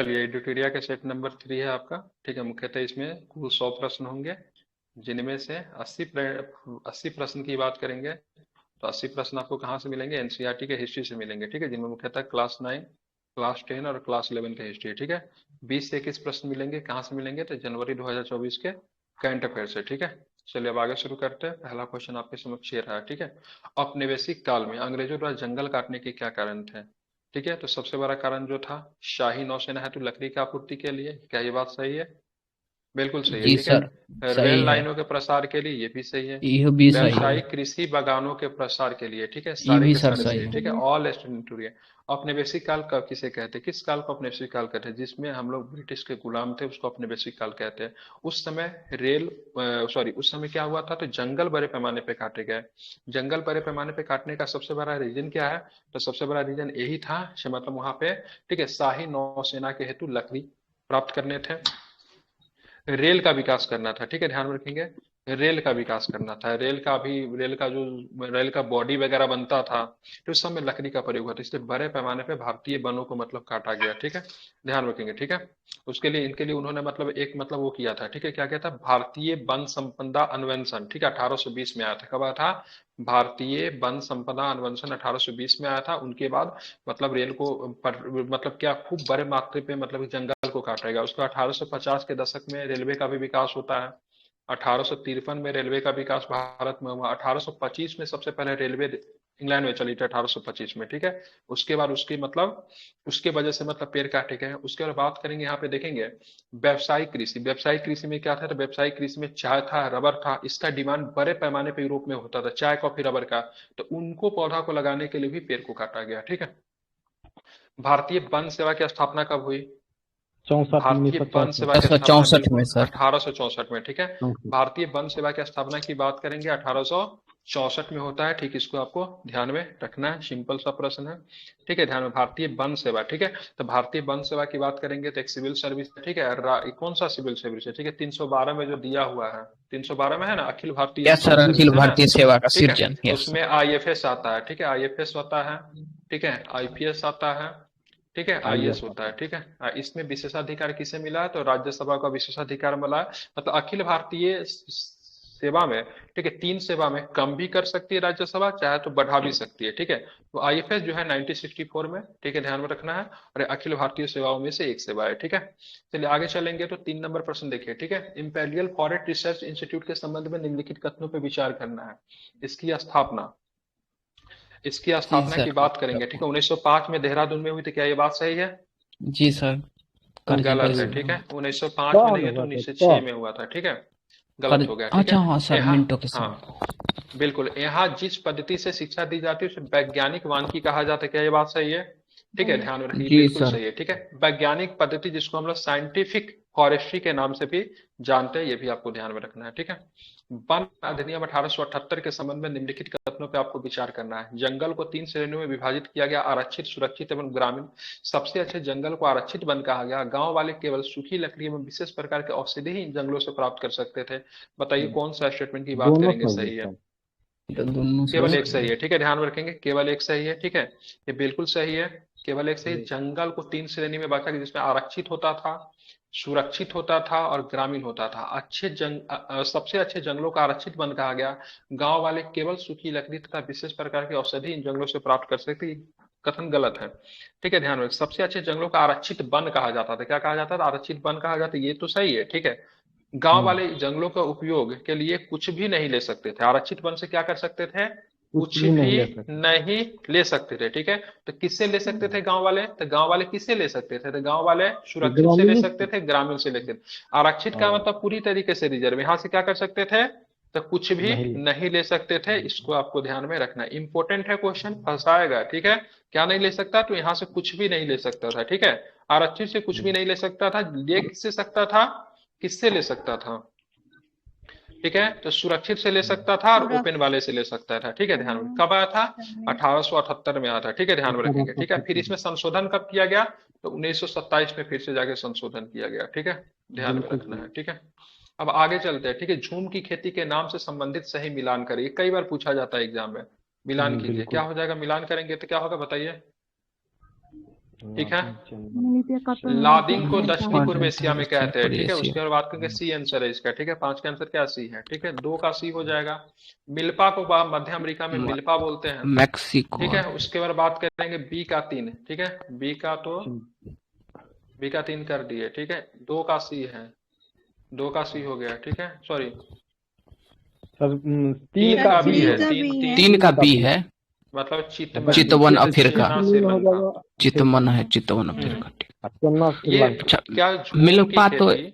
चलिए एडिटोरिया के set number 3 है आपका। ठीक है, मुख्यतः इसमें कुल 100 प्रश्न होंगे, जिनमें से 80 प्रश्न की बात करेंगे तो 80 प्रश्न आपको कहाँ से मिलेंगे? एनसीईआरटी के हिस्ट्री से मिलेंगे। ठीक है, जिनमें मुख्यतः क्लास 9, क्लास 10 और क्लास 11 के हिस्ट्री। ठीक है, 20 से 21 प्रश्न मिलेंगे, कहाँ से मिलेंगे? तो जनवरी 2024 के करंट अफेयर से। ठीक है, चलिए अब आगे शुरू करते हैं। पहला क्वेश्चन आपके समक्ष ये रहा है। ठीक है, औपनिवेशिक काल में अंग्रेजों द्वारा जंगल काटने के क्या कारण थे? ठीक है, तो सबसे बड़ा कारण जो था, शाही नौसेना हेतु लकड़ी की आपूर्ति के लिए। क्या ये बात सही है? बिल्कुल सही है। जी ठीक सर, है, सही रेल है। लाइनों के प्रसार के लिए, ये भी सही है। यह भी सही है। व्यावसायिक कृषि बागानों के प्रसार के लिए। ठीक है, ये सारे भी के सर सारे सही सही है। है। ठीक है, ऑल टू। औपनिवेशिक काल कब किसे कहते हैं? किस काल को औपनिवेशिक काल कहते हैं? जिसमें हम लोग ब्रिटिश के गुलाम थे, उसको औपनिवेशिक काल कहते हैं। उस समय रेल सॉरी, उस समय क्या हुआ था? तो जंगल बड़े पैमाने पे काटे गए। जंगल बड़े पैमाने पे काटने का सबसे बड़ा रीजन क्या है? तो सबसे बड़ा रीजन यही था कि मतलब वहां पे, ठीक है, शाही नौसेना के हेतु लकड़ी प्राप्त करने थे, रेल का विकास करना था। ठीक है, ध्यान में रखेंगे, रेल का विकास करना था। रेल का जो रेल का बॉडी वगैरह बनता था, तो उस समय लकड़ी का प्रयोग होता, इसलिए बड़े पैमाने पे भारतीय वनों को मतलब काटा गया। ठीक है, ध्यान रखेंगे। ठीक है, उसके लिए इनके लिए उन्होंने मतलब एक मतलब वो किया था। ठीक है, क्या किया था? भारतीय वन संपदा अन्वेषण। ठीक है, 1820 में आया था। कब आया था? भारतीय वन संपदा अन्वेषण 1820 में आया था। उनके बाद मतलब रेल को मतलब क्या खूब बड़े मात्रा पे मतलब जंगल को काटा गया। उसके बाद 1850 के दशक में रेलवे का भी विकास होता है। 1853 में रेलवे का विकास भारत में हुआ। 1825 में सबसे पहले रेलवे इंग्लैंड में चली थी, 1825 में। ठीक है, उसके बाद उसकी मतलब उसके वजह से मतलब पेड़ काटे गए हैं। उसके बाद बात करेंगे, यहाँ पे देखेंगे व्यावसायिक कृषि। व्यावसायिक कृषि में क्या था? तो व्यावसायिक कृषि में चाय था, रबर था, इसका डिमांड बड़े पैमाने पर यूरोप में होता था, चाय कॉफी रबर का। तो उनको पौधा को लगाने के लिए भी पेड़ को काटा गया। ठीक है, भारतीय वन सेवा की स्थापना कब हुई? 64 भारतीय वन 1964 में। सेवा की स्थापना 1864 में बिल्कुल सर। 1864 में। ठीक है, 64। भारतीय वन सेवा की स्थापना की बात करेंगे 1864 में होता है। ठीक, इसको आपको ध्यान में रखना है, सिंपल सा प्रश्न है। ठीक है, ध्यान में, भारतीय वन सेवा। ठीक है, तो भारतीय वन सेवा की बात करेंगे तो एक सिविल सर्विस है। ठीक है, कौन सा सिविल सर्विस है? ठीक है, 312 में जो दिया हुआ है, 312 में है ना, Akhil Bharatiya yes civil sir, अखिल सर्विस है ना। भारतीय सेवा का ठीक है, सृजन, तो यस उसमें सर। आईएफएस आता है। ठीक है, आईएफएस होता है। ठीक है, आईपीएस आता है। ठीक है, आईएएस आईएएस होता आता है। है। ठीक है, इसमें विशेषाधिकार किसे मिला है? तो राज्यसभा का विशेषाधिकार मिला है। मतलब अखिल भारतीय सेवा में, ठीक है, 3 सेवा में कम भी कर सकती है राज्यसभा, चाहे तो बढ़ा भी सकती है। ठीक है, तो आईएफएस जो है 1964 में, ठीक है, ध्यान में रखना है, और अखिल भारतीय सेवाओं में से एक सेवा है। ठीक है, चलिए आगे चलेंगे तो 3 नंबर प्रश्न देखिए। ठीक है, इंपेरियल फॉरेस्ट रिसर्च इंस्टीट्यूट के संबंध में निम्नलिखित कथनों पर विचार करना है। इसकी स्थापना इसकी जी स्थापना की सर। बात करेंगे। ठीक है, 1905 में देहरादून में हुई थी। क्या ये बात सही है? जी सर, करगिल गलत है। परेड ठीक में। है, 1905 में कौन नहीं है तो हुआ था 1906 कौन? में हुआ था। ठीक है, कर गलत हो गया। ठीक है, अच्छा, हाँ सर, यहाँ, मिनटों के हाँ, समय। बिल्कुल, यहाँ जिस पद्धति से शिक्षा दी जाती है उसे वैज्ञानिक वानिकी कहा जाता है। क्या ये बात सही है? ठीक है, ध्यान में रखिए, जी बिल्कुल सर। सही है। ठीक है, वैज्ञानिक पद्धति जिसको हम लोग साइंटिफिक फॉरेस्ट्री के नाम से भी जानते हैं, ये भी आपको ध्यान में रखना है। ठीक है, वन अधिनियम 1878 के संबंध में निम्नलिखित कथनों पर आपको विचार करना है। जंगल को 3 श्रेणियों में विभाजित किया गया, आरक्षित, सुरक्षित एवं ग्रामीण। सबसे अच्छे जंगल को आरक्षित वन कहा गया। गांव वाले केवल सूखी लकड़ी एवं विशेष प्रकार के औषधि ही इन जंगलों से प्राप्त कर सकते थे। बताइए कौन सा स्टेटमेंट की बात दोनों करेंगे सही है सही है? सर। दोनों सर केवल एक सही सही है। है। ठीक है, ध्यान में रखेंगे, केवल एक सही है। ठीक है, ये बिल्कुल सही है, केवल एक सही है। जी। जंगल को 3 श्रेणी में बांटा गया, जिसमें आरक्षित होता था, सुरक्षित होता था और ग्रामीण होता था। सबसे अच्छे जंगलों का आरक्षित वन कहा गया। गांव वाले केवल सूखी लकड़ी तथा विशेष प्रकार की औषधि इन जंगलों से प्राप्त कर सकते, ये कथन गलत है। ठीक है, ध्यान रखें, सबसे अच्छे जंगलों का आरक्षित वन कहा जाता था। क्या कहा जाता था? आरक्षित वन कहा जाता, ये तो सही है। ठीक है, गांव हम्म। वाले जंगलों का उपयोग के लिए कुछ भी नहीं ले सकते थे। आरक्षित वन से क्या कर सकते थे? कुछ कुछ भी भी नहीं ले सकते। नहीं ले सकते थे। ठीक है, तो किससे ले सकते थे गांव वाले? तो गांव वाले किससे ले सकते थे? तो गांव वाले सुरक्षित से ले ग्रामीण। सकते थे, ग्रामीण से लेते थे। आरक्षित का हाँ, मतलब पूरी तरीके से रिजर्व, यहां से क्या कर सकते थे? तो कुछ भी नहीं ले। नहीं ले सकते थे। इसको आपको ध्यान में रखना, इंपॉर्टेंट है, क्वेश्चन फंसाएगा। ठीक है, क्या नहीं ले सकता? तो यहां से कुछ भी नहीं ले सकता था। ठीक है, आरक्षित से कुछ भी नहीं ले सकता था। ले किससे सकता था? किससे ले सकता था? ठीक है, तो सुरक्षित से ले सकता था और ओपन वाले से ले सकता था। ठीक है, ध्यान में, कब आया था? 1878 में आया था। ठीक है, ध्यान में रखेंगे। ठीक है, फिर 1878 इसमें संशोधन कब किया गया? तो 1927 में फिर से जाके संशोधन किया गया। ठीक है, ध्यान में बिल्कुल रखना सही। है। ठीक है, अब आगे चलते हैं। ठीक है, झूम की खेती के नाम से संबंधित सही मिलान करिए, कई बार पूछा जाता है एग्जाम में। मिलान कीजिए, क्या बिल्कुल। हो जाएगा? मिलान करेंगे तो क्या होगा बताइए? ठीक है। मिलीपिया का तो लादिंग को नहीं दक्षिणी था। पूर्व एशिया में कहते हैं, ठीक है। एशिया। उसके बाद बात करेंगे, सी आंसर है इसका, ठीक है। 5 का आंसर क्या सी है, ठीक है। 2 का सी हो जाएगा। मिल्पा को मध्य अमेरिका में मिल्पा बोलते हैं, मैक्सिको। ठीक है। उसके बाद बात करेंगे बी का 3, ठीक है। बी का 3 कर दिए, ठीक है। 2 का सी है, 2 का सी हो गया, ठीक है। सॉरी, सर 3 सर का बी है, 3 का 3 भी है। 3 3 का बी है। मतलब चितमन, चितवन ठीक है। अफ्रीका। चीना श्रीलंका। चितवन है, चितवन हम्म, अफ्रीका। चन्ना ये श्रीलंका। क्या झूम की मिल्पा तो खेती,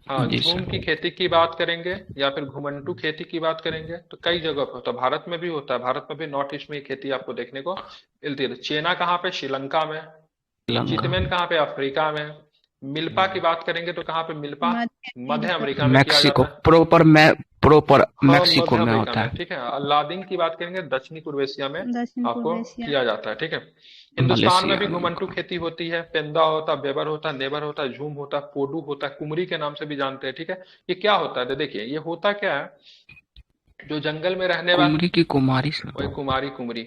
हाँ जी झूम की सर। खेती की बात करेंगे या फिर घुमंटू खेती की बात करेंगे तो कई जगह पे होता है, भारत में भी होता है। भारत में भी नॉर्थ ईस्ट में ये खेती आपको देखने को मिलती है। तो चेना कहाँ पे, श्रीलंका में। श्रीलंका। चितमेन कहाँ पे, अफ्रीका में। मिल्पा की बात करेंगे तो कहाँ पे मिल्पा, मध्य मध्य अमेरिका। अमेरिका में किया मैक्सिको, जाता है। प्रॉपर हाँ मैक्सिको मध्य में अमेरिका होता में, है। ठीक है। अलादीन की बात करेंगे दक्षिणी पूर्व एशिया में दक्षिण पूर्व आपको एशिया। किया जाता है, ठीक है। हिंदुस्तान में मलेशिया भी में घुमंटू होगा। खेती होती है। पेंदा होता है, बेबर होता है, नेबर होता है, झूम होता है, पोडू होता है, कुमरी के नाम से भी जानते हैं, ठीक है। ये क्या होता है, तो देखिए ये होता क्या है, जो जंगल में रहने वाले, कुमरी की कुमारी से। वही कुमारी, कुमरी,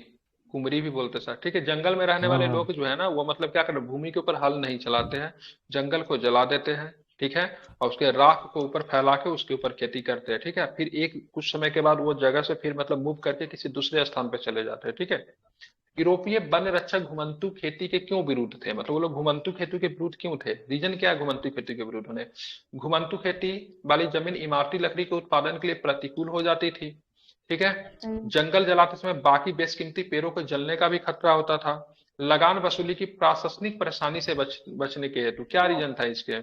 कुमरी भी बोलते सर, ठीक है। जंगल में रहने वाले लोग जो है ना, वो मतलब क्या करते हैं, भूमि के ऊपर हल नहीं चलाते हैं, जंगल को जला देते हैं, ठीक है। और उसके राख को ऊपर फैला के उसके ऊपर खेती करते हैं, ठीक है। फिर एक कुछ समय के बाद वो जगह से फिर मतलब मूव करके किसी दूसरे स्थान पे चले जाते हैं, ठीक है। यूरोपीय वन रक्षक घुमंतू खेती के क्यों विरुद्ध थे, मतलब वो लोग घुमंतू खेती के विरुद्ध क्यों थे, रीजन क्या है घुमंतू खेती के विरुद्ध होने। घुमंतू खेती वाली जमीन इमारती लकड़ी के उत्पादन के लिए प्रतिकूल हो जाती थी, ठीक है। जंगल जलाते समय बाकी बेशकीमती पेड़ों को जलने का भी खतरा होता था। लगान वसूली की प्रशासनिक परेशानी से बचने के हेतु क्या रीजन था इसके,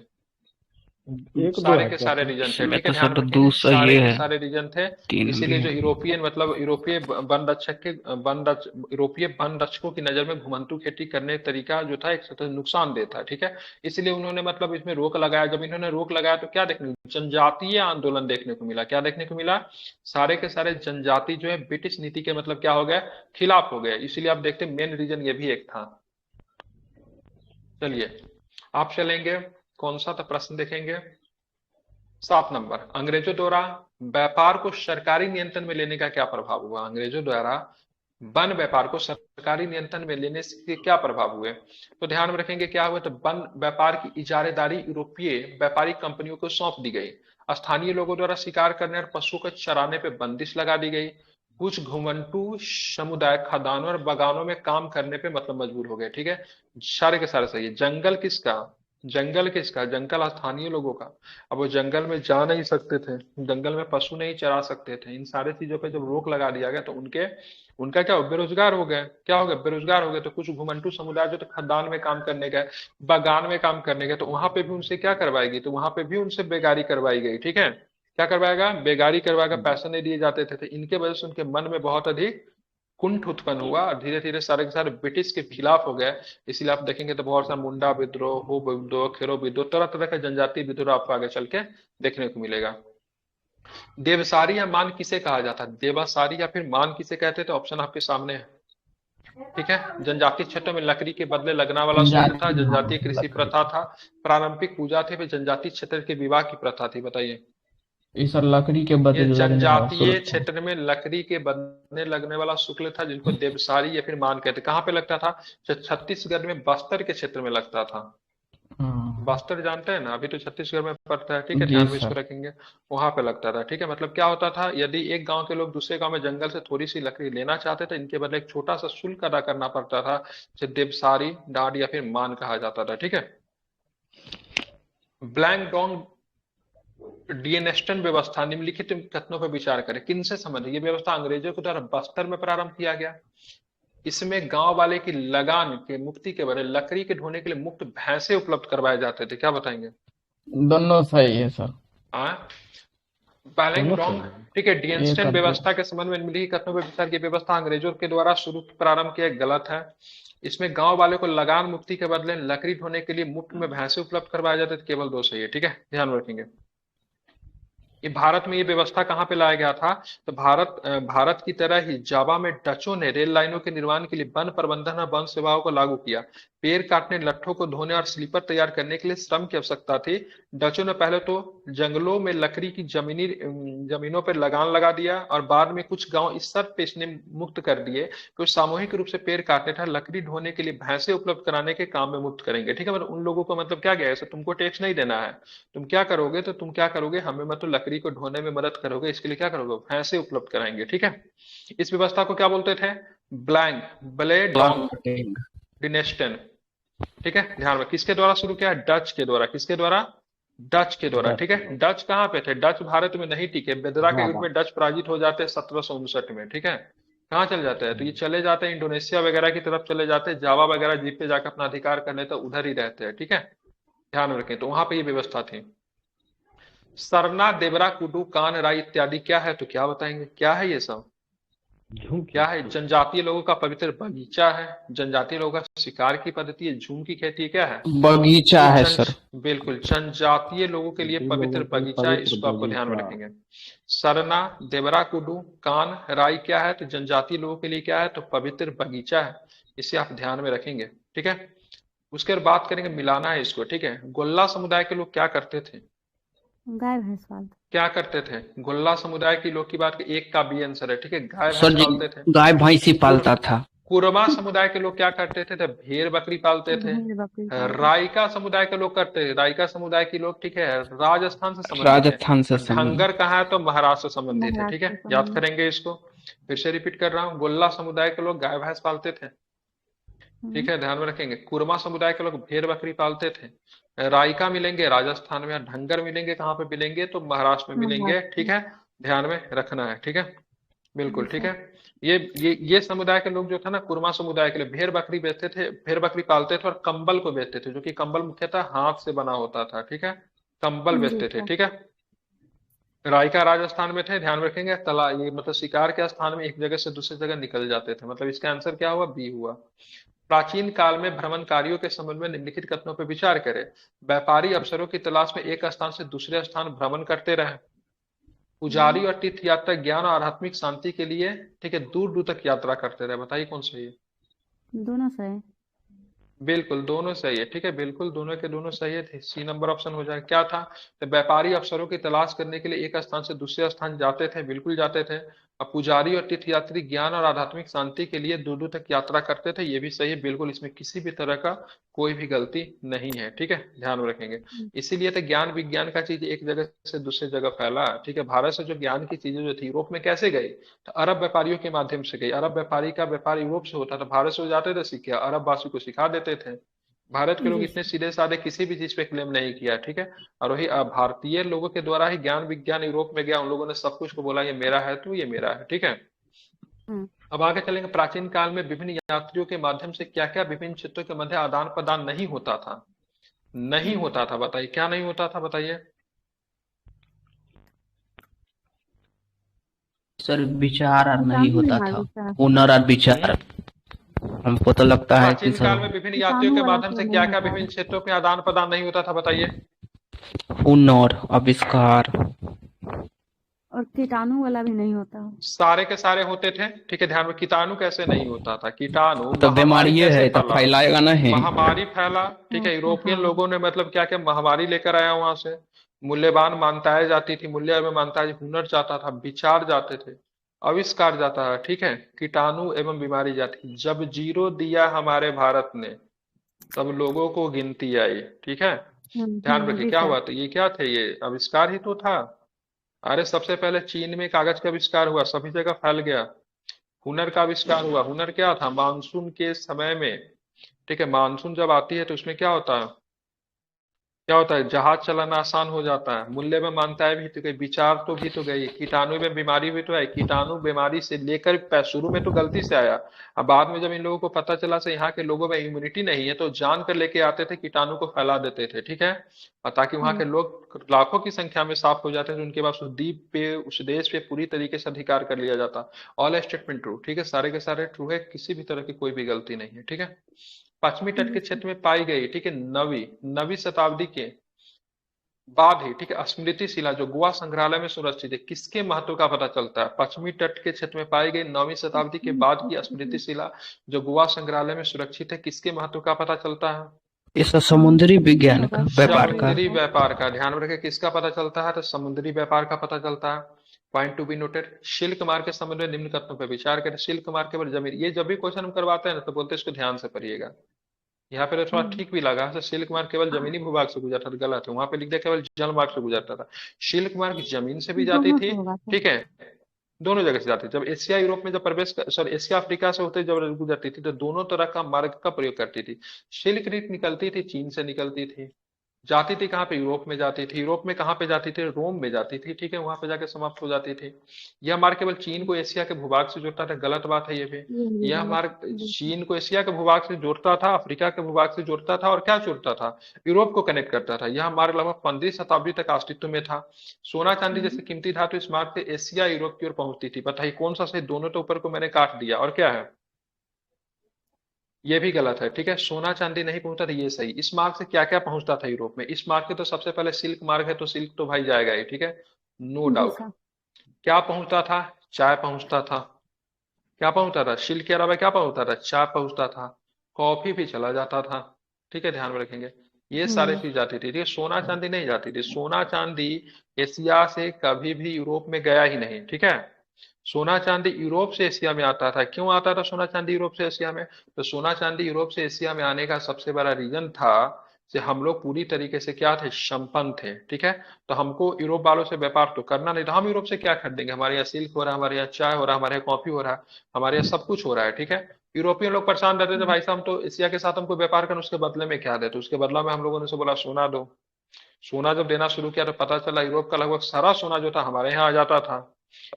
एक दो सारे है के क्या सारे सर? रीजन थे, इसमें ठीक है। तो ध्यान सर रखेंगे दूसरा सारे ये के है, सारे रीजन थे। 3 भी इसीलिए जो है। यूरोपियन मतलब यूरोपीय वन रक्षकों की नजर में घुमंतू खेती करने का तरीका जो था एक तरह नुकसानदेह था, ठीक है। इसलिए उन्होंने मतलब इसमें रोक लगाया। जब इन्होंने रोक लगाया तो क्या देखने को, जनजातीय आंदोलन देखने को मिला। क्या देखने को मिला, सारे के सारे जनजाति जो है ब्रिटिश नीति के मतलब क्या हो गए, खिलाफ हो गए। इसीलिए आप देखते हैं मेन रीजन ये भी एक था। चलिए आप चलेंगे, कौन सा था प्रश्न देखेंगे। 7 नंबर, अंग्रेजों द्वारा व्यापार को सरकारी नियंत्रण में लेने का क्या प्रभाव हुआ। अंग्रेजों द्वारा वन व्यापार को सरकारी नियंत्रण में लेने से क्या प्रभाव हुए, तो ध्यान में रखेंगे क्या हुआ, तो वन व्यापार की इजारेदारी यूरोपीय व्यापारिक कंपनियों को सौंप दी गई। स्थानीय लोगों द्वारा शिकार करने और पशुओं को चराने पर बंदिश लगा दी गई। कुछ घुमंटू समुदाय खदानों और बागानों में काम करने पे मतलब मजबूर हो गए, ठीक है। सारे के सारे सही है। जंगल किसका, जंगल किसका, जंगल स्थानीय लोगों का। अब वो जंगल में जा नहीं सकते थे, जंगल में पशु नहीं चरा सकते थे। इन सारे चीजों पे जब रोक लगा दिया गया तो उनके उनका क्या हो, बेरोजगार हो गए। क्या हो गए, बेरोजगार हो गए। तो कुछ घुमंटू समुदाय जो तो खदान में काम करने गए, बागान में काम करने गए, तो वहां पे भी उनसे क्या करवाएगी, तो वहां पे भी उनसे बेगारी करवाई गई, ठीक है। क्या करवाएगा, बेगारी करवाएगा, पैसे नहीं दिए जाते थे। तो इनके वजह से उनके मन में बहुत अधिक कुंठ उत्पन्न हुआ और धीरे धीरे सारे के सारे ब्रिटिश के खिलाफ हो गए। इसीलिए आप देखेंगे तो बहुत सारा मुंडा विद्रोह, हो विद्रोह, खेरो विद्रोह, तरह तरह का जनजातीय विद्रोह आपको आगे चल के देखने को मिलेगा। देवसारी या मान किसे कहा जाता है, देवासारी या फिर मान किसे कहते थे, ऑप्शन आपके सामने है, ठीक है। जनजातीय क्षेत्रों में लकड़ी के बदले लगना वाला शुल्क था, जनजातीय कृषि लकड़ी। प्रथा था, पारंपरिक पूजा थे, फिर जनजातीय क्षेत्र के विवाह की प्रथा थी, बताइए। ये सर लकड़ी के ये बदले लगने वाला जनजातीय शुल्क था। क्षेत्र में लकड़ी के बनने लगने वाला शुक्ल था, जिनको देवसारी या फिर मान कहते। कहाँ पे लगता था, छत्तीसगढ़ में बस्तर के क्षेत्र में लगता था। हाँ बस्तर जानते हैं ना, अभी तो छत्तीसगढ़ में पड़ता है, ठीक है। जी ध्यान में इसको सर। रखेंगे, वहां पे लगता था, ठीक है। मतलब क्या होता था, यदि एक गांव के लोग दूसरे गांव में जंगल से थोड़ी सी लकड़ी लेना चाहते थे, इनके बदले एक छोटा सा शुल्क अदा करना पड़ता था, जिसे देवसारी डांड या फिर मान कहा जाता था, ठीक है। ब्लैंक डोंग डिएनेस्टन व्यवस्था निम्नलिखित कथनों पर विचार करें, किनसे संबंधित। ये व्यवस्था अंग्रेजों के द्वारा बस्तर में प्रारंभ किया गया। इसमें गांव वाले की लगान के मुक्ति के बदले लकड़ी के ढोने के लिए मुक्त भैंसे उपलब्ध करवाए जाते थे, क्या बताएंगे। दोनों सही है सर। हाँ बैलेंग दोनों डोंग, सही है। ठीक है। एक डिएनेस्टन और दो। व्यवस्था के संबंध में निम्नलिखित कथनों पर विचार की व्यवस्था अंग्रेजों के द्वारा शुरू प्रारंभ किया गलत है। इसमें गांव वाले को लगान मुक्ति के बदले लकड़ी ढोने के लिए मुफ्त में भैंसे उपलब्ध करवाए जाते थे, केवल 2 सही है, ठीक है। ध्यान रखेंगे। ये भारत में ये व्यवस्था कहाँ पे लाया गया था? तो भारत की तरह ही जावा में डचों ने रेल लाइनों के निर्माण के लिए वन प्रबंधन और वन सेवाओं को लागू किया। पेड़ काटने, लट्ठों को धोने और स्लीपर तैयार करने के लिए श्रम की आवश्यकता थी। डचों ने पहले तो जंगलों में लकड़ी की जमीनों पर लगान लगा दिया और बाद में कुछ गांव इस शर्त पे इसने मुक्त कर दिए कि वो सामूहिक रूप से पेड़ काटने तथा लकड़ी ढोने के लिए भैंसे उपलब्ध कराने के काम में मुक्त करेंगे। ठीक है, मतलब उन लोगों को मतलब क्या गया, ऐसे तुमको टैक्स नहीं देना है। तुम क्या करोगे, तो तुम क्या करोगे, हमें मतलब लकड़ी को ढोने में मदद करोगे, इसके लिए क्या करोगे, भैंसे उपलब्ध कराएंगे। ठीक है, इस व्यवस्था को क्या बोलते थे? ब्लैंक ब्ले डॉन प्लांटिंग। डिनेस्टन। ठीक है, ध्यान में किसके द्वारा शुरू किया? डच के द्वारा। किसके द्वारा? डच के द्वारा। ठीक है, डच कहाँ पे थे? डच भारत में नहीं टिके, बेदरा के युद्ध जावा। में डच पराजित हो जाते हैं 1759 में। ठीक है, कहाँ चले जाते हैं? तो ये चले जाते हैं इंडोनेशिया वगैरह की तरफ चले जाते हैं, जावा वगैरह द्वीप पे जाकर अपना अधिकार कर लेते हैं, उधर ही रहते हैं। ठीक है, ध्यान में रखें, तो वहां पे ये व्यवस्था थी। सरना, देवरा, कुडू, कान, राई इत्यादि क्या है? तो क्या बताएंगे, क्या है ये सब? झुमकी। क्या है? जनजातीय लोगों का पवित्र बगीचा है, जनजातीय लोगों का शिकार की पद्धति है, झूम की खेती है, क्या है? बगीचा ये है जन सर। बिल्कुल जनजातीय लोगों के लिए इन पवित्र लोगों के बगीचा है, पवित्र इसको आपको ध्यान में बगीचा। रखेंगे। सरना, देवरा, कुडू, कान, राई क्या है? तो जनजातीय लोगों के लिए क्या है? तो पवित्र बगीचा है, इसे आप ध्यान में रखेंगे। ठीक है, उसके बाद बात करेंगे, मिलाना है इसको। ठीक है, गोल्ला समुदाय के लोग क्या करते थे? गाय भैंस पालते। क्या करते थे? गोल्ला समुदाय के लोग की बात, एक का बी आंसर है। ठीक है, गाय सर भैंस जी, पालते थे। गाय भैंस ही कुर पालता था। कुरमा समुदाय के लोग क्या करते थे? तो भेड़ बकरी पालते थे। भेड़ बकरी पालते। रायका समुदाय के लोग करते, रायका समुदाय के लोग, ठीक है, राजस्थान से संबंधित है। राजस्थान से और संबंधित। ढंगर कहाँ है? तो महाराष्ट्र से संबंधित है। ठीक महाराष्ट्र है, से याद संबंधित। करेंगे इसको। फिर से रिपीट कर रहा हूँ, गोल्ला समुदाय के लोग गाय भैंस पालते थे। ठीक हम्म। है, ध्यान में रखेंगे। कुरमा समुदाय के लोग भेड़ बकरी पालते थे। रायका मिलेंगे राजस्थान में, और ढंगर मिलेंगे कहाँ पे मिलेंगे? तो महाराष्ट्र में मिलेंगे। महाराष्ट्र ठीक में। है, ध्यान में रखना है। ठीक है, जी बिल्कुल ठीक सर। है। ये समुदाय के लोग जो था ना, कुर्मा समुदाय के लिए भेड़ बकरी बेचते थे, भेड़ बकरी पालते थे और कंबल को बेचते थे, जो कि कंबल मुख्यतः हाथ से बना होता था। ठीक है, कंबल जी बेचते थे। सर। ठीक है, रायका राजस्थान में थे, ध्यान रखेंगे। तला ये मतलब शिकार के स्थान में एक जगह से दूसरी जगह निकल जाते थे, मतलब इसका आंसर क्या हुआ? बी हुआ। प्राचीन काल में भ्रमणकारियों के संबंध में निम्नलिखित कथनों पर विचार करें। व्यापारी अवसरों की तलाश में एक स्थान से दूसरे स्थान भ्रमण करते रहे। पुजारी और तीर्थ यात्रा ज्ञान और आध्यात्मिक शांति के लिए, ठीक है, दूर दूर तक यात्रा करते रहे। बताइए कौन सही है? दोनों सही। बिल्कुल दोनों सही है। ठीक है, बिल्कुल दोनों के दोनों सही है, सी नंबर ऑप्शन हो जाए। क्या था? तो व्यापारी अवसरों की तलाश करने के लिए एक स्थान से दूसरे स्थान जाते थे, बिल्कुल जाते थे। और पुजारी और तीर्थयात्री ज्ञान और आध्यात्मिक शांति के लिए दूर दूर तक यात्रा करते थे, ये भी सही है बिल्कुल, इसमें किसी भी तरह का कोई भी गलती नहीं है। ठीक है, ध्यान में रखेंगे। इसीलिए तो ज्ञान विज्ञान का चीज एक जगह से दूसरी जगह फैला। ठीक है, भारत से जो ज्ञान की चीजें जो थी यूरोप में कैसे गई? तो अरब व्यापारियों के माध्यम से गई। अरब व्यापारी का व्यापार यूरोप से होता था, भारत से हो जाते थे सीख के, अरब वासी को सिखा देते थे। भारत के लोग जी इतने सर। सीधे साधे किसी भी चीज पे क्लेम नहीं किया। ठीक है, और वही भारतीय लोगों के द्वारा ही ज्ञान विज्ञान यूरोप में गया, उन लोगों ने सब कुछ को बोला ये मेरा है तो ये मेरा है। ठीक है, हम्म। अब आगे चलेंगे। प्राचीन काल में विभिन्न यात्रियों के माध्यम से क्या क्या विभिन्न क्षेत्रों के मध्य आदान प्रदान नहीं होता था? नहीं हम्म। होता था, बताइए क्या नहीं होता था, बताइए। सर विचार और नहीं कीटाणु होता नहीं था। मालूम सर। हुनर और विचार। हम्म हमको तो लगता है कि प्राचीन सर काल में विभिन्न यात्रियों कीटाणु के वाला माध्यम तो से नहीं क्या क्या होता है। विभिन्न क्षेत्रों में आदान प्रदान नहीं होता था, बताइए। हुनर, आविष्कार। और कीटाणु वाला भी नहीं होता। सारे के सारे होते थे। ठीक है, ध्यान में, कीटाणु कैसे नहीं होता था? कीटाणु, तो महामारी बीमारी कैसे है तो फैला? फैलाएगा नहीं। महामारी फैला। ठीक है, अच्छा यूरोपियन हाँ। लोगों ने मतलब क्या क्या महामारी लेकर आया वहां से। मूल्यवान मान्यताएं जाती थी, मूल्य में मानता हुनर जाता था, विचार जाते थे, आविष्कार जाता है। ठीक है, कीटाणु एवं बीमारी जाती। जब जीरो दिया हमारे भारत ने, तब लोगों को गिनती आई। ठीक है, ध्यान रखिए जी क्या सर। हुआ? तो ये क्या थे? ये आविष्कार ही तो था। अरे सबसे पहले चीन में कागज का आविष्कार हुआ, सभी जगह फैल गया। हुनर का आविष्कार हुआ। हुनर क्या था? मानसून के समय में, ठीक है, मानसून जब आती है तो उसमें क्या होता है? क्या होता है? जहाज चलाना आसान हो जाता है। मूल्य में मान्यताएं भी तो गई, विचार तो भी तो गई, कीटाणु में बीमारी भी तो आई। कीटाणु बीमारी से लेकर शुरू में तो गलती से आया, अब बाद में जब इन लोगों को पता चला से यहाँ के लोगों में इम्यूनिटी नहीं है, तो जान कर लेके आते थे, कीटाणु को फैला देते थे। ठीक है, और ताकि वहां हम्म। के लोग लाखों की संख्या में साफ हो जाते थे, उनके पास उस द्वीप पे, उस देश पे पूरी तरीके से अधिकार कर लिया जाता। All statement true. ठीक है, सारे के सारे ट्रू है, किसी भी तरह की कोई भी गलती नहीं है। ठीक है, पश्चिमी तट जी के सर। क्षेत्र में पाई गई, ठीक है, नवी नवी शताब्दी के बाद ही, ठीक है। स्मृति शिला जो गोवा संग्रहालय में सुरक्षित है, किसके महत्व का पता चलता है? पश्चिमी तट के क्षेत्र में पाई गई 9वीं शताब्दी के बाद की स्मृति शिला जो गोवा संग्रहालय में सुरक्षित है, किसके महत्व का पता चलता है? इसका समुद्री विज्ञान का, व्यापार का। समुद्री व्यापार का। ध्यान में रखें, किसका पता चलता है? तो समुद्री व्यापार का पता चलता है। Point to be noted. Silk मार्ग के संबंध में निम्न कथनों पर विचार करें। शिल्क मार्ग केवल जमीन, ये जब भी क्वेश्चन हम करवाते हैं ना तो बोलते हैं इसको ध्यान से पढ़िएगा। यहाँ पे तो थोड़ा ठीक भी लगा, तो सिल्क मार्ग केवल जमीनी भूभाग से गुजरता था, गलत है। वहां पे लिख दिया केवल जल मार्ग से गुजरता था। शिल्क मार्ग जमीन से भी जाती दोनों थी, से होगा सर। ठीक है, दोनों जगह से जाती थी। जब एशिया यूरोप में जब प्रवेश, सॉरी, एशिया अफ्रीका से होते जब गुजरती थी तो दोनों तरह का मार्ग का प्रयोग करती थी। सिल्क रूट निकलती थी, चीन से निकलती थी, जाती थी कहाँ पे? यूरोप में जाती थी। यूरोप में कहाँ पे जाती थी? रोम में जाती थी, ठीक है, वहां पे जाके समाप्त हो जाती थी। यह मार्ग केवल चीन को एशिया के भूभाग से जोड़ता था, गलत बात है ये भी। ये भी यह गलत। मार्ग बिल्कुल। चीन को एशिया के भूभाग से जोड़ता था, अफ्रीका के भूभाग से जोड़ता था, और क्या जोड़ता था? यूरोप को कनेक्ट करता था। यह मार्ग लगभग 15वीं शताब्दी तक अस्तित्व में था। सोना चांदी जैसे कीमती धातु इस मार्ग से एशिया यूरोप की ओर पहुंचती थी। बताइए कौन सा सही? दोनों तो ऊपर को मैंने काट दिया, और क्या है? ये भी गलत है, ठीक है। सोना चांदी नहीं पहुंचता था, ये सही। इस मार्ग से क्या क्या पहुंचता था यूरोप में? इस मार्ग के तो सबसे पहले सिल्क मार्ग है, तो सिल्क तो भाई जाएगा ही, ठीक है, नो जी डाउट। सर। क्या पहुंचता था? चाय पहुंचता था। क्या पहुंचता था? सिल्क के अलावा क्या पहुंचता था? चाय पहुंचता था, कॉफी भी चला जाता था, ठीक है, ध्यान में रखेंगे। ये सारे हम्म। चीज जाती थी, ठीक है। सोना चांदी नहीं जाती थी। सोना चांदी एशिया से कभी भी यूरोप में गया ही नहीं, ठीक है। सोना चांदी यूरोप से एशिया में आता था। क्यों आता था सोना चांदी यूरोप से एशिया में? तो सोना चांदी यूरोप से एशिया में आने का सबसे बड़ा रीजन था कि हम लोग पूरी तरीके से क्या थे? संपन्न थे, ठीक है। तो हमको यूरोप वालों से व्यापार तो करना नहीं, तो हम यूरोप से क्या खरीदेंगे? हमारे यहाँ सिल्क हो रहा है, हमारे यहाँ चाय हो रहा है, हमारे यहाँ कॉफी हो रहा है, हमारे यहाँ सब कुछ हो रहा है, ठीक है। यूरोपियन लोग परेशान रहते थे, भाई साहब तो एशिया के साथ हमको व्यापार करना, उसके बदले में क्या दे? तो उसके बदला में हम लोगों ने से बोला सोना दो। सोना जब देना शुरू किया तो पता चला यूरोप का लगभग सारा सोना जो था हमारे यहाँ आ जाता था।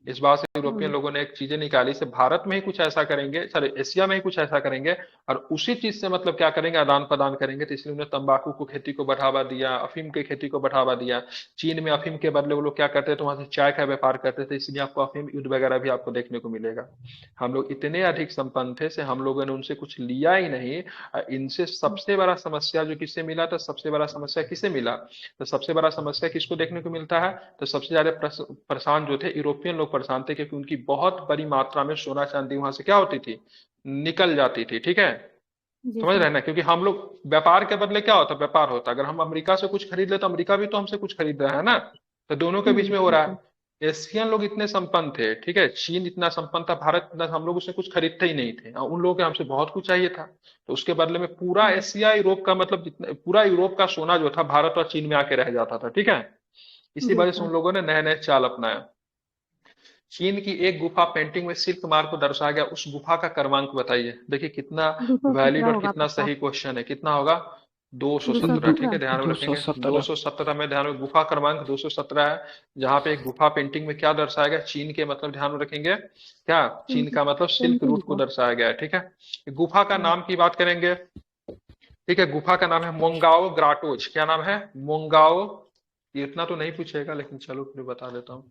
इस बात से यूरोपियन हम्म। लोगों ने एक चीजें निकाली से भारत में ही कुछ ऐसा करेंगे, सॉरी एशिया में ही कुछ ऐसा करेंगे, और उसी चीज से मतलब क्या करेंगे? आदान प्रदान करेंगे। तो इसलिए उन्हें तंबाकू को खेती को बढ़ावा दिया, अफीम की खेती को बढ़ावा दिया। चीन में अफीम के बदले वो लोग क्या करते थे? वहां से चाय का व्यापार करते थे, इसलिए आपको अफीम युद्ध वगैरह भी आपको देखने को मिलेगा। हम लोग इतने अधिक संपन्न थे से हम लोगों ने उनसे कुछ लिया ही नहीं। इनसे सबसे बड़ा समस्या जो किससे मिला था? सबसे बड़ा समस्या किसे मिला? तो सबसे बड़ा समस्या किसको देखने को मिलता है? तो सबसे ज्यादा परेशान जो थे यूरोपियन लोग परेशान थे, क्योंकि उनकी बहुत बड़ी मात्रा में सोना चांदी वहां से क्या होती थी? निकल जाती थी, ठीक है। जी समझ रहे सर। हैं ना? क्योंकि हम लोग व्यापार के बदले क्या होता? व्यापार होता। अगर हम अमेरिका से कुछ खरीद ले तो अमेरिका भी तो हमसे कुछ खरीद रहा है ना, तो दोनों के बीच में हो रहा बिल्कुल। है। एशियन लोग इतने संपन्न थे, ठीक है, चीन इतना संपन्न था, भारत इतना, हम लोग उससे कुछ खरीदते ही नहीं थे, उन लोगों के हमसे बहुत कुछ चाहिए था। तो उसके बदले में पूरा हम्म। एशिया यूरोप का मतलब जितना पूरा यूरोप का सोना जो था भारत और चीन में आके रह जाता था, ठीक है। इसी जी वजह से सर। उन लोगों ने नए नए चाल अपनाया। चीन की एक गुफा पेंटिंग में सिल्क मार्ग को दर्शाया गया, उस गुफा का क्रमांक बताइए। देखिए कितना 217 वैलिड और होगा कितना पक्का। सही क्वेश्चन है। कितना होगा? दो सौ 217, ठीक है, सत्रह ध्यान में दो सौ रखेंगे। सत्रह 217 में ध्यान में, गुफा क्रमांक 217 है। जहाँ पे एक गुफा पेंटिंग में क्या दर्शाया गया? चीन के मतलब ध्यान में रखेंगे क्या? चीन का मतलब सिल्क पेंटिंग रूट को को। दर्शाया गया है, ठीक है। गुफा का हम्म। नाम की बात करेंगे, ठीक है। गुफा का नाम है मोंगाओ ग्राटोज। क्या नाम है? मोंगाओ। ये इतना तो नहीं पूछेगा, लेकिन चलो फिर बता देता हूँ।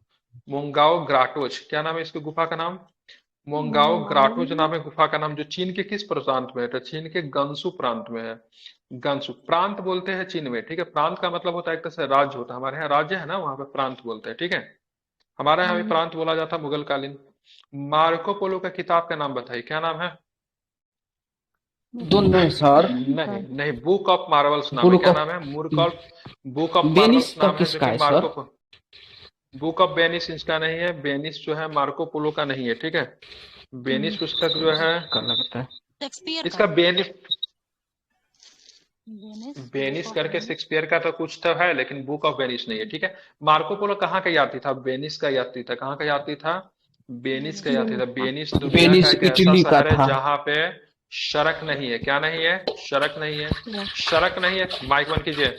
मोंगाओ ग्राटोज, क्या नाम है इसके गुफा का नाम? मोंगाओ ग्राटोज मंगाओ। नाम है गुफा का नाम, जो चीन के किस प्रांत में है? तो चीन के गंसू प्रांत में है। गंसू प्रांत बोलते हैं चीन में, ठीक है। प्रांत का मतलब होता है एक तरह से राज्य होता है। हमारे यहाँ राज्य है ना, वहां पे प्रांत बोलते हैं, ठीक है। हमारे यहाँ भी हम्म। प्रांत बोला जाता मुगल कालीन। मार्को पोलो का किताब का नाम बताइए, क्या नाम है? दोनों है सर। नहीं नहीं, बुक ऑफ मार्वल्स नाम है। बुक क्या ऑफ नाम है? मुर्क ऑफ, बुक ऑफ वेनिस मार्वल्स का नाम है, जो किसका कि है Marco, sir? Book of Venice इसका नहीं है। बेनिस जो है मार्को पोलो का नहीं है, ठीक है। बेनिस हम्म। पुस्तक जो है का लगता है। शेक्सपियर इसका का। बेनिस, वेनिस, बुक बेनिस ऑफ करके वेनिस। शेक्सपियर का तो कुछ तो है, लेकिन बुक ऑफ बेनिस नहीं है, ठीक है। मार्को पोलो कहाँ का यात्री था? बेनिस का यात्री था। कहाँ का यात्री था? बेनिस का वेनिस। यात्री था। वेनिस का। बेनिस दुनिया का वेनिस एक ऐसा इटली का शहर है था। जहाँ पे सड़क नहीं है। क्या नहीं है? सड़क नहीं है। सड़क नहीं है, माइक बंद कीजिए।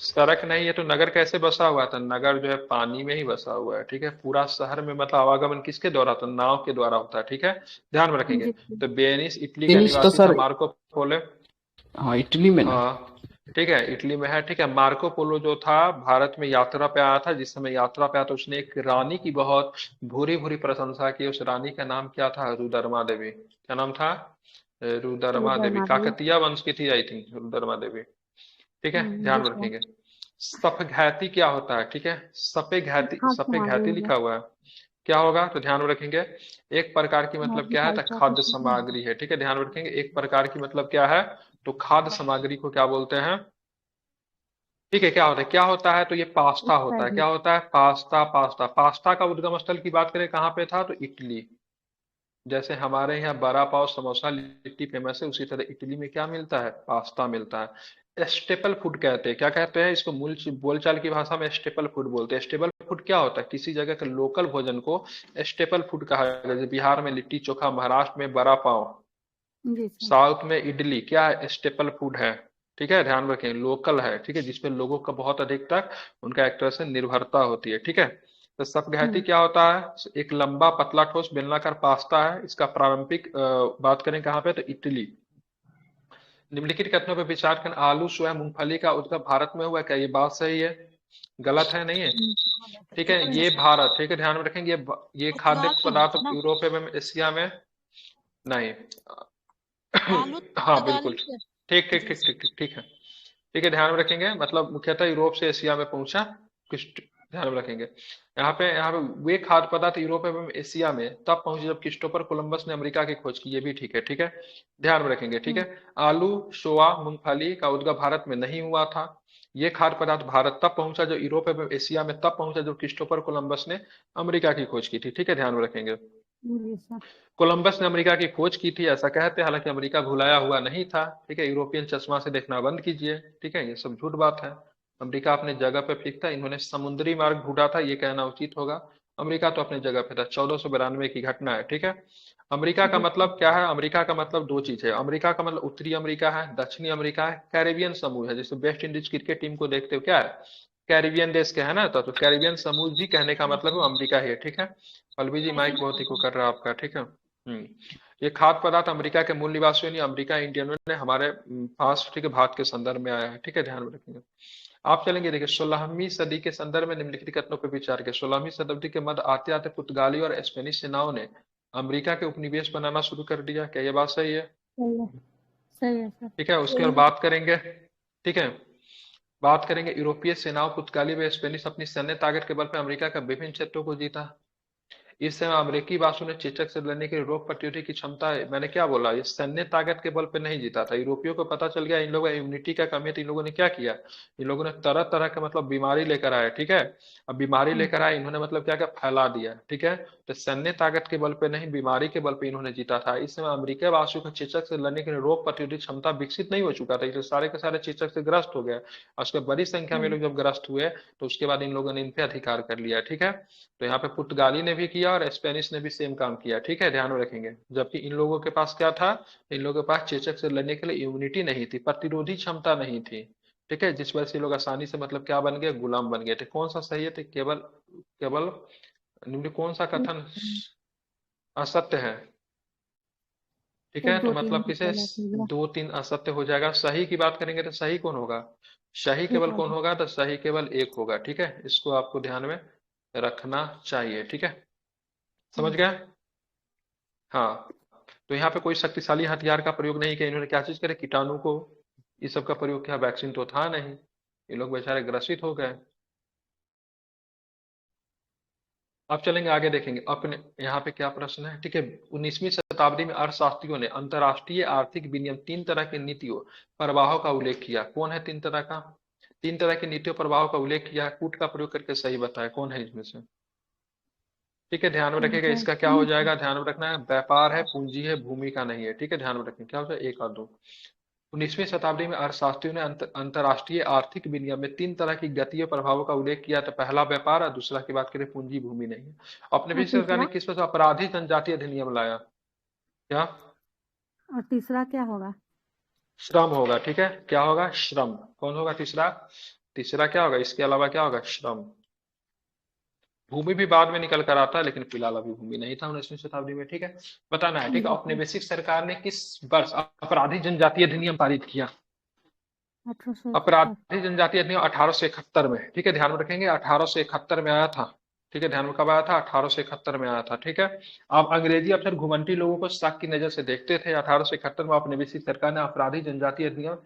सड़क नहीं है तो नगर कैसे बसा हुआ था? नगर जो है पानी में ही बसा हुआ है, ठीक है। पूरा शहर में मतलब आवागमन किसके द्वारा होता है? नाव के द्वारा होता है, ठीक है, ध्यान में रखेंगे। जी। तो बेनिस इटली का वेनिस तो निवासी था, सर, मार्को पोलो। हाँ इटली में ना। हाँ, ठीक है, इटली में है, ठीक है। मार्को पोलो जो था भारत में यात्रा पे आया था। जिस समय यात्रा पे आया तो उसने एक रानी की बहुत भूरी भूरी प्रशंसा की। उस रानी का नाम क्या था? रुदरमा देवी। क्या नाम था? रुदरमा देवी। रुद्रमा देवी। काकतीय वंश की थी, आई थिंक, रुदरमा देवी, ठीक है, ध्यान जी में सर। रखेंगे। सफघैती क्या होता है, ठीक है, सफेघैती, खाद सामग्री सफेघैती हो गया। लिखा हुआ है, क्या होगा तो ध्यान में रखेंगे। एक प्रकार की मतलब क्या है तो हॉर्टिकल्चर खाद्य कुछ भी हो गया। सामग्री है, ठीक है, ध्यान में रखेंगे, एक प्रकार की मतलब क्या है तो खाद्य सामग्री को क्या बोलते हैं, ठीक है। क्या होता है तो ये पास्ता होता है, उत्सर्जित। क्या होता है पास्ता, पास्ता, पास्ता का उद्गम स्थल की बात करें कहाँ पे था तो इटली। जैसे हमारे यहाँ बड़ा पाव समोसा लिट्टी फेमस है, उसी तरह इटली में क्या मिलता है पास्ता मिलता है। स्टेपल फूड कहते हैं, क्या कहते हैं इसको, मूल बोलचाल की भाषा में स्टेपल फूड बोलते हैं। स्टेपल फूड क्या होता है, किसी जगह के लोकल भोजन को स्टेपल फूड कहा जाता है। जैसे बिहार में लिट्टी चोखा, महाराष्ट्र में बड़ा पाव, जी सर। साउथ में इडली, क्या है स्टेपल फूड है, ठीक है, ध्यान रखें लोकल है, ठीक है, जिसपे लोगों का बहुत अधिक तक उनका एक तरह से निर्भरता होती है, ठीक है। तो सपघाती हम्म। क्या होता है, एक लंबा पतला ठोस बेलनाकार पास्ता है, इसका प्रारंभिक बात करें कहाँ पे तो इटली। निम्नलिखित कथनों पर विचार कर, आलू सोया मूंगफली का उद्गम भारत में हुआ, क्या ये बात सही है, गलत है, नहीं है, ठीक है, ये भारत, ठीक है, ध्यान में रखेंगे ये खाद्य पुर्तगाल में हुआ पदार्थ था ना। यूरोप एवं एशिया में नहीं। आलू हाँ पुर्तगाली बिल्कुल, के ठीक ठीक ठीक देश ठीक ठीक ठीक है, ठीक है, ध्यान में रखेंगे, मतलब मुख्यतः यूरोप से एशिया में पहुंचा, कुछ ध्यान में रखेंगे। यहाँ पे वे खाद्य पदार्थ यूरोप एवं एशिया में तब पहुंचे जब क्रिस्टोफर कोलंबस ने अमेरिका की खोज की, ये भी ठीक है, ठीक है, ध्यान में रखेंगे, ठीक हम्म। है। आलू सोया मूंगफली का उद्गम भारत में नहीं हुआ था, ये खाद्य पदार्थ भारत तब पहुंचा जो यूरोप एवं एशिया में तब पहुंचा जब क्रिस्टोफर कोलंबस ने अमेरिका की खोज की थी, ठीक है, ध्यान में रखेंगे। जी सर। कोलंबस ने अमेरिका की खोज की थी ऐसा कहते हैं, हालांकि अमेरिका भुलाया हुआ नहीं था, ठीक है, यूरोपियन चश्मा से देखना बंद कीजिए, ठीक है, ये सब झूठ बात है। अमेरिका अपने जगह पे ठीक था, इन्होंने समुद्री मार्ग ढूंढा था, ये कहना उचित होगा। अमेरिका तो अपने जगह पे था, 1492 की घटना है, ठीक है। अमेरिका का जी सर। मतलब क्या है, अमेरिका का मतलब दो चीज है, अमेरिका का मतलब उत्तरी अमेरिका है, दक्षिणी अमेरिका है, कैरेबियन समूह है, जैसे वेस्ट इंडीज क्रिकेट टीम को देखते हो क्या है कैरिबियन देश के है ना, तो कैरिबियन समूह भी कहने का मतलब है अमेरिका ही है, ठीक है। पलवी जी माइक बहुत इको कर रहा है आपका, ठीक है। ये खाद्य पदार्थ अमेरिका के मूल निवासियों ने, अमेरिका इंडियनों ने हमारे पास, ठीक है, भारत के संदर्भ में आया है, ठीक है, ध्यान में रखेंगे। आप चलेंगे देखिए 16वीं सदी के संदर्भ में निम्नलिखित कथनों पर विचार किया। 16वीं शताब्दी के मध्य आते आते पुर्तगाली और स्पेनिश सेनाओं ने अमेरिका के उपनिवेश बनाना शुरू कर दिया, क्या ये बात सही है, सही है। सही है सर। ठीक है। उसके बाद बात करेंगे, ठीक है, बात करेंगे यूरोपीय सेनाओं पुर्तगाली व स्पेनिश अपनी सैन्य ताकत के बल पर अमेरिका का विभिन्न क्षेत्रों को जीता। इस समय अमेरिकी वासु ने चेचक से लड़ने के लिए रोग प्रतिरोधी की क्षमता है, मैंने क्या बोला, ये सैन्य ताकत के बल पे नहीं जीता था, यूरोपियों को पता चल गया इन लोगों का इम्यूनिटी का कमी है, तो इन लोगों ने क्या किया, इन लोगों ने तरह तरह के मतलब बीमारी लेकर आए, ठीक है। अब बीमारी हम्म। लेकर आए इन्होंने मतलब क्या क्या फैला दिया, ठीक है। तो सैन्य ताकत के बल पे नहीं बीमारी के बल पे इन्होंने जीता था। इस समय अमेरिका वासियों का चेचक से लड़ने के लिए रोग प्रतिरोधी क्षमता विकसित नहीं हो चुका था, इसलिए सारे के सारे चेचक से ग्रस्त हो गए, और उसके बड़ी संख्या में हम्म। लोग जब ग्रस्त हुए तो उसके बाद इन लोगों ने इन पे अधिकार कर लिया, ठीक है। तो यहाँ पे पुर्तगाली ने भी किया और स्पेनिश ने भी सेम काम किया, ठीक है, ध्यान में रखेंगे। जबकि इन लोगों के पास क्या था, इन लोगों के पास चेचक से लड़ने के लिए इम्यूनिटी नहीं थी, प्रतिरोधी क्षमता नहीं थी, ठीक है, जिस वजह से ये लोग आसानी से मतलब क्या बन गए, गुलाम बन गए थे। कौन सा सही है, तो केवल केवल निम्न कौन सा कथन असत्य है, ठीक सर है, तो दो तीन मतलब को किसे गलत हो गया। दो तीन असत्य हो जाएगा। सही की बात करेंगे तो सही कौन होगा, सही एक केवल और कौन दो। होगा तो सही केवल एक होगा, ठीक है, इसको आपको ध्यान में रखना चाहिए, ठीक है, समझ हम्म। गया। हाँ, तो यहाँ पे कोई शक्तिशाली हथियार का प्रयोग नहीं किया, इन्होंने क्या चीज करे, कीटाणु को, इस सब का प्रयोग किया, वैक्सीन तो था नहीं, ये लोग बेचारे ग्रसित हो गए। अब चलेंगे आगे देखेंगे अपने यहाँ पे क्या प्रश्न है, ठीक है। 19वीं शताब्दी में अर्थशास्त्रियों ने अंतरराष्ट्रीय आर्थिक विनियम तीन तरह की नीतियों प्रवाहों का उल्लेख किया, कौन है तीन तरह का, तीन तरह की नीतियों प्रवाहों का उल्लेख किया, कूट का प्रयोग करके सही बताया कौन है इसमें से, ठीक है, ध्यान में रखिएगा, इसका क्या हो वैज्ञानिक है। जाएगा, ध्यान में रखना है, व्यापार है, पूंजी है, भूमि का नहीं है, ठीक है, ध्यान में रखें क्या होता है एक और दो। 19वीं शताब्दी में अर्थशास्त्रियों ने अंतरराष्ट्रीय आर्थिक विनिमय में तीन तरह की गतीय प्रभावों का उल्लेख किया, तो पहला व्यापार और दूसरा की बात करें पूंजी, भूमि नहीं है। अपने और भी सरकार ने तीसरा। किस पर अपराधी जनजाति अधिनियम लाया, क्या, और तीसरा क्या होगा। श्रम होगा, ठीक है, क्या होगा श्रम, कौन होगा तीसरा, तीसरा क्या होगा, इसके अलावा क्या होगा श्रम। भूमि भी बाद में निकल कर आता है, लेकिन फिलहाल अभी भूमि नहीं था 19वीं शताब्दी में, ठीक है, बताना है, ठीक है। जी सर। औपनिवेशिक सरकार ने किस वर्ष अपराधी जनजाति अधिनियम पारित किया, 1871। अपराधी जनजाति अधिनियम 1871 में, ठीक है, ध्यान में रखेंगे 1871 में आया था, ठीक है, ध्यान में कब आया था, 1871 में आया था, ठीक है। अब अंग्रेजी अफसर घुमंती लोगों को शक की नजर से देखते थे, 1871 में औपनिवेशिक सरकार ने अपराधी जनजाति अधिनियम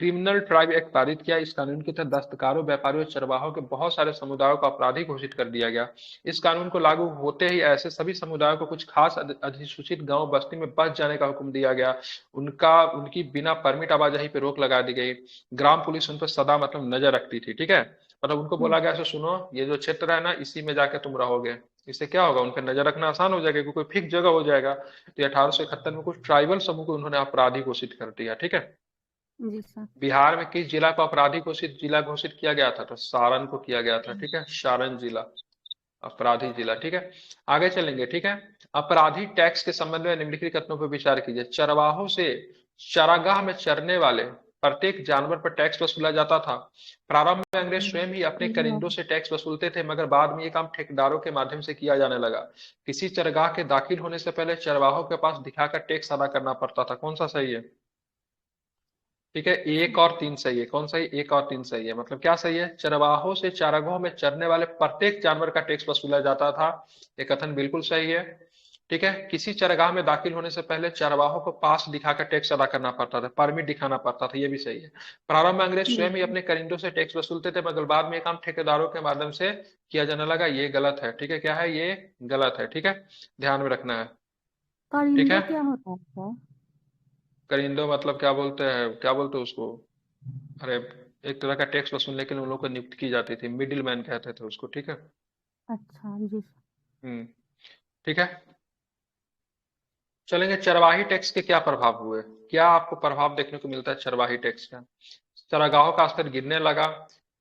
क्रिमिनल ट्राइब एक्ट पारित किया। इस कानून के तहत दस्तकारों, व्यापारियों, चरवाहों के बहुत सारे समुदायों को अपराधी घोषित कर दिया गया। इस कानून को लागू होते ही ऐसे सभी समुदायों को कुछ खास अधिसूचित गांव बस्ती में बस जाने का हुक्म दिया गया। उनकी बिना परमिट आवाजाही पे रोक लगा दी गई। ग्राम पुलिस उन पर सदा मतलब नजर रखती थी, ठीक है। मतलब उनको बोला गया, ऐसे सुनो, ये जो क्षेत्र है ना, इसी में जाके तुम रहोगे। इससे क्या होगा, उन पर नजर रखना आसान हो जाएगा, क्योंकि फिक्स जगह हो जाएगा। तो 1871 में कुछ ट्राइबल समूह को उन्होंने अपराधी घोषित कर दिया, ठीक है। जी सर। बिहार में किस जिला को अपराधी घोषित जिला घोषित किया गया था, तो सारण को किया गया था, ठीक है। सारण जिला अपराधी जिला, ठीक है। आगे चलेंगे, ठीक है। अपराधी टैक्स के संबंध में निम्नलिखित कथनों पर विचार कीजिए। चरवाहों से चारागाह में चरने वाले प्रत्येक जानवर पर टैक्स वसूला जाता था। प्रारंभ में अंग्रेज स्वयं ही अपने करिंदों से टैक्स वसूलते थे, मगर बाद में ये काम ठेकेदारों के माध्यम से किया जाने लगा। किसी चरगाह के दाखिल होने से पहले चरवाहों के पास दिखाकर टैक्स अदा करना पड़ता था। कौन सा सही है, ठीक है। एक और तीन सही है। कौन सही, एक और तीन सही है। मतलब क्या सही है, चरवाहों से चारागाहों में चरने वाले प्रत्येक जानवर का टैक्स वसूला जाता था। ये कथन बिल्कुल सही है, ठीक है। किसी चरगाह में दाखिल होने से पहले चरवाहों को पास दिखाकर टैक्स अदा करना पड़ता था, परमिट दिखाना पड़ता था, ये भी सही है। प्रारंभ में अंग्रेज स्वयं ही अपने करिंदों से टैक्स वसूलते थे, मगर बाद में ये काम ठेकेदारों के माध्यम से किया जाने लगा। ये गलत है, ठीक है। क्या है, ये गलत है, ठीक है। ध्यान में रखना है, ठीक है। परिंदो क्या होता है सर? करिंदो मतलब क्या बोलते हैं, क्या बोलते हैं उसको, अरे, एक तरह का टैक्स वसूलने के लिए उन लोगों को नियुक्त की जाती थी, मिडिल मैन कहते थे उसको, ठीक है। अच्छा जी सर। हम्म, ठीक है। चलेंगे, चरवाही टैक्स के क्या प्रभाव हुए। क्या आपको प्रभाव देखने को मिलता है चरवाही टैक्स का। चरागाहों का स्तर गिरने लगा,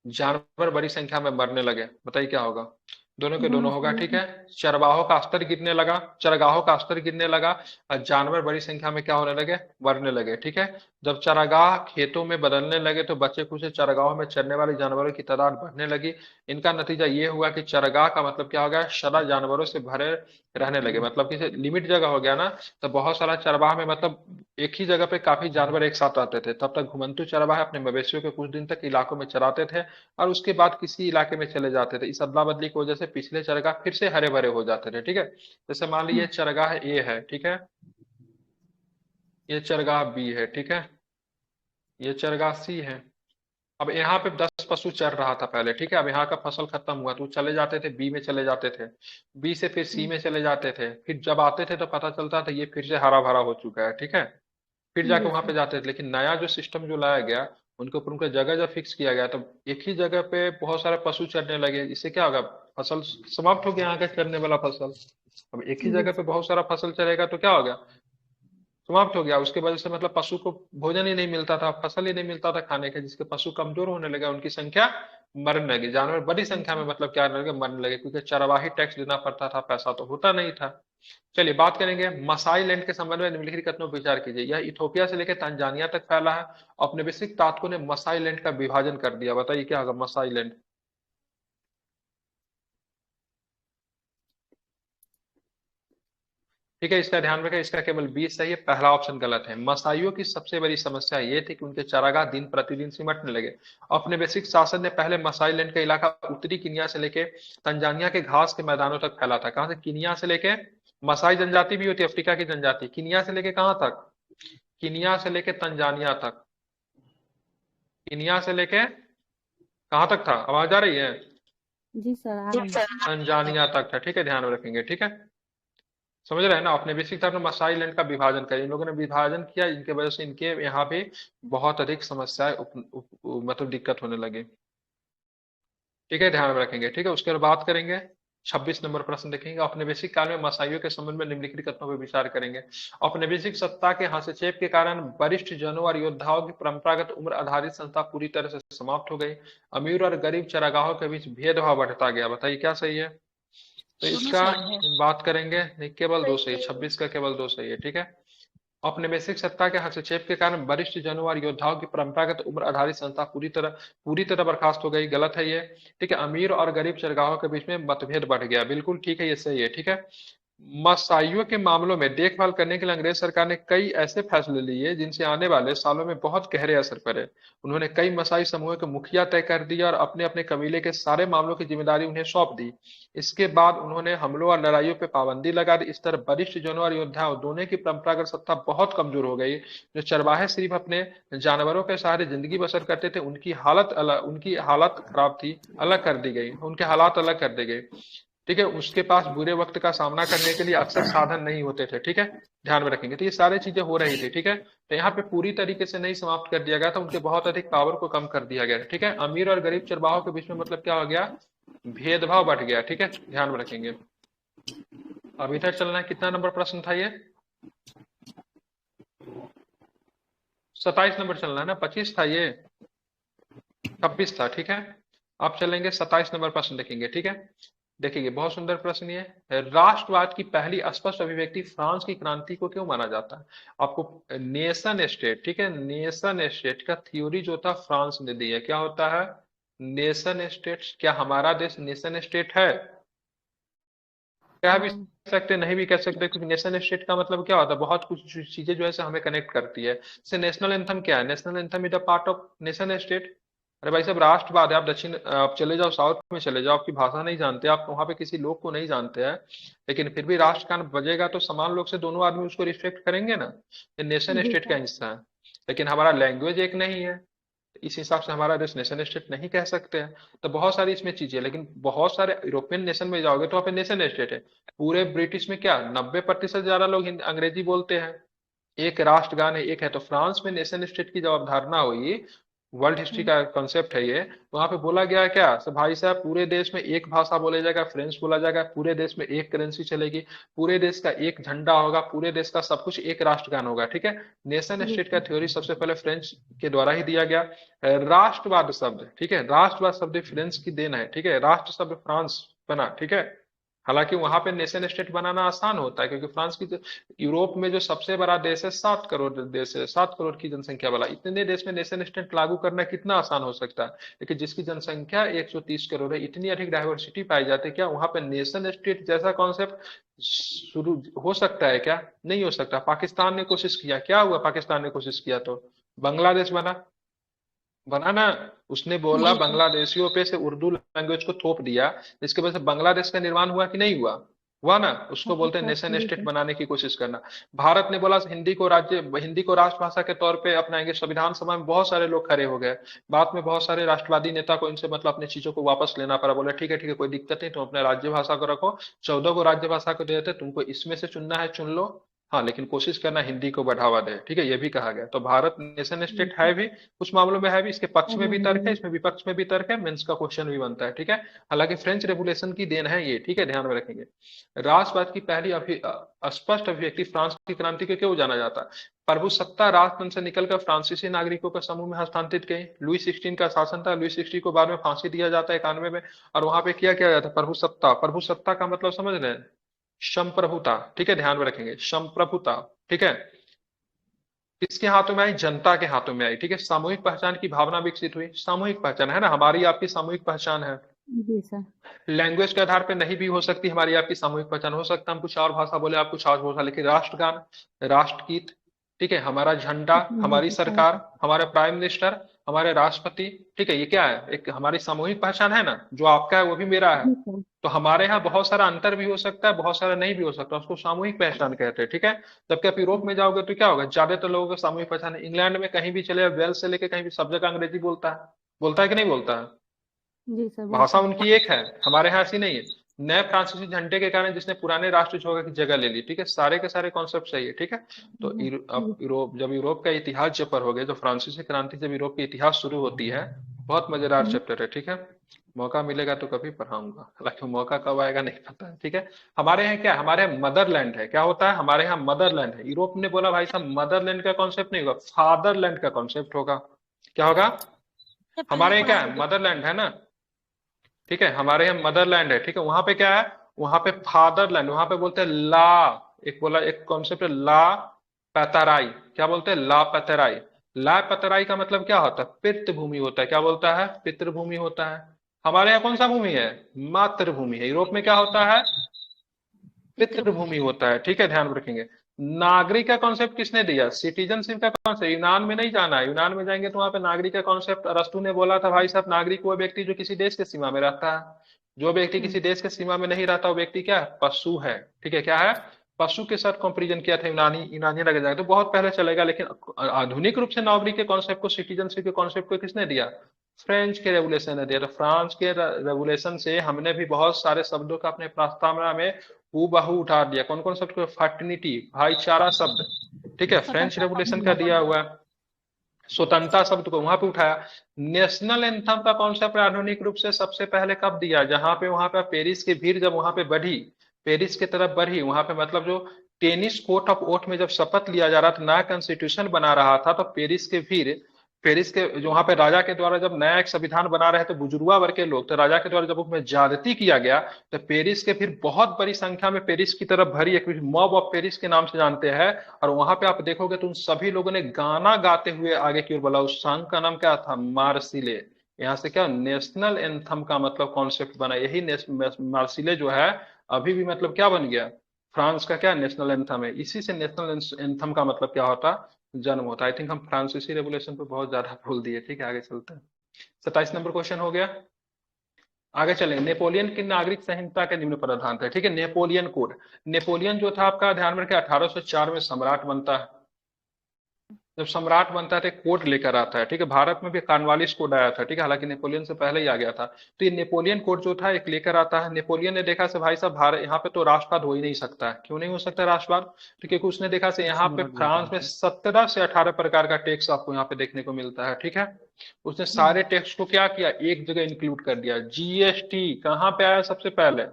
जानवर बड़ी संख्या में मरने लगे। बताइए क्या होगा, दोनों के दोनों होगा, ठीक है। चरवाहों का स्तर गिरने लगा, चरगाहों का स्तर गिरने लगा, और जानवर बड़ी संख्या में क्या होने लगे, मरने लगे, ठीक है। जब चरागाह खेतों में बदलने लगे तो बच्चे कुछ चरागाहों में चरने वाले जानवरों की तादाद बढ़ने लगी। इनका नतीजा ये हुआ कि चरागाह का मतलब क्या हो गया, सदा जानवरों से भरे रहने लगे। मतलब कि लिमिट जगह हो गया ना, तो बहुत सारा चरवाह में मतलब एक ही जगह पे काफी जानवर एक साथ रहते थे। तब तक घुमंतु चरवाहे अपने मवेशियों के कुछ दिन तक इलाकों में चराते थे, और उसके बाद किसी इलाके में चले जाते थे। इस अदला बदली की वजह से पिछले चरगाह फिर से हरे भरे हो जाते थे, ठीक है। जैसे मान लीजिए चरगाह ए है, ठीक है, ये चरगाह बी है, ठीक है, ये चरगाह सी है। अब यहाँ पे 10 पशु चर रहा था पहले, ठीक है। अब यहाँ का फसल खत्म हुआ तो चले जाते थे बी में, चले जाते थे बी से, फिर सी में चले जाते थे। फिर जब आते थे तो पता चलता था ये फिर से हरा भरा हो चुका है, ठीक है। फिर जाके जी वहां पे सर। जाते थे। लेकिन नया जो सिस्टम जो लाया गया, उनके ऊपर उनका जगह जब फिक्स किया गया, तो एक ही जगह पे बहुत सारे पशु चरने लगे। इससे क्या होगा, फसल समाप्त हो गया यहाँ का चरने वाला फसल। अब एक ही जी जगह पे सर। बहुत सारा फसल चरेगा तो क्या हो गया, समाप्त हो गया। उसके वजह से मतलब पशु को भोजन ही नहीं मिलता था, फसल ही नहीं मिलता था खाने का, जिसके पशु कमजोर होने लगे, उनकी संख्या मरने लगी। जानवर बड़ी संख्या में मतलब क्या होने लगे, मरने लगे, क्योंकि चरवाही टैक्स देना पड़ता था, पैसा तो होता नहीं था। चलिए बात करेंगे मसाई लैंड के संबंध में। निम्नलिखित कथनों पर विचार कीजिए। यह इथोपिया से लेकर तंजानिया तक फैला है। औपनिवेशिक तात्कों ने मसाई लैंड का विभाजन कर दिया। बताइए क्या होगा मसाई लैंड। ठीक है, इसका ध्यान रखें, इसका केवल 20 सही है, पहला ऑप्शन गलत है। मसाइयों की सबसे बड़ी समस्या ये थी कि उनके चारागाह दिन प्रतिदिन सिमटने लगे। औपनिवेशिक शासन ने पहले मसाई लैंड का इलाका उत्तरी किनिया से लेके तंजानिया के घास के मैदानों तक फैला था। कहां से, किनिया से लेके, मसाई जनजाति भी होती है अफ्रीका की जनजाति, किनिया से लेके कहां तक, किनिया से लेके तंजानिया तक, किनिया से लेके कहां तक था, आवाज आ रही है, जी सर आ रही है। तंजानिया तक था, ठीक है। ध्यान में रखेंगे, ठीक है। समझ रहे हैं ना, अपने बेसिक तरह मसाई लैंड का विभाजन किया, इन लोगों ने विभाजन किया, इनके वजह से इनके यहाँ पे बहुत अधिक समस्याएं मतलब दिक्कत होने लगी, ठीक है। ध्यान में रखेंगे, ठीक है। उसके बाद बात करेंगे 26 नंबर प्रश्न देखेंगे। औपनिवेशिक काल में मसाइयों के संबंध में निम्नलिखित कथनों पर विचार करेंगे। औपनिवेशिक सत्ता के हस्तक्षेप के कारण वरिष्ठ जनों और योद्धाओं की परंपरागत उम्र आधारित संस्था पूरी तरह से समाप्त हो गई। अमीर और गरीब चरागाहों के बीच भेदभाव बढ़ता गया। बताइए क्या सही है, तो दोनों इसका सही है। बात करेंगे, नहीं केवल दो सही है, 26 का केवल दो सही है, ठीक है। औपनिवेशिक सत्ता के हस्तक्षेप के कारण वरिष्ठ जनों और योद्धाओं की परंपरागत उम्र आधारित संस्था पूरी तरह बर्खास्त हो गई। गलत है ये, ठीक है। अमीर और गरीब चरगाहों के बीच में मतभेद बढ़ गया, बिल्कुल ठीक है, ये सही है, ठीक है। मसाइयों के मामलों में देखभाल करने के लिए अंग्रेज सरकार ने कई ऐसे फैसले लिए जिनसे आने वाले सालों में बहुत गहरे असर पड़े। उन्होंने कई मसाई समूहों के मुखिया तय कर दिया और अपने अपने कबीले के सारे मामलों की जिम्मेदारी उन्हें सौंप दी। इसके बाद उन्होंने हमलों और लड़ाइयों पर पाबंदी लगा दी। इस तरह वरिष्ठ जनों और योद्धाओं दोनों की परंपरागत सत्ता बहुत कमजोर हो गई। जो चरवाहे सिर्फ अपने जानवरों के सहारे जिंदगी बसर करते थे, उनकी हालत खराब थी, अलग कर दी गई, उनके हालात अलग कर दी गई। ठीक है, उसके पास बुरे वक्त का सामना करने के लिए अक्सर साधन नहीं होते थे। ठीक है, ध्यान में रखेंगे। तो ये सारी चीजें हो रही थी। ठीक है, तो यहाँ पे पूरी तरीके से नहीं समाप्त कर दिया गया था, उनके बहुत अधिक पावर को कम कर दिया गया। ठीक है, अमीर और गरीब चरवाहों के बीच में मतलब क्या हो गया, भेदभाव बढ़ गया। ठीक है, ध्यान में रखेंगे। अब इधर चलना है, कितना नंबर प्रश्न था ये, 27 नंबर चलना है ना, 25 था ये, 26 था। ठीक है, अब चलेंगे 27 नंबर प्रश्न देखेंगे। ठीक है, देखिए बहुत सुंदर प्रश्न ये है। राष्ट्रवाद की पहली स्पष्ट अभिव्यक्ति फ्रांस की क्रांति को क्यों माना जाता है? आपको नेशन स्टेट, ठीक है, नेशन स्टेट का थ्योरी जो था फ्रांस ने दी है। क्या होता है नेशन स्टेट? क्या हमारा देश नेशन स्टेट है? कह भी सकते, नहीं भी कह सकते, क्योंकि नेशन स्टेट का मतलब क्या होता है, बहुत कुछ चीजें जो है हमें कनेक्ट करती है। जैसे नेशनल एंथम क्या है, national anthem is a part of nation state. अरे भाई साहब, राष्ट्रवाद है। आप चले जाओ साउथ में, चले जाओ, आपकी भाषा नहीं जानते आप, वहां पे किसी लोग को नहीं जानते हैं, लेकिन फिर भी राष्ट्रगान बजेगा तो समान लोग से दोनों आदमी उसको रिस्पेक्ट करेंगे ना। ये नेशन जी स्टेट का सर। हिस्सा है। लेकिन हमारा लैंग्वेज एक नहीं है, इस हिसाब से हमारा देश नेशन स्टेट नहीं कह सकते हैं। तो बहुत सारी इसमें चीजें, लेकिन बहुत सारे यूरोपियन नेशन में जाओगे तो वहाँ पे नेशन स्टेट है। पूरे ब्रिटिश में क्या 90% ज्यादा लोग अंग्रेजी बोलते हैं। एक राष्ट्रगान है, एक है। तो फ्रांस में नेशन स्टेट की जब अवधारणा हुई, वर्ल्ड हिस्ट्री का कॉन्सेप्ट है ये, वहां पे बोला गया है क्या, तो भाई साहब पूरे देश में एक भाषा बोला जाएगा, फ्रेंच बोला जाएगा, पूरे देश में एक करेंसी चलेगी, पूरे देश का एक झंडा होगा, पूरे देश का सब कुछ एक राष्ट्रगान होगा। ठीक है, नेशन जी स्टेट का सर। थ्योरी सबसे पहले फ्रेंच के द्वारा ही दिया गया। राष्ट्रवाद शब्द, ठीक है, राष्ट्रवाद शब्द फ्रेंच की देन है। ठीक है, राष्ट्र शब्द फ्रांस बना। ठीक है, हालांकि वहां पे नेशन स्टेट बनाना आसान होता है, क्योंकि फ्रांस की यूरोप में जो सबसे बड़ा देश है, 7 करोड़ देश है, 7 करोड़ की जनसंख्या वाला, इतने देश में नेशन स्टेट लागू करना कितना आसान हो सकता है। लेकिन जिसकी जनसंख्या 130 करोड़ है, इतनी अधिक डाइवर्सिटी पाई जाती है, क्या वहां पे नेशन स्टेट जैसा कॉन्सेप्ट शुरू हो सकता है? क्या नहीं हो सकता। पाकिस्तान ने कोशिश किया, क्या हुआ, पाकिस्तान ने कोशिश किया तो बांग्लादेश बना, बना ना। उसने बोला जी सर। बांग्लादेशियों पे से उर्दू लैंग्वेज को थोप दिया, जिसकी वजह से बांग्लादेश का निर्माण हुआ कि नहीं हुआ? हुआ ना। उसको हाँ बोलते हैं सर। नेशन जी स्टेट सर। बनाने की कोशिश करना। भारत ने बोला हिंदी को राष्ट्रभाषा के तौर पे अपनाएंगे। संविधान सभा में बहुत सारे लोग खड़े हो गए। बाद में बहुत सारे राष्ट्रवादी नेता को इनसे मतलब अपनी चीजों को वापस लेना पड़ा। बोले ठीक है कोई दिक्कत नहीं, तुम अपने राज्य भाषा को रखो, 14 को राज्य भाषा को देते, तुमको इसमें से चुनना है चुन लो, हाँ, लेकिन कोशिश करना हिंदी को बढ़ावा दे। ठीक है, ये भी कहा गया। तो भारत नेशन जी स्टेट है सर। भी, कुछ मामलों में है भी, इसके पक्ष में भी तर्क है, नहीं। इसमें विपक्ष में भी तर्क है, मेंस का क्वेश्चन भी बनता है। ठीक है, हालांकि फ्रेंच रेवोल्यूशन की देन है ये। ठीक है, ध्यान में रखेंगे। राष्ट्रवाद की पहली स्पष्ट अभिव्यक्ति फ्रांस की क्रांति को क्यों जाना जाता है? प्रभुसत्ता राजतंत्र से निकलकर फ्रांसीसी नागरिकों का समूह में हस्तांतरित गई। लुई 16 का शासन था। लुई 16 को बाद में फांसी दिया जाता है 91 में। और वहां पे किया क्या जाता है, प्रभुसत्ता। प्रभुसत्ता का मतलब समझ रहे हैं, संप्रभुता। ठीक है, ध्यान में रखेंगे, संप्रभुता। ठीक है, किसके हाथों में आई, जनता के हाथों में आई। ठीक है, सामूहिक पहचान की भावना विकसित हुई। सामूहिक पहचान है ना, हमारी आपकी सामूहिक पहचान है। जी सर। लैंग्वेज के आधार पे नहीं भी हो सकती हमारी आपकी सामूहिक पहचान, हो सकता है हम कुछ और भाषा बोले, आप कुछ और भाषा, लेकिन राष्ट्रगान, राष्ट्रगीत, ठीक है, हमारा झंडा, इसमें हो हमारी सकता है सरकार, सर। हमारे प्राइम मिनिस्टर, हमारे राष्ट्रपति, ठीक है, ये क्या है, एक हमारी सामूहिक पहचान है ना। जो आपका है वो भी मेरा है। जी सर। तो हमारे यहाँ बहुत सारा अंतर भी हो सकता है, बहुत सारा नहीं भी हो सकता, उसको सामूहिक पहचान कहते हैं। ठीक है, जबकि आप यूरोप में जाओगे तो क्या होगा, ज्यादातर लोगों का सामूहिक पहचान है। इंग्लैंड में कहीं भी चले, वेल्स से लेकर कहीं भी, सब जगह अंग्रेजी बोलता है। बोलता है कि नहीं बोलता है? जी सर भाषा बोलता है। उनकी एक है, हमारे यहाँ ऐसी नहीं है। नए फ्रांसीसी झंडे के कारण जिसने पुराने राष्ट्र छोड़ की जगह ले ली। ठीक है, सारे के सारे कॉन्सेप्ट सही है। ठीक है, तो जी। अब यूरोप का इतिहास जब पर हो गया, तो फ्रांसीसी क्रांति जब यूरोप की इतिहास शुरू होती है, बहुत मजेदार हम्म। चैप्टर है। ठीक है, मौका मिलेगा तो कभी पढ़ाऊंगा, हालांकि मौका कब आएगा नहीं पता है। ठीक है, हमारे यहाँ क्या है, हमारे यहाँ मदरलैंड है। क्या होता है, हमारे यहाँ मदरलैंड है। यूरोप ने बोला भाई साहब मदरलैंड का कॉन्सेप्ट नहीं होगा, फादरलैंड का कॉन्सेप्ट होगा। क्या होगा, से पहले हमारे यहाँ क्या पढ़ाई है, गई। मदरलैंड है ना। ठीक है, हमारे यहाँ मदरलैंड है। ठीक है, वहां पे क्या है, वहां पे फादरलैंड, वहां पे बोलते हैं ला, एक बोला, एक कॉन्सेप्ट है ला पैतराई। क्या बोलते हैं, ला पैतराई। ला पैतराई का मतलब क्या होता है, पितृभूमि होता है। क्या बोलता है, पितृभूमि होता है। हमारे यहाँ कौन सा भूमि है, मातृभूमि है। यूरोप में क्या होता है, पितृभूमि होता है, ठीक है, ध्यान रखेंगे। नागरिक का कॉन्सेप्ट किसने दिया? सिटीजनशिप का कॉन्सेप्ट। यूनान में नहीं जाना है, यूनान में जाएंगे तो वहां पे नागरिक का कॉन्सेप्ट अरस्तु ने बोला था, भाई साहब नागरिक वो व्यक्ति जो किसी देश के सीमा में रहता है। जो व्यक्ति किसी देश के सीमा में नहीं रहता वो व्यक्ति क्या है? पशु है, ठीक है, क्या है? पशु के साथ कंपेरिजन किया था यूनानी यूनानी लग जाएगा तो बहुत पहले चलेगा, लेकिन आधुनिक रूप से नागरिक के कॉन्सेप्ट को, सिटीजनशिप के कॉन्सेप्ट को किसने दिया? फ्रेंच के रेवोल्यूशन ने दिया। तो फ्रांस के रेवोल्यूशन से हमने भी बहुत सारे शब्दों का अपने प्रस्तावना में हूबहू उठा दिया। कौन कौन शब्द? फर्टिनिटी, भाईचारा शब्द, ठीक है, फ्रेंच रेवोल्यूशन का दिया हुआ। स्वतंत्रता शब्द को वहां पे उठाया। नेशनल एंथम का कॉन्सेप्ट आधुनिक रूप से सबसे पहले कब दिया? जहां पे वहां पे पेरिस की भीड़ जब वहां पे बढ़ी, पेरिस की तरफ बढ़ी, वहां पे मतलब जो टेनिस कोर्ट ऑफ ओथ में जब शपथ लिया जा रहा था, नया कॉन्स्टिट्यूशन बना रहा था, तो पेरिस के भीड़, पेरिस के जो वहां पे राजा के द्वारा जब नया एक संविधान बना रहे थे बुजुर्गा वर्ग के लोग, तो राजा के द्वारा जब उसमें ज्यादती किया गया तो पेरिस के फिर बहुत बड़ी संख्या में पेरिस की तरफ भरी, एक मॉब ऑफ पेरिस के नाम से जानते हैं। और वहां पे आप देखोगे तो उन सभी लोगों ने गाना गाते हुए आगे की ओर बोला। उस सॉन्ग का नाम क्या था? मार्सिले। यहाँ से क्या नेशनल एंथम का मतलब कॉन्सेप्ट बना। यही मार्सिले जो है अभी भी मतलब क्या बन गया? फ्रांस का क्या नेशनल एंथम है। इसी से नेशनल एंथम का मतलब क्या होता? जन्म होता है। आई थिंक हम फ्रांसीसी रेवोल्यूशन पे बहुत ज्यादा भूल दिए, ठीक है, आगे चलते हैं। 27 नंबर क्वेश्चन हो गया। आगे चलें। नेपोलियन की नागरिक संहिता के निम्न प्रावधान थे, ठीक है, नेपोलियन कोड। नेपोलियन जो था आपका, ध्यान में रखें, 1804 में सम्राट बनता है। जब सम्राट बनता है तो एक कोड लेकर आता है, ठीक है। भारत में भी कॉर्नवालिस कोड आया था, ठीक है, हालांकि नेपोलियन से पहले ही आ गया था। तो ये नेपोलियन कोड जो था एक लेकर आता है। नेपोलियन ने देखा से भाई साहब भारत यहाँ पे तो राष्ट्रवाद हो ही नहीं सकता है। क्यों नहीं हो सकता राष्ट्रवाद? तो क्योंकि उसने देखा से यहाँ पे फ्रांस में 17 से 18 प्रकार का टैक्स आपको यहाँ पे देखने को मिलता है, ठीक है। उसने सारे टैक्स को क्या किया? एक जगह इंक्लूड कर दिया। जीएसटी कहाँ पे आया सबसे पहले?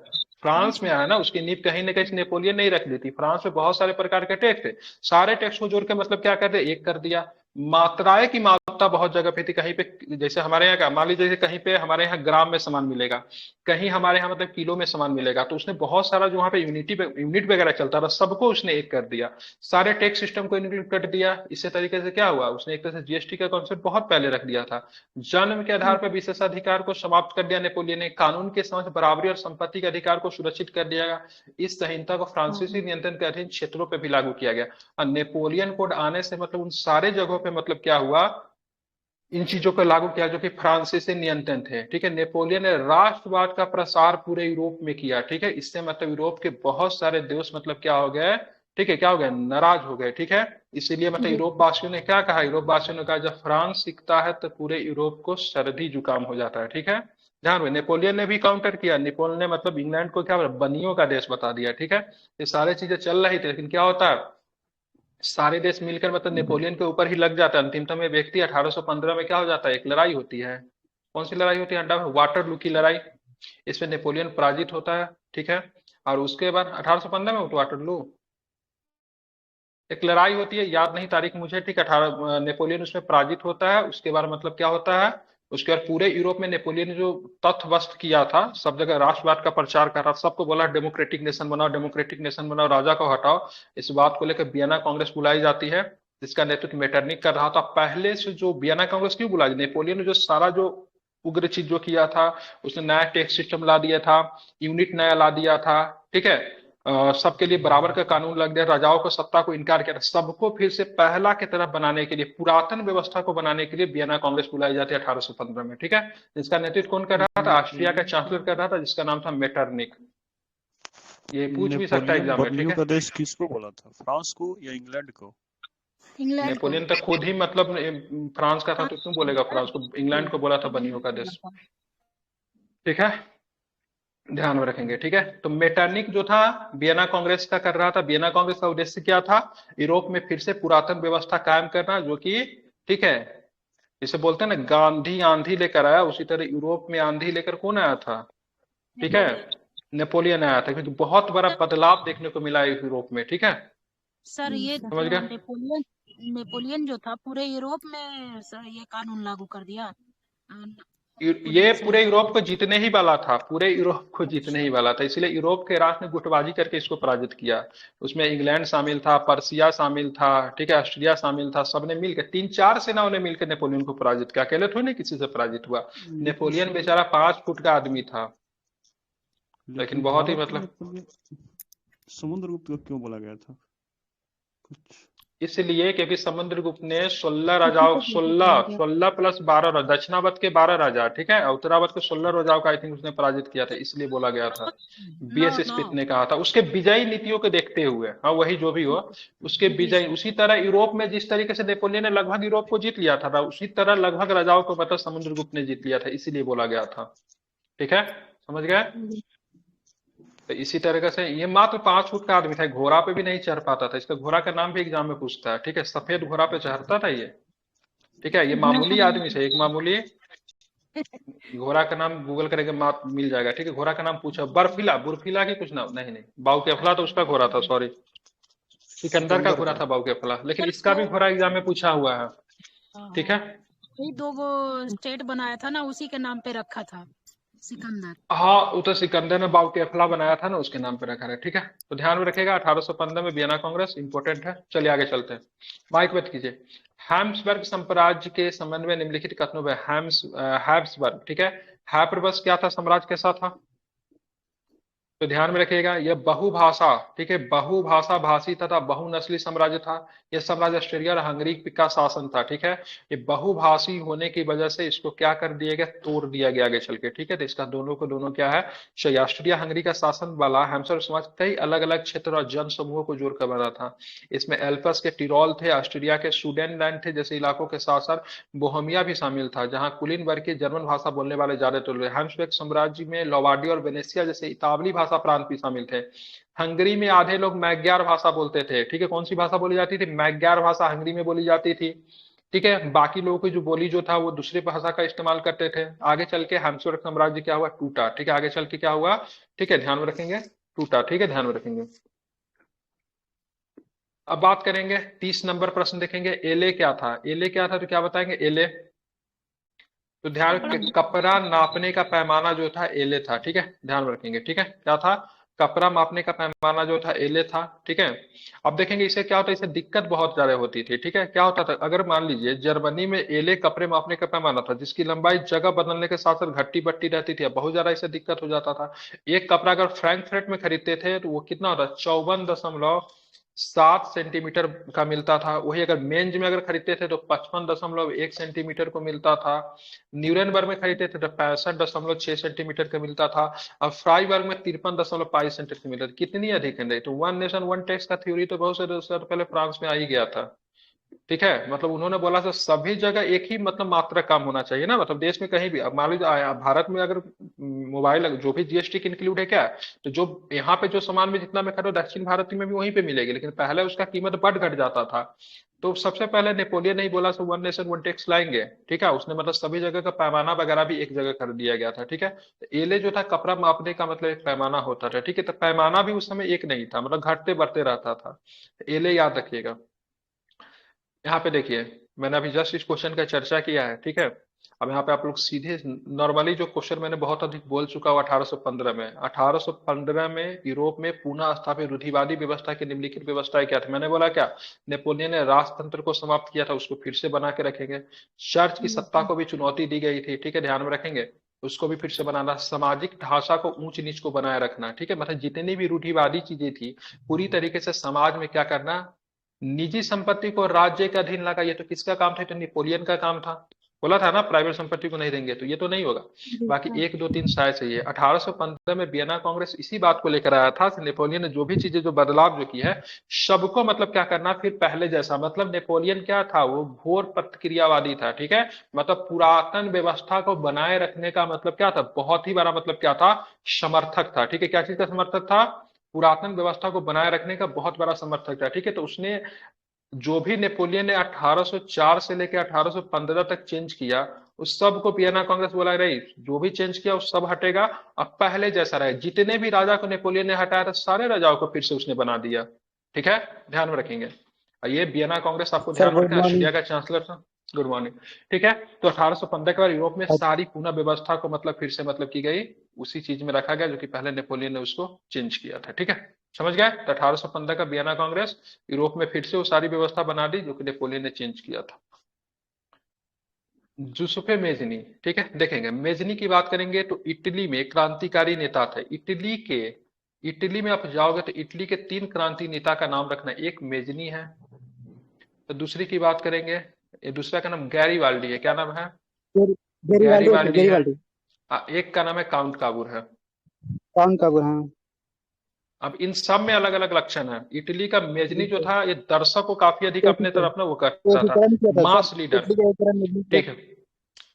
फ्रांस में आया ना। उसकी नींव कहीं ना कहीं नेपोलियन नहीं रख दी थी। फ्रांस में बहुत सारे प्रकार के टैक्स थे, सारे टैक्स को जोड़ के मतलब क्या कर दे? एक कर दिया। मात्राएं की मात्रा बहुत जगह पे थी। कहीं पे जैसे हमारे यहाँ का मान लीजिए, जैसे कहीं पे हमारे यहाँ ग्राम में सामान मिलेगा, कहीं हमारे यहाँ मतलब किलो में सामान मिलेगा, तो उसने बहुत सारा जो वहाँ पे यूनिट वगैरह चलता था सबको उसने एक कर दिया। सारे टैक्स सिस्टम को इंक्लूड कर दिया। इसी तरीके से क्या हुआ? उसने एक तरह से जीएसटी का कॉन्सेप्ट बहुत पहले रख दिया था। जन्म के आधार पर विशेषाधिकार को समाप्त कर दिया नेपोलियन ने। कानून के समक्ष बराबरी और संपत्ति के अधिकार को सुरक्षित कर दिया गया। इस संहिता को फ्रांसीसी नियंत्रण के अधीन क्षेत्रों पर भी लागू किया गया। और नेपोलियन कोड आने से मतलब उन सारे जगहों पे मतलब क्या हुआ? इन चीजों को लागू किया जो कि फ्रांसीसी नियंत्रण थे, ठीक है। नेपोलियन ने राष्ट्रवाद का प्रसार पूरे यूरोप में किया, ठीक है। इससे मतलब यूरोप के बहुत सारे देश मतलब क्या हो गए? ठीक है, क्या हो गए? नाराज हो गए, ठीक है। इसीलिए मतलब यूरोप वासियों ने क्या कहा? यूरोप वासियों ने कहा जब फ्रांस सीखता है तो पूरे यूरोप को सर्दी जुकाम हो जाता है, ठीक है। ध्यान में, नेपोलियन ने भी काउंटर किया। नेपोलियन ने मतलब इंग्लैंड को क्या बनियों का देश बता दिया, ठीक है। ये सारी चीजें चल रही थी, लेकिन क्या होता है? सारे देश मिलकर मतलब नेपोलियन के ऊपर ही लग जाता है। अंतिमतः में व्यक्ति 1815 में क्या हो जाता है? एक लड़ाई होती है। कौन सी लड़ाई होती है? अंडा में वाटरलू की लड़ाई। इसमें नेपोलियन पराजित होता है, ठीक है। और उसके बाद 1815 में वाटरलू एक लड़ाई होती है, याद नहीं तारीख मुझे, ठीक है। 18 नेपोलियन उसमें पराजित होता है। उसके बाद मतलब क्या होता है? उसके बाद पूरे यूरोप में नेपोलियन ने जो तथ्यवस्त किया था, सब जगह राष्ट्रवाद का प्रचार कर रहा था, सबको बोला डेमोक्रेटिक नेशन बनाओ, डेमोक्रेटिक नेशन बनाओ, राजा को हटाओ। इस बात को लेकर वियना कांग्रेस बुलाई जाती है, जिसका नेतृत्व मेटरनिक कर रहा था। पहले से जो वियना कांग्रेस क्यों बुलाई? नेपोलियन ने जो सारा जो उग्र चीज जो किया था, उसने नया टैक्स सिस्टम ला दिया था, यूनिट नया ला दिया था, ठीक है। सबके लिए बराबर का कानून लग गया, राजाओं को सत्ता को इनकार किया, सबको फिर से पहला की तरफ बनाने के लिए, पुरातन व्यवस्था को बनाने के लिए वियना कांग्रेस बुलाई जाती है 1815 में, ठीक है। जिसका नेतृत्व कौन कर रहा था? ऑस्ट्रिया का चांसलर कर रहा था, जिसका नाम था मेटरनिक। ये पूछ भी सकता है एग्जाम में, ठीक बर्नियो का है। देश किसको बोला था? फ्रांस को या इंग्लैंड को? इंग्लैंड को। नेपोलियन तो खुद ही मतलब फ्रांस का था, तो क्यों बोलेगा फ्रांस को? इंग्लैंड को बोला था बनियों का देश, ठीक है। ध्यान में रखेंगे, ठीक है। तो मेटरनिक जो था वियना कांग्रेस का कर रहा था। वियना कांग्रेस का उद्देश्य क्या था? यूरोप में फिर से पुरातन व्यवस्था कायम करना, जो कि ठीक है, इसे बोलते हैं ना गांधी आंधी लेकर आया, उसी तरह यूरोप में आंधी लेकर कौन आया था? ठीक है, नेपोलियन आया था। क्योंकि बहुत बड़ा बदलाव देखने को मिला है यूरोप में, ठीक है। सर ये समझ गए? नेपोलियन जो था पूरे यूरोप में सर ये कानून लागू कर दिया। ये पूरे यूरोप को जीतने ही वाला था, पूरे यूरोप को जीतने ही वाला था। इसलिए यूरोप के राष्ट्र ने गुटबाजी करके इसको पराजित किया। उसमें इंग्लैंड शामिल था, पर्सिया शामिल था, ठीक है, ऑस्ट्रिया शामिल था। सबने मिलकर 3-4 सेनाओं ने मिलकर नेपोलियन को पराजित किया। अकेले थोड़ी ना किसी से पराजित हुआ। नेपोलियन बेचारा 5 फुट का आदमी था, लेकिन बहुत ही मतलब समुद्रगुप्त को क्यों बोला गया था कुछ? इसलिए क्योंकि समुद्रगुप्त ने 16 उसी राजाओं को बोलते 16 थे 16 प्लस 12 दक्षिणावर्त के 12 राजा, ठीक है, और उत्तरावत के 16 राजाओं का आई थिंक उसने पराजित किया था, इसलिए बोला गया था। नो बीएस नो स्मिथ ने कहा था उसके विजयी नीतियों को देखते हुए, हाँ वही जो भी हो, उसके विजय उसी तरह यूरोप में जिस तरीके से नेपोलियन ने लगभग यूरोप को जीत लिया था उसी तरह लगभग राजाओं को मतलब समुद्रगुप्त ने जीत लिया था, इसीलिए बोला गया था। ठीक है, समझ गए? तो इसी तरीके से ये मात्र 5 फुट का आदमी था, घोड़ा पे भी नहीं चढ़ पाता था, इसका घोड़ा का नाम भी एग्जाम में पूछता है, ठीक है, सफेद घोड़ा पे चढ़ता था ये। ठीक है, ये मामूली आदमी से एक मामूली, घोड़ा का नाम गूगल करेंगे माप मिल जाएगा, ठीक है, घोड़ा का नाम पूछा, बर्फीला बुरफीला की कुछ नाम नहीं, नहीं बाऊ केफला तो उसका घोड़ा था, सॉरी, सिकंदर का सिकंदर घोड़ा का। था बाऊ केफला, लेकिन फिर इसका भी तो घोड़ा एग्जाम में पूछा हुआ है। ठीक है, वही 2 गो स्टेट बनाया था ना, उसी के नाम पे रखा था सिकंदर। हाँ वो तो सिकंदर ने बाऊ केफला बनाया था ना, उसके नाम पे रखा है। ठीक है, तो ध्यान में रखेगा 1815 में वियना कांग्रेस इंपोर्टेंट है। चलिए आगे चलते हैं, माइक बंद कीजिए। हैम्सबर्ग साम्राज्य के संबंध में निम्नलिखित कथनों में हैब्सबर्ग, ठीक है, हैब्सबर्ग क्या था, साम्राज्य कैसा था? तो ध्यान में रखिएगा यह बहुभाषा, ठीक है, बहुभाषा भाषी तथा बहुनस्ली साम्राज्य था। यह साम्राज्य ऑस्ट्रिया और हंगरी का शासन था। ठीक है, ये बहुभाषी होने की वजह से इसको क्या कर दिया गया, तोड़ दिया गया आगे चल के। ठीक है, तो इसका दोनों को दोनों क्या है, तो ऑस्ट्रिया हंगरी का शासन वाला हैम्सबर्ग समाज कई अलग अलग क्षेत्र और जन समूहों को जोड़कर बना था। इसमें एल्पस के टिरोल थे, ऑस्ट्रिया के सुडेनलैंड थे जैसे इलाकों के साथ साथ बोहेमिया भी शामिल था, जहां कुलीन वर्ग के जर्मन भाषा बोलने वाले ज्यादा थे। हैम्सबर्ग साम्राज्य में लोवाडी और वेनेसिया जैसे इतावली भाषा प्रांत भी शामिल थे। हंगरी में आधे लोग मैग्यार भाषा बोलते थे। ठीक है, कौन सी भाषा बोली जाती थी, मैग्यार भाषा हंगरी में बोली जाती थी। ठीक है, बाकी लोगों की जो बोली जो था वो दूसरे भाषा का इस्तेमाल करते थे। आगे चल के हैम्सबर्ग साम्राज्य क्या हुआ, टूटा। ठीक है, आगे चल के क्या हुआ, ठीक है ध्यान में रखेंगे, टूटा। ठीक है, ध्यान में रखेंगे। अब बात करेंगे 30 नंबर प्रश्न देखेंगे, एले क्या था, एले क्या था, तो क्या बताएंगे एले, तो ध्यान कपड़ा नापने का पैमाना जो था एले था। ठीक है, ध्यान में रखेंगे। ठीक है, क्या था, कपड़ा मापने का पैमाना जो था एले था। ठीक है, अब देखेंगे इसे क्या होता है, इसे दिक्कत बहुत ज्यादा होती थी। ठीक है, क्या होता था, अगर मान लीजिए जर्मनी में एले कपड़े मापने का पैमाना था जिसकी लंबाई जगह बदलने के साथ साथ घट्टी बट्टी रहती थी, बहुत ज्यादा इसे दिक्कत हो जाता था। एक कपड़ा अगर फ्रैंकफर्ट में खरीदते थे तो वो कितना होता, 54.7 सेंटीमीटर का मिलता था। वही अगर मेंज में अगर खरीदते थे तो 55.1 सेंटीमीटर को मिलता था। न्यूरेनबर्ग में खरीदते थे तो 65.6 सेंटीमीटर का मिलता था। और फ्राइबर्ग में 53.5 सेंटीमीटर का मिलता था। कितनी अधिक है, तो वन नेशन वन टैक्स का थ्योरी तो बहुत से पहले फ्रांस में आ ही गया था। ठीक है, मतलब उन्होंने बोला था सभी जगह एक ही मतलब मात्रा कम होना चाहिए ना, मतलब देश में कहीं भी। अब मान लीजिए भारत में अगर मोबाइल जो भी जीएसटी इंक्लूड है क्या, तो जो यहाँ पे जो सामान में जितना मैं खरीदो दक्षिण भारत में भी वहीं पे मिलेगी, लेकिन पहले उसका कीमत बढ़ घट जाता था। तो सबसे पहले नेपोलियन ने ही बोला वन नेशन वन टैक्स लाएंगे। ठीक है, उसने मतलब सभी जगह का पैमाना वगैरह भी एक जगह कर दिया गया था। ठीक है, तो एले जो था कपड़ा मापने का मतलब एक पैमाना होता था। ठीक है, तो पैमाना भी उस समय एक नहीं था, मतलब घटते बढ़ते रहता था। एले याद रखिएगा। यहाँ पे देखिए, मैंने अभी जस्ट इस क्वेश्चन का चर्चा किया है। ठीक है, अब यहाँ पे आप लोग सीधे नॉर्मली जो क्वेश्चन मैंने बहुत अधिक बोल चुका हूँ 1815 में, 1815 में यूरोप में पुनः स्थापित रूढ़िवादी व्यवस्था की निम्नलिखित व्यवस्थाएं क्या थी, मैंने बोला क्या, नेपोलियन ने राजतंत्र को समाप्त किया था, उसको फिर से बना के रखेंगे। चर्च की सत्ता को भी चुनौती दी गई थी। ठीक है, ध्यान में रखेंगे, उसको भी फिर से बनाना। सामाजिक ढांचा को ऊंच नीच को बनाए रखना। ठीक है, मतलब जितनी भी रूढ़िवादी चीजें थी पूरी तरीके से समाज में क्या करना, निजी संपत्ति को राज्य के अधीन लगा। ये तो किसका काम था, तो नेपोलियन का काम था। बोला था ना प्राइवेट संपत्ति को नहीं देंगे, तो ये तो नहीं होगा। बाकी 1 2 3 शायद चाहिए। 1815 में वियना कांग्रेस इसी बात को लेकर आया था कि नेपोलियन ने जो भी चीजें जो बदलाव जो की है सबको मतलब क्या करना फिर पहले जैसा। मतलब नेपोलियन क्या था, वो घोर प्रतिक्रियावादी था। ठीक है, मतलब पुरातन व्यवस्था को बनाए रखने का मतलब क्या था, बहुत ही बड़ा मतलब क्या था, समर्थक था। ठीक है, क्या चीज का समर्थक था, पुरातन व्यवस्था को बनाए रखने का बहुत बड़ा समर्थक था। ठीक है, तो उसने जो भी नेपोलियन ने 1804 से लेकर 1815 तक चेंज किया उस सब को वियना कांग्रेस बोला रही, जो भी चेंज किया उस सब हटेगा, अब पहले जैसा रहे। जितने भी राजा को नेपोलियन ने हटाया था सारे राजाओं को फिर से उसने बना दिया। ठीक है, ध्यान में रखेंगे। ये वियना कांग्रेस आपको सर ध्यान गुड रखना, मॉर्निंग। ऑस्ट्रिया का चांसलर था। Good morning. ठीक है, तो 1815 के बाद यूरोप में सारी पुनः व्यवस्था को मतलब फिर से मतलब की गई, उसी चीज में रखा गया जो कि पहले नेपोलियन ने उसको चेंज किया था। ठीक है, समझ गए, तो 1815 का वियना कांग्रेस यूरोप में फिर से वो सारी व्यवस्था बना दी जो कि नेपोलियन ने चेंज किया था। जूसेफे मेजनी, ठीक है, देखेंगे मेजनी की बात करेंगे तो इटली में क्रांतिकारी नेता थे। इटली में आप जाओगे तो इटली के 3 क्रांति नेता का नाम रखना, एक मेजनी है, तो दूसरी की बात करेंगे, ये दूसरा का नाम गैरीवाल्डी है, क्या नाम है? गेरी गेरीवाल्डी गैरीवाल्डी है। गेरीवाल्डी एक का नाम है काउंट काबूर है। कौन का हाँ। अब इन सब में अलग अलग लक्षण है। इटली का मेजनी जो था, ये दर्शक को काफी अधिक अपने एकीकरण तरफ ना वो करता था, एकीकरण किया था मास सर, लीडर। इटली का एकीकरण नहीं किया। ठीक है,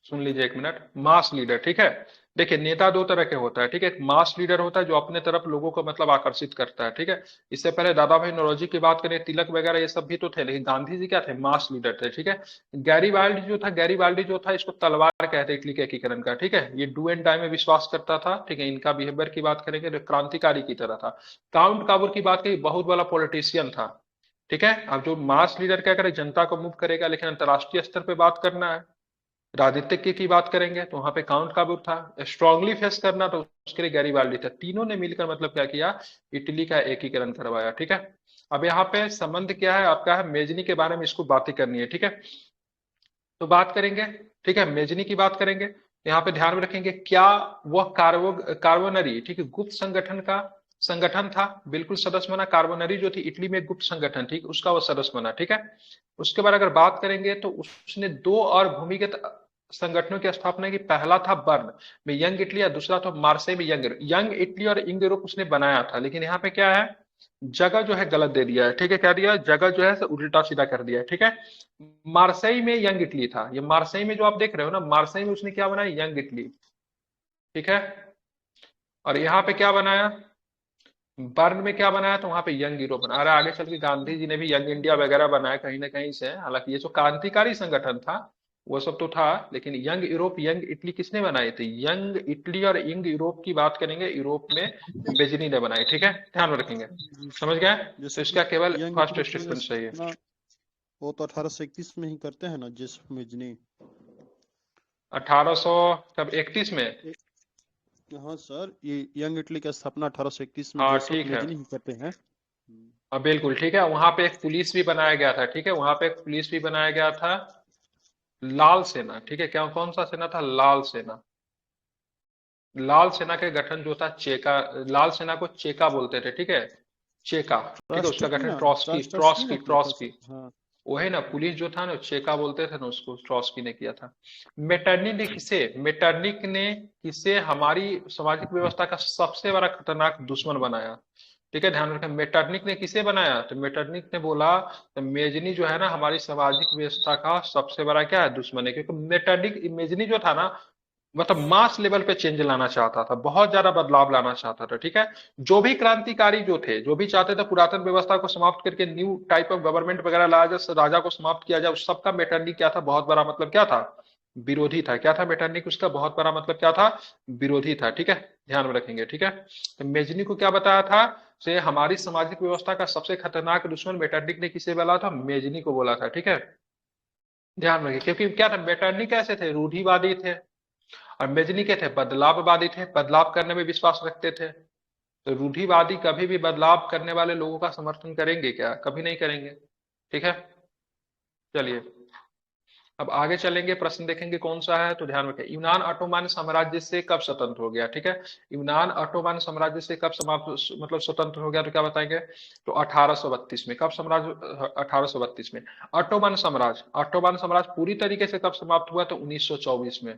सुन लीजिए एक मिनट। मास लीडर, ठीक है। देखिए नेता दो तरह के होता है, ठीक है। एक मास लीडर होता है जो अपने तरफ लोगों को मतलब आकर्षित करता है, ठीक है। इससे पहले दादा भाई नौरोजी की बात करें, तिलक वगैरह ये सब भी तो थे, लेकिन गांधी जी क्या थे? मास लीडर थे, ठीक है। गैरीवाल्डी जो था इसको तलवार कहते हैं इटली के एकीकरण का, ठीक है। ये डू एंड डाई में विश्वास करता था, ठीक है। इनका बिहेवियर की बात करेंगे तो क्रांतिकारी की तरह था। काउंट काबूर की बात करें, बहुत बड़ा पॉलिटिशियन था, ठीक है। अब जो मास लीडर क्या करे, जनता को मूव करेगा, लेकिन अंतर्राष्ट्रीय स्तर पे बात करना है, राजनीतिक की बात करेंगे तो वहां पे काउंट काबूर था। स्ट्रांगली फेस करना तो उसके लिए गैरीवाल्डी था। तीनों ने मिलकर मतलब क्या किया, इटली का एकीकरण करवाया, ठीक है। अब यहाँ पे संबंध क्या है आपका, है मेजनी के बारे में इसको बातें करनी है, ठीक है। तो बात करेंगे, ठीक है, मेजनी की बात करेंगे। यहाँ पे ध्यान में रखेंगे क्या वह कार्बोनरी, ठीक है, गुप्त संगठन था, बिल्कुल सदस्य बना। कार्बोनरी जो थी इटली में गुप्त संगठन, ठीक, उसका वो सदस्य बना, ठीक है। उसके बाद अगर बात करेंगे तो उसने 2 और भूमिगत संगठनों की स्थापना की। पहला था बर्न में यंग इटली, या दूसरा था मार्सेई में यंग इटली और यंग यूरोप उसने बनाया था। लेकिन यहाँ पे क्या है, जगह जो है गलत दे दिया है, ठीक है। क्या दिया, जगह जो है उल्टा सीधा कर दिया है, ठीक है। मार्सेई में यंग इटली था, ये मार्सेई में जो आप देख रहे हो ना, मार्सेई में उसने क्या बनाया, यंग इटली, ठीक है। और यहाँ पे क्या बनाया, बर्न में क्या बनाया, तो वहां पे यंग यूरोप बना। अरे आगे चल के गांधी जी ने भी यंग इंडिया वगैरह बनाया कहीं ना कहीं से। हालांकि ये जो क्रांतिकारी संगठन था वो सब तो था, लेकिन यंग यूरोप यंग इटली किसने बनाई थी? यंग इटली और यंग यूरोप की बात करेंगे, यूरोप में बेजनी ने बनाई, ठीक है। ध्यान में रखेंगे, समझ गए। तो जैसे इसका केवल यंग फर्स्ट इटली की स्टेटमेंट सही है। स्थापना वो तो 1831 में ही करते हैं ना, जिस मेजनी। 1800 कब, 31 में? हाँ सर, ये यंग इटली की स्थापना 1831 में हाँ जोसेफ ठीक है, मेजनी ही करते हैं। हाँ बिल्कुल ठीक है। वहां पे एक पुलिस भी बनाया गया था, ठीक है, वहां पे एक पुलिस भी बनाया गया था, लाल सेना, ठीक है। क्या, कौन सा सेना था? लाल सेना। लाल सेना के गठन जो था चेका, लाल सेना को चेका बोलते थे, ठीक है, चेका, ठीक है। उसका ट्रॉट्स्की गठन ना, ट्रॉस्की ट्रॉट्स्की ट्रॉस्की ना किया था ट्रॉस्की, सर। हाँ। वो है ना पुलिस जो था ना, चेका बोलते थे ना उसको, ट्रॉस्की ने किया था। मेटरनिक ने किसे हमारी सामाजिक व्यवस्था का सबसे बड़ा खतरनाक दुश्मन बनाया, ठीक है। ध्यान रखें, मेटरनिक ने किसे बनाया, तो मेटरनिक ने बोला तो मेजनी जो है ना हमारी सामाजिक व्यवस्था का सबसे बड़ा क्या है, दुश्मन है। क्योंकि मेटरनिक, मेजनी जो था ना, मतलब मास लेवल पे चेंज लाना चाहता था, बहुत ज्यादा बदलाव लाना चाहता था, ठीक है। जो भी क्रांतिकारी जो थे, जो भी चाहते थे पुरातन व्यवस्था को समाप्त करके न्यू टाइप ऑफ गवर्नमेंट वगैरह लाया जाए, राजा को समाप्त किया जाए, उस सबका मेटरनिक क्या था, बहुत बड़ा मतलब क्या था, विरोधी था। क्या था मेटरनिक, उसका बहुत बड़ा मतलब क्या था, विरोधी था, ठीक है। ध्यान में रखेंगे, ठीक है। तो मेजनी को क्या बताया था, से हमारी सामाजिक व्यवस्था का सबसे खतरनाक दुश्मन मेटरनिक ने किसे बोला था, मेजनी को बोला था, ठीक है। ध्यान रखिए, क्योंकि क्या था, मेटरनिक कैसे थे, रूढ़िवादी थे, और मेजनी के थे बदलाववादी थे, बदलाव करने में विश्वास रखते थे। तो रूढ़िवादी कभी भी बदलाव करने वाले लोगों का समर्थन करेंगे क्या, कभी नहीं करेंगे, ठीक है। चलिए अब आगे चलेंगे, प्रश्न देखेंगे कौन सा है, तो ध्यान रखें। यूनान ऑटोमान साम्राज्य से कब स्वतंत्र हो गया, ठीक है। यूनान ऑटोमान साम्राज्य से कब समाप्त मतलब स्वतंत्र हो गया, तो क्या बताएंगे, तो 1832 में। कब साम्राज्य, 1832 में। ऑटोमान साम्राज्य पूरी तरीके से कब समाप्त हुआ, तो 1924 में।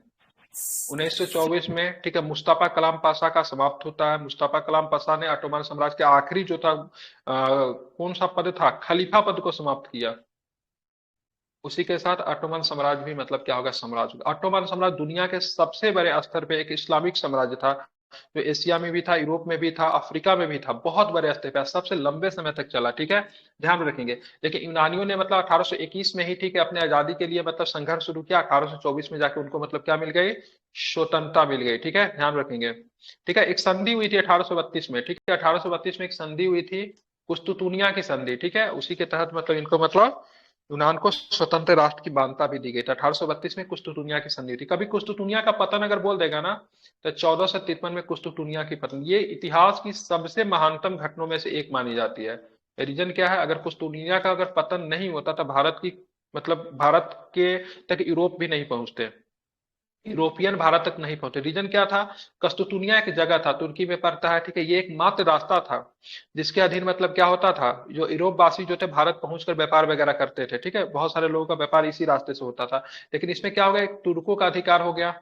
1924 में, ठीक है, मुस्तफा कलाम पाशा का समाप्त होता है। मुस्तफा कलाम पाशा ने ऑटोमान साम्राज्य के आखिरी जो था कौन सा पद था, खलीफा पद को समाप्त किया। उसी के साथ ऑटोमन साम्राज्य भी मतलब क्या होगा, साम्राज्य। ऑटोमन साम्राज्य दुनिया के सबसे बड़े स्तर पे एक इस्लामिक साम्राज्य था, जो एशिया में भी था, यूरोप में भी था, अफ्रीका में भी था, बहुत बड़े स्तर पे सबसे लंबे समय तक चला, ठीक है। ध्यान रखेंगे। लेकिन यूनानियों ने मतलब 1821 में ही, ठीक है, अपने आजादी के लिए मतलब संघर्ष शुरू किया। 1824 में जाके उनको मतलब क्या मिल गई, स्वतंत्रता मिल गई, ठीक है। ध्यान रखेंगे, ठीक है। एक संधि हुई थी 1832 में, ठीक है, 1832 में एक संधि हुई थी, कुस्तुतुनिया की संधि, ठीक है। उसी के तहत मतलब इनको मतलब यूनान को स्वतंत्र राष्ट्र की मान्यता भी दी गई थी। 1832 में कुस्तुतुनिया की संधि थी। कभी कुस्तुतुनिया का पतन अगर बोल देगा ना, तो 1453 में कुस्तुतुनिया की पतन, ये इतिहास की सबसे महानतम घटनाओं में से एक मानी जाती है। रीजन क्या है, अगर कुस्तुतुनिया का अगर पतन नहीं होता तो भारत की मतलब भारत के तक यूरोप भी नहीं पहुंचते, यूरोपियन भारत तक नहीं पहुंचे। रीजन क्या था? कस्तूतुनिया एक जगह था, तुर्की में पड़ता है, ठीक है। ये एकमात्र रास्ता था जिसके अधीन मतलब क्या होता था, जो यूरोप वासी जो थे भारत पहुंचकर व्यापार वगैरह करते थे, ठीक है। बहुत सारे लोगों का व्यापार इसी रास्ते से होता था। लेकिन इसमें क्या हो गया, एक तुर्कों का अधिकार हो गया।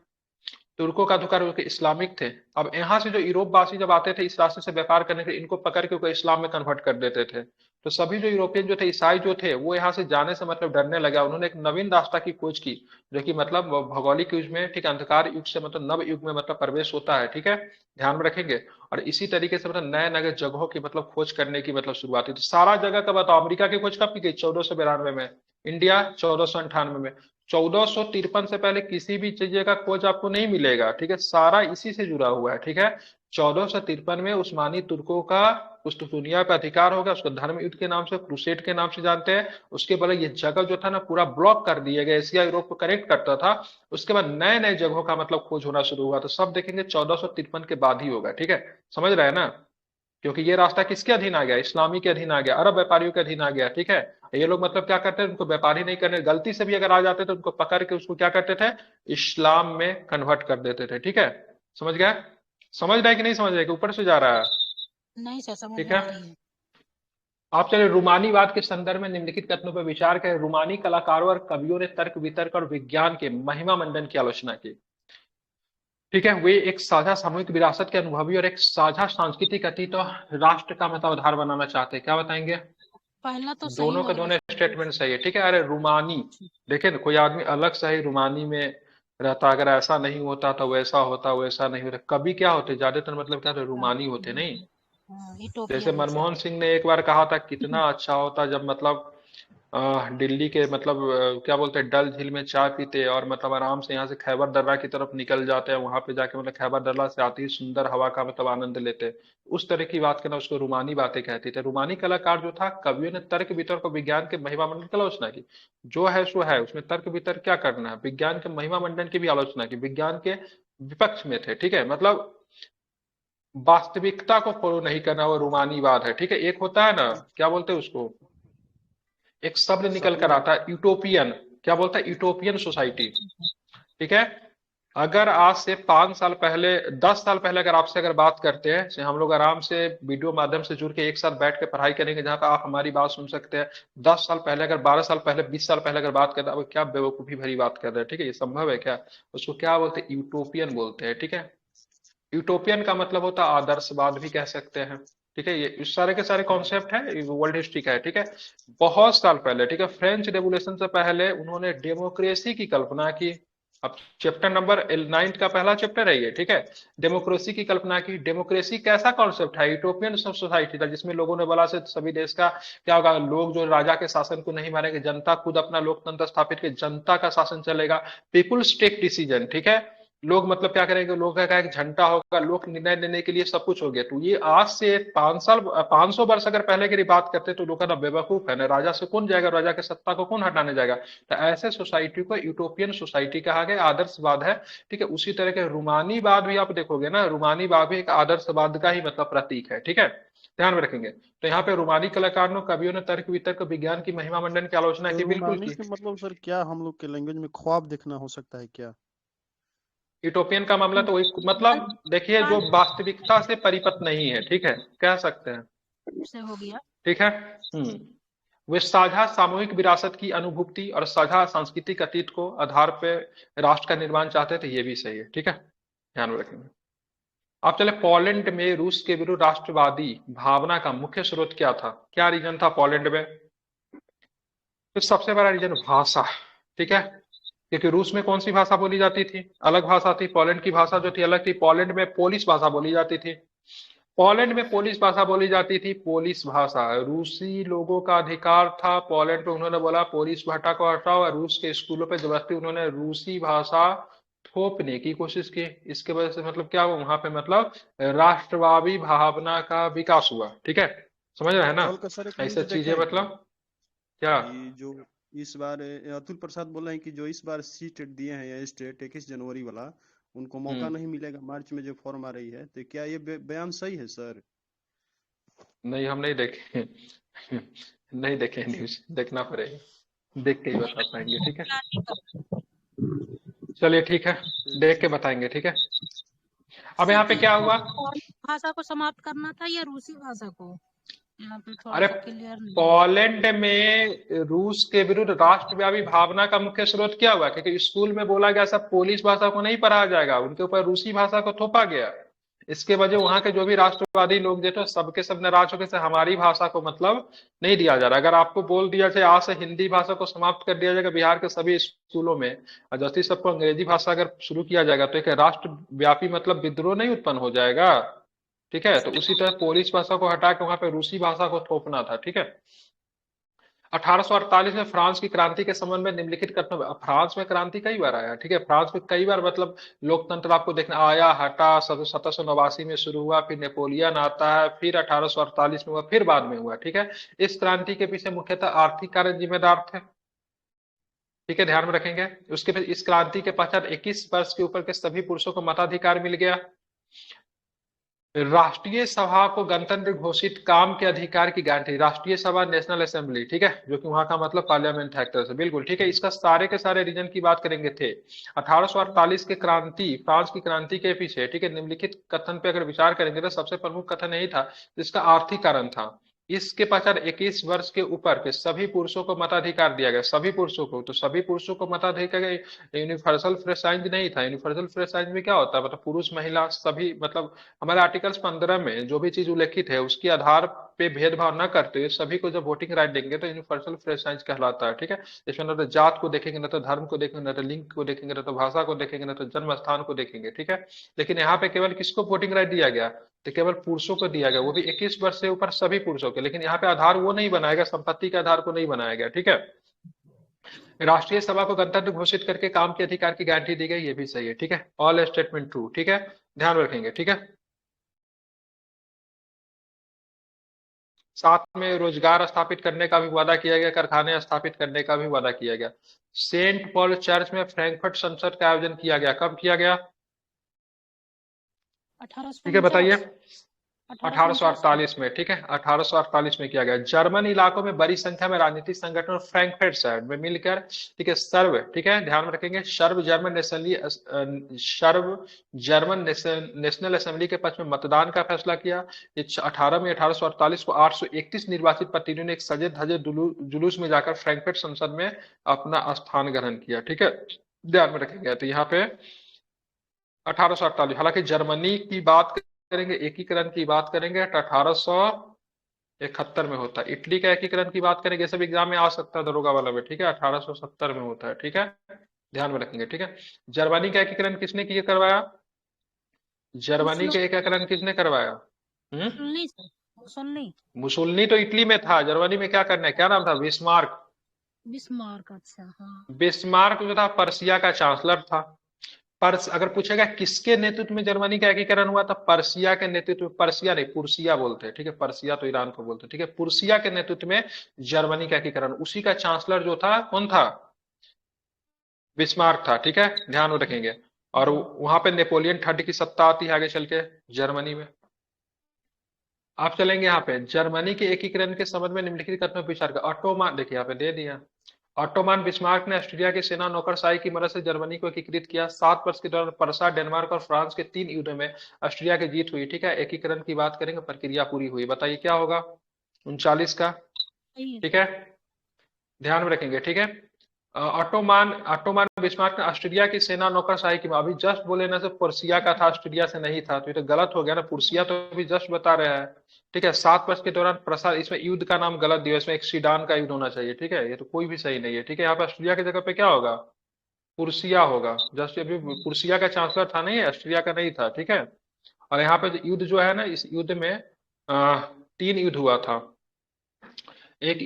तुर्कों का अधिकार जो कि इस्लामिक थे। अब यहाँ से जो यूरोप वासी जब आते थे इस रास्ते से व्यापार करने के लिए, इनको पकड़ के उनको इस्लाम में कन्वर्ट कर देते थे। तो सभी जो यूरोपियन जो थे, ईसाई जो थे, वो यहाँ से जाने से मतलब डरने लगा। उन्होंने एक नवीन रास्ता की खोज की, जो कि मतलब भौगोलिक युग में, ठीक है, अंधकार युग से मतलब नव युग में मतलब प्रवेश होता है, ठीक है। ध्यान में रखेंगे। और इसी तरीके से मतलब नए नए जगहों की मतलब खोज करने की मतलब शुरुआत हुई। तो सारा जगह का बताओ, अमेरिका की खोज कब की गई? 1492 में। इंडिया 1498 में। 1453 से पहले किसी भी चीज का खोज आपको नहीं मिलेगा, ठीक है। सारा इसी से जुड़ा हुआ है, ठीक है। 1453 में उस्मानी तुर्कों का उस दुनिया पे अधिकार हो गया। उसको धर्म युद्ध के नाम से, क्रूसेड के नाम से जानते हैं। उसके बाद ये जगह जो था ना पूरा ब्लॉक कर दिया गया, एशिया यूरोप को कनेक्ट करता था। उसके बाद नए नए जगहों का मतलब खोज होना शुरू हुआ। तो सब देखेंगे 1453 के बाद ही होगा, ठीक है। समझ रहे हैं ना? क्योंकि ये रास्ता किसके अधीन आ गया? इस्लामी के अधीन आ गया, अरब व्यापारियों के अधीन आ गया, ठीक है। ये लोग मतलब क्या करते हैं, उनको व्यापारी नहीं करने, गलती से भी अगर आ जाते तो उनको पकड़ के उसको क्या करते थे, इस्लाम में कन्वर्ट कर देते थे, ठीक है। समझ गए? समझ रहे हैं कि नहीं समझ रहे, कि ऊपर से जा रहा है? नहीं सर, समझ ठीक में है। आ रही है। आप चलिए रूमानीवाद के संदर्भ में निम्नलिखित कथनों पर विचार करें। रूमानी कलाकारों और कवियों ने तर्क वितर्क और विज्ञान के महिमा मंडन की आलोचना की, ठीक है। वे एक साझा सामूहिक विरासत के अनुभवी और एक साझा सांस्कृतिक अतीत और राष्ट्र का मतलब आधार बनाना चाहते हैं। क्या बताएंगे? पहला तो सही दोनों के होगा दोनों सर। स्टेटमेंट सही है, ठीक है। अरे रूमानी, देखे ना, कोई आदमी अलग से ही रूमानी में रहता, अगर ऐसा नहीं होता तो वैसा होता, वैसा नहीं होता। कभी क्या होते ज्यादातर मतलब क्या होते, रूमानी होते नहीं। हाँ, जैसे इटोपियन सर। मनमोहन सिंह ने एक बार कहा था, कितना अच्छा होता जब मतलब दिल्ली के मतलब क्या बोलते हैं, डल झील में चाय पीते और मतलब आराम से यहाँ से खैबर दर्रा की तरफ निकल जाते हैं, वहां पे जाके मतलब खैबर दर्रा से आती हुई सुंदर हवा का मतलब आनंद लेते। उस तरह की बात करना, उसको रूमानी बातें कहती थे। रूमानी कलाकार जो था, कवियों ने तर्क वितर्क और विज्ञान के महिमा मंडन की आलोचना की। जो है सो है, उसमें तर्क वितर्क क्या करना है, विज्ञान के महिमा मंडन की भी आलोचना की, विज्ञान के विपक्ष में थे, ठीक है। मतलब वास्तविकता को फॉलो नहीं करना, वो रूमानीवाद है, ठीक है। एक होता है ना, क्या बोलते हैं उसको, एक शब्द निकल कर सपना। आता है यूटोपियन। क्या बोलता है? यूटोपियन सोसाइटी, ठीक है। अगर आज से 5 साल पहले, 10 साल पहले अगर आपसे अगर बात करते हैं, से हम लोग आराम से वीडियो माध्यम से जुड़ के एक साथ बैठ के पढ़ाई करेंगे, जहां पे आप हमारी बात सुन सकते हैं। 10 साल पहले अगर, 12 साल पहले, 20 साल पहले अगर बात करते हैं, अब क्या बेवकूफी भरी बात कर रहे हैं, ठीक है। ये संभव है क्या? उसको क्या बोलते हैं? यूटोपियन बोलते हैं, ठीक है। यूटोपियन का मतलब होता है आदर्शवाद भी कह सकते हैं, ठीक है। ये इस सारे के सारे कॉन्सेप्ट है, वर्ल्ड हिस्ट्री का है, ठीक है। बहुत साल पहले, ठीक है, फ्रेंच रेवोल्यूशन से पहले उन्होंने डेमोक्रेसी की कल्पना की। अब चैप्टर नंबर 9 का पहला चैप्टर है ये, ठीक है। डेमोक्रेसी की कल्पना की। डेमोक्रेसी कैसा कॉन्सेप्ट है? यूटोपियन सोसाइटी था, जिसमें लोगों ने बोला से सभी देश का क्या होगा, लोग जो राजा के शासन को नहीं मानेंगे, जनता खुद अपना लोकतंत्र स्थापित के जनता का शासन चलेगा। पीपुल्स टेक डिसीजन, ठीक है। लोग मतलब क्या करेंगे, लोग का एक झंडा होगा, लोग निर्णय लेने के लिए सब कुछ हो गया। तो ये आज से 5 साल, 500 वर्ष अगर पहले की बात करते तो लोग ना बेवकूफ है ना, राजा से कौन जाएगा, राजा के सत्ता को कौन हटाने जाएगा। तो ऐसे सोसाइटी को यूटोपियन सोसाइटी कहा गया, आदर्शवाद है, ठीक है। उसी तरह के रूमानीवाद भी आप देखोगे ना, रूमानीवाद भी एक आदर्शवाद का ही मतलब प्रतीक है, ठीक है। ध्यान में रखेंगे। तो यहाँ पे रूमानी कलाकारों, कवियों ने तर्क वितर्क विज्ञान की महिमा मंडन की आलोचना की, बिल्कुल रूमानी की। से मतलब सर क्या हम लोग के लैंग्वेज में ख्वाब देखना हो सकता है क्या? यूटोपियन का मामला तो वही मतलब, देखिए, जो वास्तविकता से परिपथ नहीं है, ठीक है, कह सकते हैं, से हो गया। ठीक है। हम्म। वे साझा सामूहिक विरासत की अनुभूति और साझा सांस्कृतिक अतीत को आधार पे राष्ट्र का निर्माण चाहते थे, ये भी सही है, ठीक है। ध्यान में रखेंगे। आप चले, पोलैंड में रूस के विरुद्ध राष्ट्रवादी भावना का मुख्य स्रोत क्या था? क्या रीजन था पोलैंड में? तो सबसे बड़ा रीजन भाषा, ठीक है। क्योंकि रूस में कौन सी भाषा बोली जाती थी? अलग भाषा थी। पोलैंड की भाषा जो थी अलग थी। पोलैंड में पोलिश भाषा बोली जाती थी। पोलैंड में पोलिश भाषा बोली जाती थी। पोलिश भाषा, रूसी लोगों का अधिकार था पोलैंड पे। उन्होंने बोला पोलिश भाषा को हटाओ, और रूस के स्कूलों पे जबरदस्ती उन्होंने रूसी भाषा थोपने की कोशिश की। इसके वजह से मतलब क्या हुआ वहां पे, मतलब राष्ट्रवादी भावना का विकास हुआ, ठीक है। समझ रहे हैं ना? कल का सर एक ऐसा न्यूज देखे चीजें हैं क्या? मतलब क्या। कि जो इस बार अतुल प्रसाद बोल रहे हैं कि जो इस बार सीट दिए हैं या स्टेट 21 जनवरी वाला, उनको मौका हम्म। नहीं मिलेगा मार्च में जो फॉर्म आ रही है। तो क्या ये बयान सही है सर? नहीं, हम नहीं देखे। नहीं देखे, न्यूज देखना पड़ेगा, देख के ही बता पाएंगे, ठीक है। चलिए ठीक है, देख के बताएंगे, ठीक है। अब यहाँ पे क्या हुआ? भाषा को समाप्त करना था या रूसी भाषा को? यहाँ पे थोड़ा अरे सा क्लियर नहीं। पोलैंड में रूस के विरुद्ध राष्ट्रव्यापी भावना का मुख्य स्रोत क्या हुआ? क्योंकि स्कूल में बोला गया सब पोलिश भाषा को नहीं पढ़ाया जाएगा, उनके ऊपर रूसी भाषा को थोपा गया। इसके वजह वहां के जो भी राष्ट्रवादी लोग थे तो सबके सब नाराज हो गए, हमारी भाषा को मतलब नहीं दिया जा रहा। अगर आपको बोल दिया जाए आज से हिंदी भाषा को समाप्त कर दिया जाएगा बिहार के सभी स्कूलों में, और जैसे ही सबको अंग्रेजी भाषा अगर शुरू किया जाएगा तो एक राष्ट्रव्यापी मतलब विद्रोह नहीं उत्पन्न हो जाएगा, ठीक है। तो उसी तरह पोलिश भाषा को हटा के वहां पे रूसी भाषा को थोपना था, ठीक है। 1848 में फ्रांस की क्रांति के संबंध में निम्नलिखित कथनों में, फ्रांस में क्रांति कई बार आया, ठीक है। फ्रांस में कई बार मतलब लोकतंत्र आपको देखना आया हटा, 1789 में शुरू हुआ, फिर नेपोलियन आता है, फिर 1848 में हुआ, फिर बाद में हुआ, ठीक है। इस क्रांति के पीछे मुख्यतः आर्थिक कारण जिम्मेदार थे, ठीक है, ध्यान में रखेंगे। उसके बाद इस क्रांति के पश्चात 21 वर्ष के ऊपर के सभी पुरुषों को मताधिकार मिल गया। राष्ट्रीय सभा को गणतंत्र घोषित काम के अधिकार की गारंटी, राष्ट्रीय सभा नेशनल असेंबली, ठीक है, जो कि वहां का मतलब पार्लियामेंट है एक तरह से, बिल्कुल ठीक है। इसका सारे के सारे रीजन की बात करेंगे थे। 1848 के क्रांति, फ्रांस की क्रांति के पीछे, ठीक है, निम्नलिखित कथन पे अगर विचार करेंगे तो सबसे प्रमुख कथन यही था, जिसका आर्थिक कारण था। इसके पश्चात 21 वर्ष के ऊपर के सभी पुरुषों को मताधिकार दिया गया, सभी पुरुषों को। तो सभी पुरुषों को मताधिकार, यूनिवर्सल फ्रेचाइज नहीं था। यूनिवर्सल फ्रेचाइज में क्या होता है, मतलब पुरुष महिला सभी, मतलब हमारे आर्टिकल्स 15 में जो भी चीज उल्लेखित है उसके आधार पे भेदभाव न करते हुए सभी को जब वोटिंग राइट देंगे तो यूनिवर्सल फ्रेचाइज कहलाता है, ठीक है। इसमें न तो जात को देखेंगे, न तो धर्म को देखेंगे, न तो लिंग को देखेंगे, न तो भाषा को देखेंगे, न तो जन्म स्थान को देखेंगे, ठीक है। लेकिन यहाँ पे केवल किसको वोटिंग राइट दिया गया, तो केवल पुरुषों को दिया गया, वो भी 21 वर्ष से ऊपर सभी पुरुषों के। लेकिन यहाँ पे आधार वो नहीं बनाया गया, संपत्ति के आधार को नहीं बनाया गया, ठीक है। राष्ट्रीय सभा को गणतंत्र घोषित करके काम के अधिकार की गारंटी दी गई, ये भी सही है, ठीक है। ऑल स्टेटमेंट ट्रू, ठीक है, ध्यान रखेंगे, ठीक है। साथ में रोजगार स्थापित करने का भी वादा किया गया, कारखाने स्थापित करने का भी वादा किया गया। सेंट पॉल चर्च में फ्रैंकफर्ट संसद का आयोजन किया गया, कब किया गया, ठीक है, बताइए। 1848 में, ठीक है, 1848 में किया गया। जर्मन इलाकों में बड़ी संख्या में राजनीतिक संगठन फ्रैंकफर्ट शहर में मिलकर, ठीक है, सर्व, ठीक है, ध्यान में रखेंगे, सर्व जर्मन नेशनल असेंबली के पक्ष में मतदान का फैसला किया। 1848 को 831 निर्वाचित प्रतिनिधियों ने एक सजे धजे जुलूस में जाकर फ्रैंकफर्ट संसद में अपना स्थान ग्रहण किया, ठीक है, ध्यान में रखेंगे। तो यहाँ पे 1848, हालांकि जर्मनी की बात करेंगे, एकीकरण की बात करेंगे तो 1871 में होता है। इटली का एकीकरण की बात करेंगे, सब एग्जाम में आ सकता है दरोगा वाला में, ठीक है, 1870 में होता है, ठीक है, ध्यान में रखेंगे, ठीक है। जर्मनी का एकीकरण किसने किया करवाया, जर्मनी का एकीकरण किसने करवाया, मुसोलिनी तो इटली में था, जर्मनी में क्या करना है, क्या नाम था, बिस्मार्क, बिस्मार्क, अच्छा, हाँ। बिस्मार्क जो था पर्सिया का चांसलर था। अगर पूछेगा किसके नेतृत्व में जर्मनी का एकीकरण हुआ था, पर्सिया के नेतृत्व में, पर्सिया नहीं पुर्सिया बोलते हैं, ठीक है, पर्सिया तो ईरान को बोलते हैं, ठीक है, पुर्सिया के नेतृत्व में जर्मनी का एकीकरण, उसी का चांसलर जो था कौन था, बिस्मार्क था, ठीक है, ध्यान में रखेंगे। और वहां पे नेपोलियन थर्ड की सत्ता आती है आगे चल के जर्मनी में। आप चलेंगे यहाँ पे जर्मनी के एकीकरण के संबंध में निम्नलिखित कथनों पर विचार कर। ऑटोमान, देखिए यहाँ पे दे दिया, ऑटोमान बिस्मार्क ने ऑस्ट्रिया की सेना नौकरशाही की मदद से जर्मनी को एकीकृत किया। 7 वर्ष के दौरान पर्सा, डेनमार्क और फ्रांस के 3 युद्धों में ऑस्ट्रिया की जीत हुई, ठीक है। एकीकरण की बात करेंगे, प्रक्रिया पूरी हुई, बताइए क्या होगा 39 का, ठीक है, ध्यान में रखेंगे, ठीक है। ऑटोमान बिस्मार्क ने ऑस्ट्रिया की सेना नौकरशाही की, अभी जस्ट बोले ना से पर्सिया का था, ऑस्ट्रिया से नहीं था, तो ये तो गलत हो गया ना, पुर्सिया तो अभी जस्ट बता रहे हैं, ठीक है। 7 वर्ष के दौरान प्रसार, इसमें युद्ध का नाम गलत दिया, इसमें एक सीडान का युद्ध होना चाहिए, ठीक है, ये तो कोई भी सही नहीं है, ठीक है। यहाँ पे ऑस्ट्रिया की जगह पे क्या होगा, पुर्सिया होगा, जस्ट अभी पुर्सिया का चांसलर था, नहीं ऑस्ट्रिया का नहीं था, ठीक है। और यहाँ पे युद्ध जो है ना, इस युद्ध में 3 युद्ध हुआ था। एक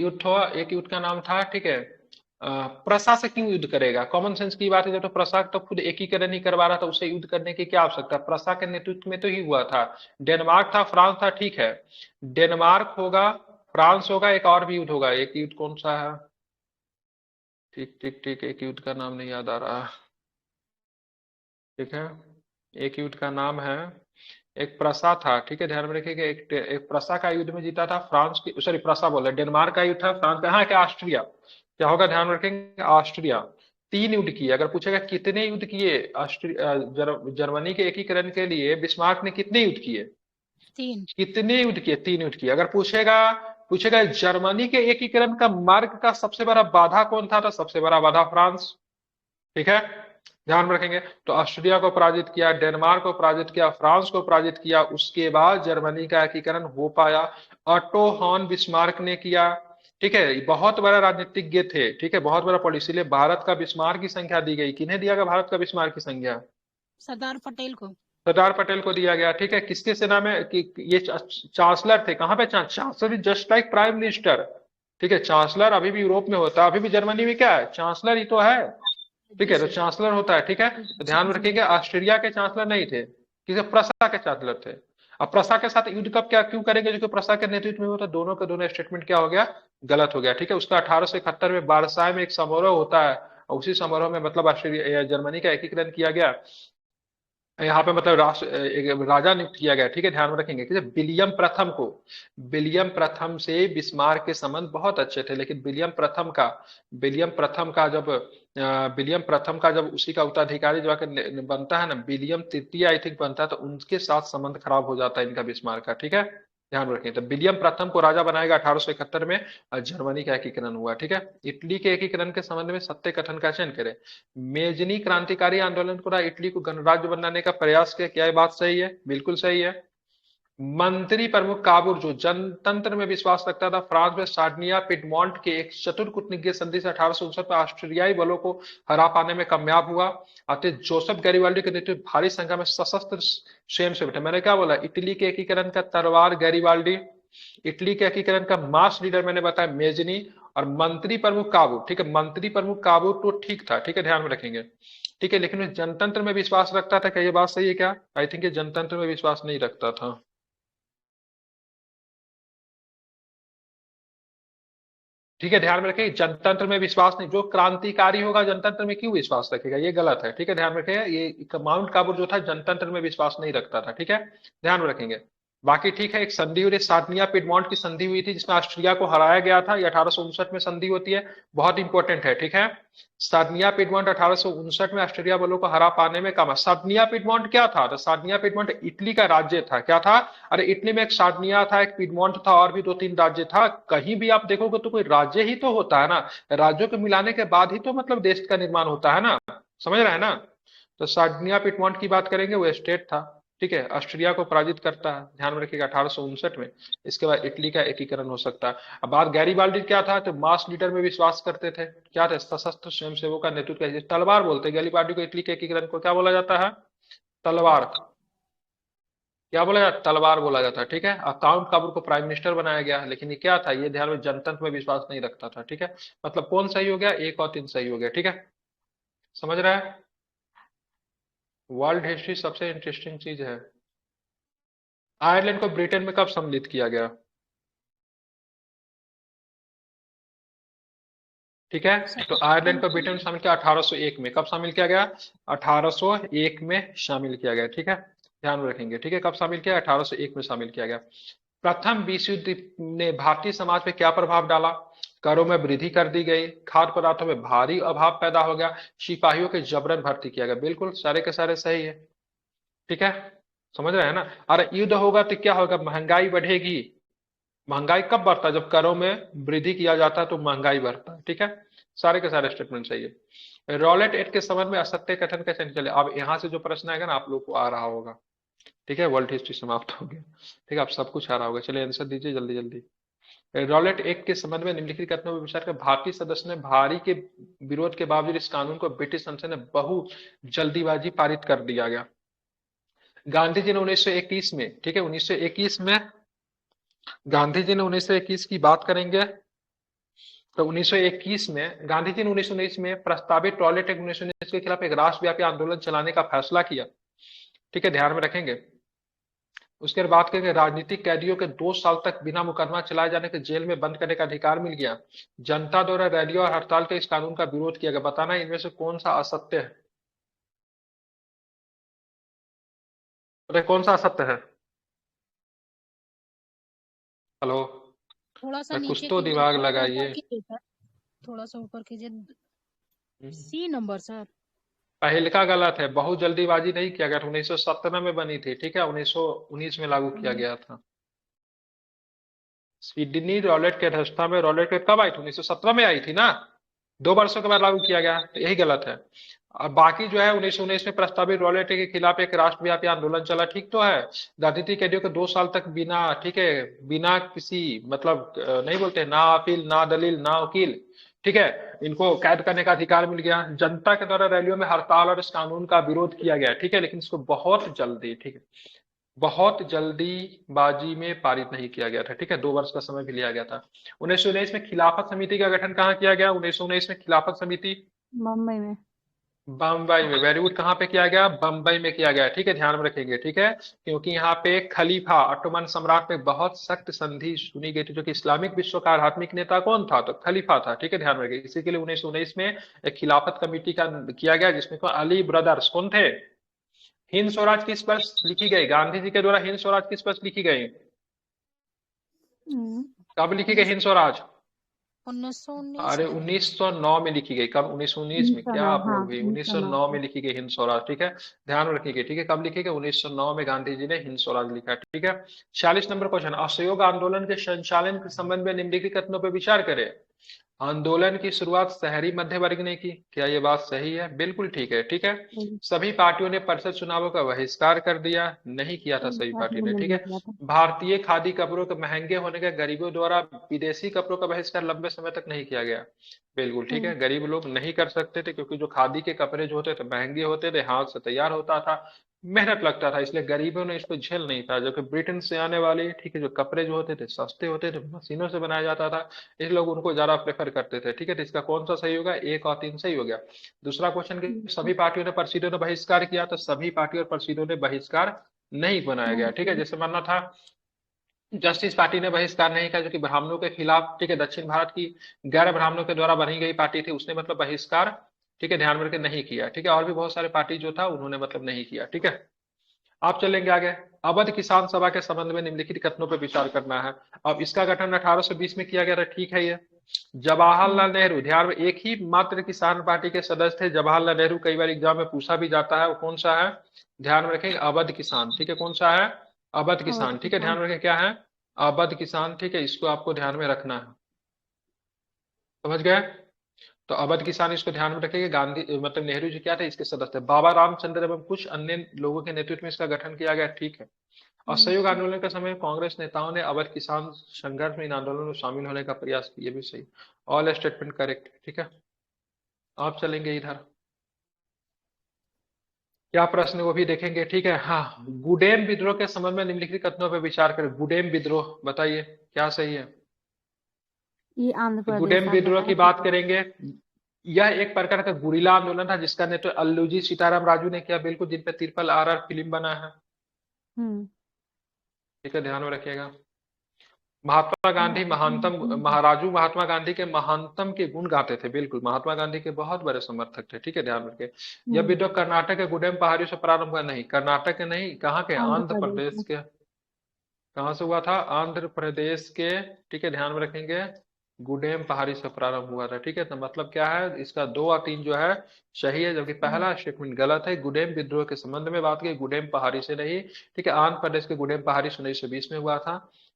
युद्ध का नाम था, ठीक है, प्रसा से क्यों युद्ध करेगा, कॉमन सेंस की बात है, जब तो प्रसा तो खुद एकीकरण ही करवा रहा था, उससे युद्ध करने की क्या आवश्यकता, प्रसा के नेतृत्व में तो ही हुआ था। डेनमार्क था, फ्रांस था, ठीक है, डेनमार्क होगा, फ्रांस होगा, एक और भी युद्ध होगा, एक युद्ध कौन सा है, ठीक ठीक ठीक, एक युद्ध का नाम नहीं याद आ रहा, ठीक है, एक युद्ध का नाम है, एक प्रसा था, ठीक है, ध्यान में रखिएगा, एक प्रसा का युद्ध में जीता था फ्रांस की, सॉरी प्रसा बोल रहे, डेनमार्क का युद्ध था, फ्रांस का, हाँ क्या ऑस्ट्रिया, क्या होगा ध्यान रखेंगे, ऑस्ट्रिया। 3 युद्ध किए। अगर पूछेगा कितने युद्ध किए जर्मनी के एकीकरण के लिए बिस्मार्क ने कितने युद्ध किए, 3। कितने युद्ध किए, 3 युद्ध किए। अगर पूछेगा पूछेगा जर्मनी के एकीकरण का मार्ग का सबसे बड़ा बाधा कौन था, तो सबसे बड़ा बाधा फ्रांस। ठीक है, ध्यान में रखेंगे। तो ऑस्ट्रिया को पराजित किया, डेनमार्क को पराजित किया, फ्रांस को पराजित किया, उसके बाद जर्मनी का एकीकरण हो पाया। ऑटो हॉन बिस्मार्क ने किया। ठीक है, बहुत बड़ा राजनीतिज्ञ थे। ठीक है, बहुत बड़ा पॉलिसी, इसलिए भारत का बिस्मार्क की संख्या दी गई। किन्हें दिया गया भारत का बिस्मार्क की संख्या? सरदार पटेल को। सरदार पटेल को दिया गया। ठीक है, किसके सेना में ये चांसलर थे, कहां पे chancellor, just like prime minister. ठीक है, चांसलर अभी भी यूरोप में होता है, अभी भी जर्मनी में क्या है, चांसलर ही तो है। ठीक जी है, तो सर। चांसलर होता है। ठीक है, तो ध्यान में जी। रखिएगा ऑस्ट्रेलिया के चांसलर नहीं थे, किसी प्रसा के चांसलर थे। अब प्रसा के साथ युद्ध कब क्या क्यों करेंगे, जो कि प्रसा के नेतृत्व में होता है, दोनों के दोनों स्टेटमेंट क्या हो गया, गलत हो गया। ठीक है, उसका 1871 में बारसाई में एक समारोह होता है, और उसी समारोह में मतलब ऑस्ट्रेलिया जर्मनी का एकीकरण किया गया। यहाँ पे मतलब एक राजा नियुक्त किया गया। ठीक है, ध्यान में रखेंगे कि विलियम प्रथम को, विलियम प्रथम से बिस्मार्क के संबंध बहुत अच्छे थे, लेकिन विलियम प्रथम का जब उसी का उत्तराधिकारी जो आकर बनता है ना, विलियम तृतीय आई थिंक बनता है, तो उनके साथ संबंध खराब हो जाता है इनका बिस्मार्क का। ठीक है, ध्यान में रखें। तो विलियम प्रथम को राजा बनाएगा 1871 में, और जर्मनी का एकीकरण हुआ। ठीक है, इटली के एकीकरण के संबंध में सत्य कथन का चयन करें। मेजनी क्रांतिकारी आंदोलन को इटली को गणराज्य बनाने का प्रयास किया, क्या ये बात सही है? बिल्कुल सही है। मंत्री प्रमुख काबुर जो जनतंत्र में विश्वास रखता था, फ्रांस में सार्डिनिया पिडमोंट के एक चतुर कूटनीतिक संधि से 1859 में ऑस्ट्रियाई बलों को हरा पाने में कामयाब हुआ। अतः जोसेफ गैरिबाल्डी के नेतृत्व में भारी संख्या में सशस्त्र स्वयंसेवक, मैंने क्या बोला, इटली के एकीकरण का तलवार गैरिबाल्डी, इटली के एकीकरण का मास लीडर मैंने बताया मेजनी, और मंत्री प्रमुख काबूर। ठीक है, मंत्री प्रमुख काबूर तो ठीक था। ठीक है, ध्यान में रखेंगे। ठीक है, लेकिन वो जनतंत्र में विश्वास रखता था, क्या ये बात सही है क्या? आई थिंक ये जनतंत्र में विश्वास नहीं रखता था। ठीक है, ध्यान में रखें, जनतंत्र में विश्वास नहीं, जो क्रांतिकारी होगा जनतंत्र में क्यों विश्वास रखेगा, ये गलत है। ठीक है, ध्यान में रखेगा, ये माउंट काबूर जो था जनतंत्र में विश्वास नहीं रखता था। ठीक है, ध्यान में रखेंगे। बाकी ठीक है, एक संधि हुई, सार्डिनिया पिडमोंट की संधि हुई थी, जिसमें ऑस्ट्रिया को हराया गया था, ये 1859 में संधि होती है, बहुत इंपॉर्टेंट है। ठीक है, सार्डिनिया पिडमोंट 1859 में ऑस्ट्रिया बलों को हरा पाने में कामयाब। सार्डिनिया पिडमोंट क्या था, तो सार्डिनिया पिडमोंट इटली का राज्य था। क्या था? अरे इटली में एक सार्डिनिया था, एक पिडमोंट था, और भी 2-3 राज्य था। कहीं भी आप देखोगे तो कोई राज्य ही तो होता है ना, राज्यों को मिलाने के बाद ही तो मतलब देश का निर्माण होता है ना, समझ रहे हैं ना। तो सार्डिनिया पिडमोंट की बात करेंगे, वो स्टेट था। ठीक है, ऑस्ट्रिया को पराजित करता है, ध्यान में रखिएगा, 1859 में। इसके बाद इटली का एकीकरण हो सकता है। अब बात गैरिबाल्डी क्या था, तो मास लीडर में विश्वास करते थे। क्या थे? सशस्त्र स्वयंसेवकों का नेतृत्व का तलवार बोलते हैं गैरिबाल्डी को। इटली के एकीकरण को क्या बोला जाता है? तलवार। क्या बोला जाता? तलवार बोला जाता है। ठीक है, काउंट काबूर को प्राइम मिनिस्टर बनाया गया, लेकिन ये क्या था, ये ध्यान में, जनतंत्र में विश्वास नहीं रखता था। ठीक है, मतलब कौन सही हो गया, 1 और 3 सही हो गया। ठीक है, समझ रहा है। वर्ल्ड हिस्ट्री सबसे इंटरेस्टिंग चीज है। आयरलैंड को ब्रिटेन में कब सम्मिलित किया गया? ठीक है, तो आयरलैंड को ब्रिटेन में शामिल किया 1801 में। कब शामिल किया गया? 1801 में शामिल किया गया। ठीक है, ध्यान में रखेंगे। ठीक है, कब शामिल किया? 1801 में शामिल किया गया। प्रथम विश्व युद्ध ने भारतीय समाज पे क्या प्रभाव डाला? करों में वृद्धि कर दी गई, खाद्य पदार्थों में भारी अभाव पैदा हो गया, सिपाहियों के जबरन भर्ती किया गया। बिल्कुल सारे के सारे सही है। ठीक है, समझ रहे हैं ना। अरे युद्ध होगा तो क्या होगा, महंगाई बढ़ेगी। महंगाई कब बढ़ता है? जब करों में वृद्धि किया जाता है तो महंगाई बढ़ता है। ठीक है, सारे के सारे स्टेटमेंट सही है। रॉलेट एक्ट के संबंध में असत्य कथन कैसे चले? अब यहाँ से जो प्रश्न आएगा ना, आप लोग को आ रहा होगा। ठीक है, वर्ल्ड हिस्ट्री समाप्त हो गया। ठीक है, आप सब कुछ आ रहा होगा। चलिए आंसर दीजिए जल्दी जल्दी। रॉलेट एक्ट के संबंध में निम्नलिखित कथनों पर विचार कर। भारतीय सदस्य ने भारी के विरोध के बावजूद इस कानून को ब्रिटिश संसद ने बहु जल्दीबाजी पारित कर दिया गया। गांधी जी ने 1921 में, ठीक है, 1921 में गांधी जी ने 1921 की बात करेंगे तो 1921 में गांधी जी ने 1919 में प्रस्तावित टॉयलेट एक्ट 1919 के खिलाफ एक राष्ट्रव्यापी आंदोलन चलाने का फैसला किया। ठीक है, ध्यान में रखेंगे। उसके बाद बात करेंगे, राजनीतिक कैदियों के 2 साल तक बिना मुकदमा चलाए जाने के जेल में बंद करने का अधिकार मिल गया। जनता द्वारा रैलियों और हड़ताल के इस कानून का विरोध किया गया। बताना इनमें से कौन सा असत्य है? अरे कौन सा असत्य है? हेलो, थोड़ा सा कुछ नीचे तो कीजिए, दिमाग थोड़ा सा ऊपर लगाइए। कीजिए सर, थोड़ा सा ऊपर कीजिए। C number sir. पहल का गलत है, बहुत जल्दीबाजी नहीं किया गया था, 1917 में बनी थी, ठीक है, 1919 में लागू किया गया था। सिडनी रॉलेट की अध्यक्षता में, रॉलेट कब आई थी, 1917 में आई थी ना, 2 वर्षों के बाद लागू किया गया, तो यही गलत है। और बाकी जो है 1919 में प्रस्तावित रॉलेट के खिलाफ एक राष्ट्रव्यापी आंदोलन चला, ठीक तो है। राजनीतिक कैदियों को 2 साल तक बिना, ठीक है, बिना किसी मतलब नहीं बोलते ना अपील ना दलील ना वकील, ठीक है, इनको कैद करने का अधिकार मिल गया। जनता के द्वारा रैलियों में हड़ताल और इस कानून का विरोध किया गया, ठीक है, लेकिन इसको बहुत जल्दी, ठीक है, बहुत जल्दीबाजी में पारित नहीं किया गया था, ठीक है, 2 वर्ष का समय भी लिया गया था। 1919 में खिलाफत समिति का गठन कहाँ किया गया, 1919 में खिलाफत समिति मुंबई में। बम्बई में, वेरी गुड, कहाँ पे किया गया, बम्बई में किया गया, ठीक है, ध्यान में रखेंगे, ठीक है, क्योंकि यहाँ पे खलीफा ऑटोमन सम्राट में बहुत सख्त संधि सुनी गई थी, जो कि इस्लामिक विश्व का आध्यात्मिक नेता कौन था, तो खलीफा था, ठीक है, ध्यान में रखेंगे। इसी के लिए 1919 में एक खिलाफत कमेटी का किया गया, जिसमें अली ब्रदर्स कौन थे। हिंद स्वराज किस पर लिखी गई, गांधी जी के द्वारा हिंद स्वराज किस पर लिखी गई, हम्म, कब लिखी गई हिंद स्वराज, 1919 अरे में। 1909 में लिखी गई, कब, 1919 में, क्या 1909, आप हाँ लोग भी, 1909 1909 को। में लिखी गई हिंद स्वराज, ठीक है, ध्यान में रखिएगा, ठीक है, कब लिखी गई, 1909 में गांधी जी ने हिंद स्वराज लिखा, ठीक है। 46 नंबर क्वेश्चन, असहयोग आंदोलन के संचालन के संबंध में निम्नलिखित कथनों पर विचार करें। आंदोलन की शुरुआत शहरी मध्य वर्ग ने की, क्या ये बात सही है, बिल्कुल ठीक है, ठीक है। सभी पार्टियों ने परिषद चुनावों का बहिष्कार कर दिया, नहीं किया था सभी पार्टी ने, ठीक है। किया था। भारतीय खादी कपड़ों के महंगे होने के गरीबों द्वारा विदेशी कपड़ों का बहिष्कार लंबे समय तक नहीं किया गया, बिल्कुल ठीक है, गरीब लोग नहीं कर सकते थे, क्योंकि जो खादी के कपड़े जो होते थे महंगे होते थे, हाथ से तैयार होता था, मेहनत लगता था, इसलिए गरीबों ने इसको झेल नहीं पाया। जबकि ब्रिटेन से आने वाले, ठीक है, जो कपड़े जो होते थे सस्ते होते थे, मशीनों से बनाया जाता था, इस लोग उनको ज्यादा प्रेफर करते थे, ठीक है, तो इसका कौन सा सही होगा, 1 और 3 सही हो गया। दूसरा क्वेश्चन कि सभी पार्टियों ने परिषदों ने बहिष्कार किया, तो सभी पार्टी और परिषदों ने बहिष्कार नहीं बनाया गया, ठीक है। जैसे मानना था जस्टिस पार्टी ने बहिष्कार नहीं किया, जो कि ब्राह्मणों के खिलाफ, ठीक है, दक्षिण भारत की गैर ब्राह्मणों के द्वारा बनी गई पार्टी थी, उसने मतलब बहिष्कार, ठीक है, ध्यान में रखे नहीं किया, ठीक है, और भी बहुत सारे पार्टी जो था उन्होंने मतलब नहीं किया, ठीक है। आप चलेंगे आगे, अवध किसान सभा के संबंध में निम्नलिखित कथनों पर विचार करना है। अब इसका गठन 1820 में किया गया था, ठीक है, ये जवाहरलाल नेहरू, ध्यान में, एक ही मात्र किसान पार्टी के सदस्य थे जवाहरलाल नेहरू, कई बार एग्जाम में पूछा भी जाता है, वो कौन सा है, ध्यान में रखेंगे, अवध किसान, ठीक है, कौन सा है, अवध किसान, ठीक है, ध्यान में रखें, क्या है, अवध किसान, ठीक है, इसको आपको ध्यान में रखना है, समझ गए। तो अवध किसान, इसको ध्यान में रखेंगे, गांधी मतलब नेहरू जी क्या थे, इसके सदस्य थे, बाबा रामचंद्र एवं कुछ अन्य लोगों के नेतृत्व में इसका गठन किया गया, ठीक है। असहयोग आंदोलन के समय कांग्रेस नेताओं ने अवध किसान संघर्ष में इन आंदोलनों में शामिल होने का प्रयास किया, ये भी सही, ऑल स्टेटमेंट करेक्ट, ठीक है। आप चलेंगे इधर, क्या प्रश्न है वो भी देखेंगे, ठीक है। हाँ, गुडेम विद्रोह के संबंध में निम्नलिखित कथनों पर विचार करें, गुडेम विद्रोह बताइए क्या सही है। ये आंध्र तो प्रदेश गुडेम आप विद्रोह की बताए बात थे। करेंगे, यह एक प्रकार का गुरिल्ला आंदोलन था, जिसका नेतृत्व अल्लूजी सीताराम राजू ने किया, बिल्कुल, जिन पे तिरपल RR फिल्म बना है, हम्म। ठीक है, ध्यान में रखिएगा। महात्मा गांधी महानतम, महाराजू महात्मा गांधी के महानतम के गुण गाते थे, बिल्कुल, महात्मा गांधी के बहुत बड़े समर्थक थे, ठीक है, ध्यान रखिए। यह विद्रोह कर्नाटक के गुडेम पहाड़ियों से प्रारंभ हुआ, नहीं, कर्नाटक के नहीं, कहाँ के, आंध्र आंध्र प्रदेश प्रदेश में। के, कहाँ से हुआ था, आंध्र प्रदेश के, ठीक है, ध्यान में रखेंगे, गुडेम पहाड़ी से प्रारंभ हुआ था, ठीक है। तो मतलब क्या है, इसका 2 और 3 जो है सही है, जबकि पहला स्टेटमेंट गलत है। गुडेम विद्रोह के संबंध में बात की, गुडेम पहाड़ी से नहीं, ठीक है, आंध्र प्रदेश के गुडेम पहाड़ी से 1920 में हुआ था,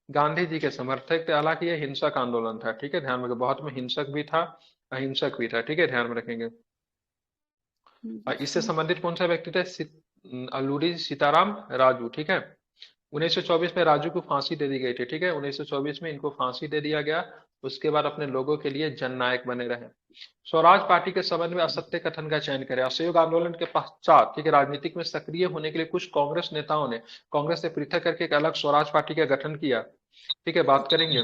गांधी जी के समर्थक थे, हालांकि यह हिंसक आंदोलन था, ठीक है, ध्यान में रखें, बहुत में हिंसक भी था, अहिंसक भी था, ठीक है, ध्यान में रखेंगे। और इससे संबंधित कौन सा व्यक्ति थे, अल्लूरी सीताराम राजू, ठीक है। 1924 में राजू को फांसी दे दी गई थी, ठीक है, 1924 में इनको फांसी दे दिया गया, उसके बाद अपने लोगों के लिए जननायक बने रहे। स्वराज पार्टी के संबंध में असत्य कथन का चयन करें। असहयोग आंदोलन के पश्चात, ठीक है, राजनीतिक में सक्रिय होने के लिए कुछ कांग्रेस नेताओं ने कांग्रेस से पृथक करके एक अलग स्वराज पार्टी का गठन किया, ठीक है, बात करेंगे।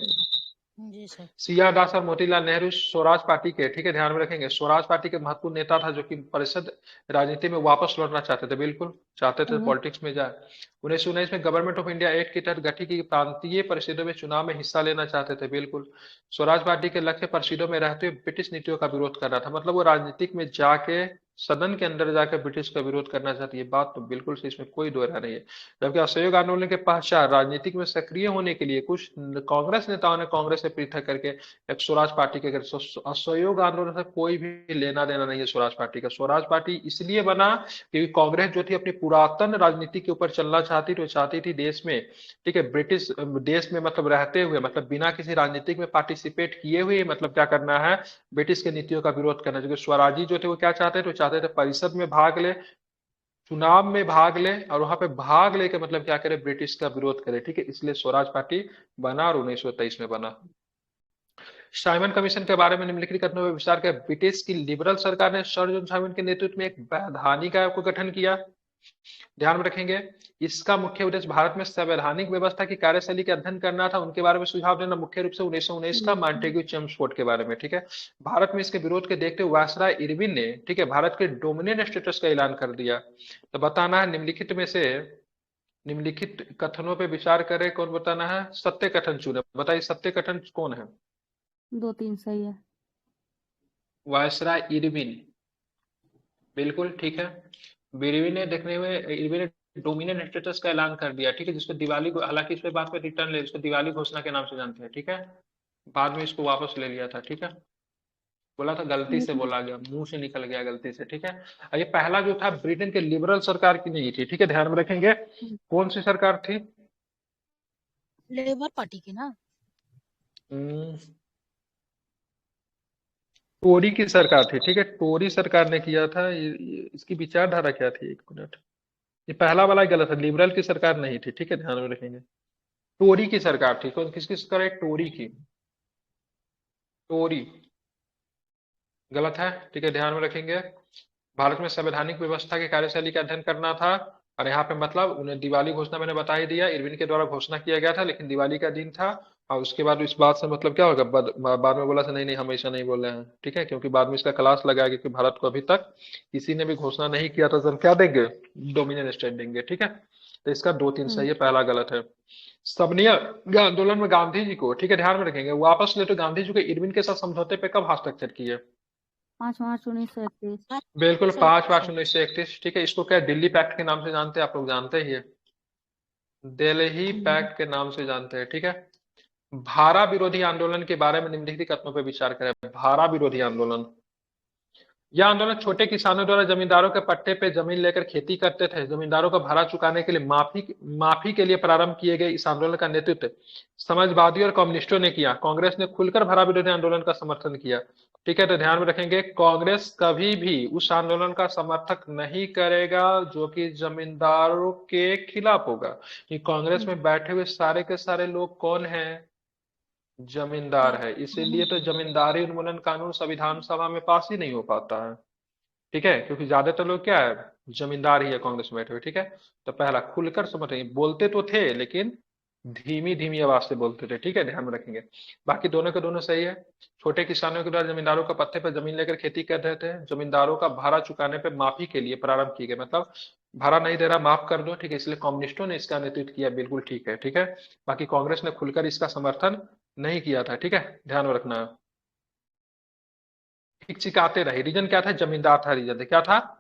जी सर। सिया दास और मोतीलाल नेहरू स्वराज पार्टी के, ठीक है, ध्यान में रखेंगे, स्वराज पार्टी के महत्वपूर्ण नेता था, जो कि परिषद राजनीति में वापस लौटना चाहते थे, बिल्कुल चाहते थे पॉलिटिक्स में जाए। 1919 में गवर्नमेंट ऑफ इंडिया एक्ट के तहत गठित की प्रांतीय परिषदों में चुनाव में हिस्सा लेना चाहते थे, बिल्कुल। स्वराज पार्टी के लक्ष्य परिषदों में रहते हुए ब्रिटिश नीतियों का विरोध कर रहा था, मतलब वो राजनीतिक में जाके सदन के अंदर जाकर ब्रिटिश का विरोध करना चाहती है, बात तो बिल्कुल सही, इसमें कोई दो राय नहीं है। जबकि असहयोग आंदोलन के पश्चात राजनीतिक में सक्रिय होने के लिए कुछ कांग्रेस नेताओं ने कांग्रेस से पृथक करके एक स्वराज पार्टी के असहयोग आंदोलन से कोई भी लेना देना नहीं है स्वराज पार्टी का। स्वराज पार्टी इसलिए बना क्योंकि कांग्रेस जो थी अपनी पुरातन राजनीति के ऊपर चलना चाहती थी, वो चाहती थी देश में, ठीक है, ब्रिटिश देश में मतलब रहते हुए, मतलब बिना किसी राजनीतिक में पार्टिसिपेट किए हुए, मतलब क्या करना है, ब्रिटिश के नीतियों का विरोध करना। जो स्वराजी जो थे वो क्या चाहते थे, वो चाहते थे परिषद में भाग ले, चुनाव में भाग ले, और वहां पे भाग लेके मतलब क्या करे, ब्रिटिश का विरोध करे, ठीक है। इसलिए स्वराज पार्टी बना और 1923 में बना। साइमन कमीशन के बारे में निम्नलिखित कथनों पर विचार कर ब्रिटिश की लिबरल सरकार ने सर जॉन साइमन के नेतृत्व में एक वैधानिक आयोग का गठन किया। ध्यान में रखेंगे, इसका मुख्य उद्देश्य भारत में संवैधानिक व्यवस्था की कार्यशैली का अध्ययन करना था, उनके बारे में सुझाव देना, मुख्य रूप से 1919 का मॉन्टेग्यू चेम्सफोर्ड के बारे में, ठीक है। भारत में इसके विरोध के देखते हुए वायसराय इरविन ने, ठीक है, भारत के डोमिनियन स्टेटस का ऐलान कर दिया। तो बताना है निम्नलिखित में से, निम्नलिखित कथनों पे विचार करें, कौन बताना है, सत्य कथन चुने, बताइए सत्य कथन कौन है। 2-3 सही है। वायसराय इरविन, बिल्कुल ठीक है। इरविन ने देखने हुए, इरविन ने डोमिनियन स्टेटस का ऐलान कर दिया, ठीक है, जिसको दिवाली, हालांकि इस पे बात पे रिटर्न ले, इसको दिवाली घोषणा के नाम से जानते हैं, ठीक है। बाद में इसको वापस ले लिया था, ठीक है, बोला था गलती से बोला गया, मुंह से निकल गया गलती से, ठीक है। और ये पहला जो था ब्रिटेन के लिबरल सरकार की नहीं थी, ठीक है, ध्यान में रखेंगे। कौन सी सरकार थी, लेबर पार्टी की ना। टोरी की सरकार थी, ठीक है, टोरी सरकार ने किया था। इसकी विचारधारा क्या थी, एक मिनट, ये पहला वाला गलत है, लिबरल की सरकार नहीं थी, ठीक है, ध्यान में रखेंगे। टोरी की सरकार थी, कौन, किसकी सरकार है, टोरी की, टोरी गलत है, ठीक है, ध्यान में रखेंगे। भारत में संवैधानिक व्यवस्था की कार्यशैली का अध्ययन करना था, और यहाँ पे मतलब उन्हें दिवाली घोषणा मैंने बता ही दिया, इरविन के द्वारा घोषणा किया गया था, लेकिन दिवाली का दिन था। और उसके बाद इस बात से मतलब क्या होगा, बाद में बोला था नहीं नहीं हम ऐसा नहीं बोल रहे हैं, ठीक है, क्योंकि बाद में इसका क्लास लगाया क्योंकि भारत को अभी तक किसी ने भी घोषणा नहीं किया था, तो हम क्या देंगे, डोमिनियन स्टेट देंगे, ठीक है। तो इसका 2-3 सही है, पहला गलत है। सबनीय आंदोलन में गांधी जी को, ठीक है, ध्यान में रखेंगे, वापस ले, तो गांधी जी को इरविन के साथ समझौते पे कब हस्ताक्षर किए, 5 मार्च 1931। बिल्कुल 5 मार्च 1931, ठीक है। इसको क्या दिल्ली पैक्ट के नाम से जानते हैं, आप लोग जानते ही है, दिल्ली पैक्ट के नाम से जानते हैं, ठीक है। भारा विरोधी आंदोलन के बारे में निम्नलिखित कथनों पर विचार करें। भारा विरोधी आंदोलन, यह आंदोलन छोटे किसानों द्वारा जमींदारों के पट्टे पे जमीन लेकर खेती करते थे, जमींदारों को भाड़ा चुकाने के लिए माफी के लिए प्रारंभ किए गए इस आंदोलन का नेतृत्व समाजवादी और कम्युनिस्टों ने किया। कांग्रेस ने खुलकर भारा विरोधी आंदोलन का समर्थन किया, ठीक है। तो ध्यान में रखेंगे, कांग्रेस कभी भी उस आंदोलन का समर्थन नहीं करेगा जो कि जमींदारों के खिलाफ होगा। कि कांग्रेस में बैठे हुए सारे के सारे लोग कौन है, जमींदार है, इसीलिए तो जमींदारी उन्मूलन कानून संविधान सभा में पास ही नहीं हो पाता है, ठीक है, क्योंकि ज्यादातर लोग क्या है, जमींदार ही है कांग्रेस में बैठे हुए, ठीक है। तो पहला खुलकर समझ, बोलते तो थे लेकिन धीमी धीमी आवाज से बोलते थे, ठीक है, ध्यान में रखेंगे। बाकी दोनों के दोनों सही है। छोटे किसानों के द्वारा जमींदारों का पट्टे पर जमीन लेकर खेती कर रहे थे, जमींदारों का भाड़ा चुकाने पर माफी के लिए प्रारंभ किए गए, मतलब भाड़ा नहीं दे रहा माफ कर दो, ठीक है, इसलिए कम्युनिस्टों ने इसका नेतृत्व किया, बिल्कुल ठीक है, ठीक है। बाकी कांग्रेस ने खुलकर इसका समर्थन नहीं किया था, ठीक है, ध्यान में रखना है। हिचकिचाते रहे, रीजन क्या था, जमींदार था, रीजन क्या था,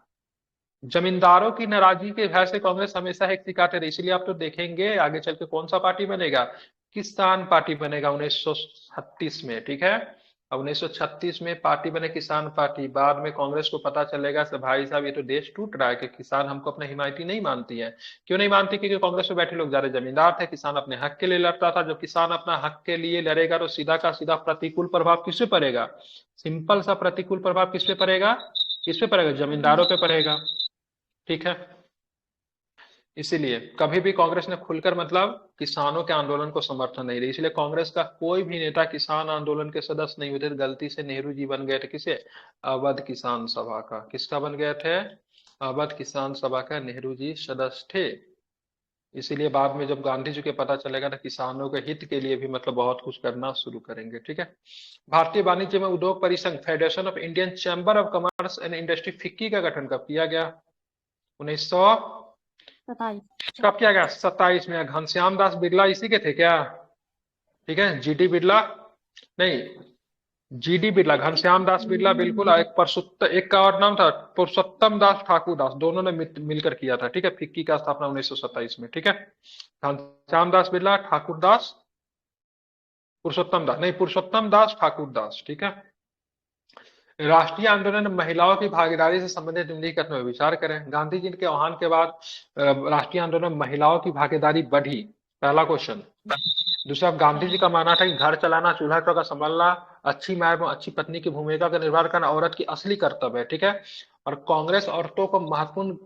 जमींदारों की नाराजगी के भय से कांग्रेस हमेशा हिचकिचाते रही, इसलिए आप तो देखेंगे आगे चल के कौन सा पार्टी बनेगा, किसान पार्टी बनेगा 1936 में, ठीक है। अब 1936 में पार्टी बने किसान पार्टी, बाद में कांग्रेस को पता चलेगा कि भाई साहब ये तो देश टूट रहा है, कि किसान हमको अपने हिमायती नहीं मानती है। क्यों नहीं मानती, क्योंकि कांग्रेस में बैठे लोग ज्यादा जमींदार थे, किसान अपने हक के लिए लड़ता था। जब किसान अपना हक के लिए लड़ेगा तो सीधा का सीधा प्रतिकूल प्रभाव किस पे पड़ेगा, सिंपल सा प्रतिकूल प्रभाव किस पे पड़ेगा, किस पे पड़ेगा, जमींदारों पे पड़ेगा, ठीक है। इसीलिए कभी भी कांग्रेस ने खुलकर मतलब किसानों के आंदोलन को समर्थन नहीं दिया, इसलिए कांग्रेस का कोई भी नेता किसान आंदोलन के सदस्य नहीं हुए थे। गलती से नेहरू जी बन गए थे किसे, अवध किसान सभा का, किसका बन गए थे, अवध किसान सभा का नेहरू जी सदस्य थे। इसीलिए बाद में जब गांधी जी के पता चलेगा ना, किसानों के हित के लिए भी मतलब बहुत कुछ करना शुरू करेंगे, ठीक है। भारतीय वाणिज्य में उद्योग परिसंघ federation of Indian chamber of commerce and industry FICCI का गठन कब किया गया, 1927 कब किया गया, 27 में। घनश्याम दास बिरला इसी के थे क्या, ठीक है, जीटी बिरला नहीं, जीडी बिरला, घनश्याम दास बिरला, बिल्कुल। और एक एक का और नाम था पुरुषोत्तम दास ठाकुर दास, दोनों ने मिलकर किया था, ठीक है। फिक्की का स्थापना 1927 में, ठीक है। घनश्याम दास बिरला, ठाकुर दास, पुरुषोत्तम दास, नहीं, पुरुषोत्तम दास ठाकुर दास, ठीक है। राष्ट्रीय आंदोलन में महिलाओं की भागीदारी से संबंधित निम्नलिखित कथनों पर विचार करें। गांधी जी के आह्वान के बाद राष्ट्रीय आंदोलन में महिलाओं की भागीदारी बढ़ी, पहला क्वेश्चन। दूसरा, गांधी जी का मानना था कि घर चलाना, चूल्हा चौका संभालना, अच्छी माँ एवं अच्छी पत्नी की भूमिका का निर्वाह करना औरत की असली कर्तव्य है, ठीक है। और कांग्रेस औरतों को महत्वपूर्ण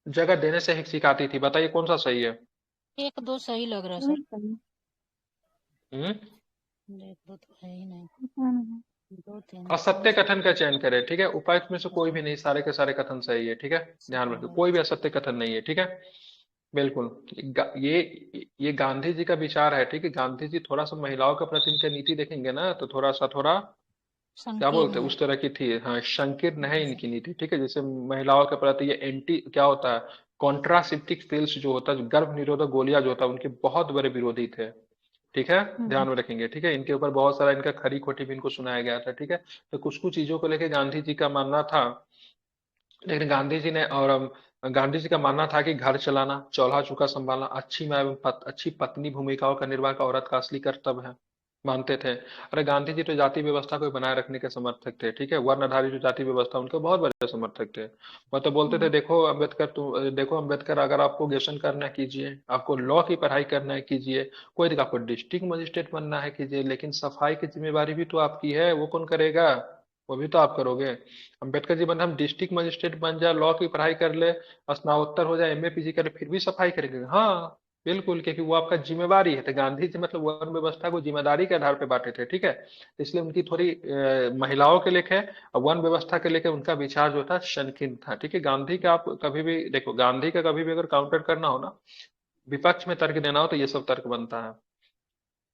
जगह देने से सिखाती थी। बताइए कौन सा सही है? एक दो सही लग रहा है वही सर। हम्म एक दो तो है ही नहीं, पता नहीं। दो तीन असत्य कथन का चयन करें, ठीक है। उपायुक्त में से कोई भी नहीं, सारे के सारे कथन सही है, ठीक है। ध्यान रखिए, कोई भी असत्य कथन नहीं है, ठीक है। बिल्कुल। ये गांधी जी का विचार है, ठीक है। गांधी जी थोड़ा सा महिलाओं के प्रति इनकी नीति देखेंगे ना, तो थोड़ा क्या बोलते संकीर्ण हैं, है। उस तरह की थी। हाँ, संकीर्ण है इनकी नीति, ठीक है। जैसे महिलाओं के प्रति ये एंटी क्या होता है, कॉन्ट्रासेप्टिव पिल्स जो होता है, गर्भ निरोधक गोलियां जो होता है, उनके बहुत बड़े विरोधी थे, ठीक है। ध्यान में रखेंगे, ठीक है। इनके ऊपर बहुत सारा इनका खरी खोटी भी इनको सुनाया गया था, ठीक है। तो कुछ कुछ चीजों को लेकर गांधी जी का मानना था, लेकिन गांधी जी का मानना था कि घर चलाना, चूल्हा चौका संभालना, अच्छी माँ एवं अच्छी पत्नी भूमिकाओं का निर्वाह का औरत का असली कर्तव्य है, मानते थे। अरे गांधी जी तो जाति व्यवस्था को बनाए रखने के समर्थक थे, ठीक है। वर्ण आधारित जो जाति व्यवस्था, उनके बहुत बड़े समर्थक थे। वह तो बोलते थे, देखो अम्बेडकर, अगर आपको ग्रेजुएशन करना है कीजिए, आपको लॉ की पढ़ाई करना है कीजिए, कोई दिक्कत, आपको डिस्ट्रिक्ट मजिस्ट्रेट बनना है कीजिए, लेकिन सफाई की जिम्मेवारी भी तो आपकी है, वो कौन करेगा? वो भी तो आप करोगे। अम्बेडकर जी बने, हम डिस्ट्रिक्ट मजिस्ट्रेट बन जाए, लॉ की पढ़ाई कर ले, स्नातकोत्तर हो जाए, एमए पीजी कर ले, फिर भी सफाई करेंगे? हाँ, बिल्कुल, क्योंकि वो आपका जिम्मेवारी है। तो गांधी जी मतलब वर्ण व्यवस्था को जिम्मेदारी के आधार पर बांटे थे, ठीक है। तो इसलिए उनकी थोड़ी महिलाओं के लेके और वर्ण व्यवस्था के लेके उनका विचार जो था संकीर्ण था, ठीक है। गांधी का आप कभी भी देखो, गांधी का कभी भी अगर काउंटर करना हो ना, विपक्ष में तर्क देना हो, तो ये सब तर्क बनता है।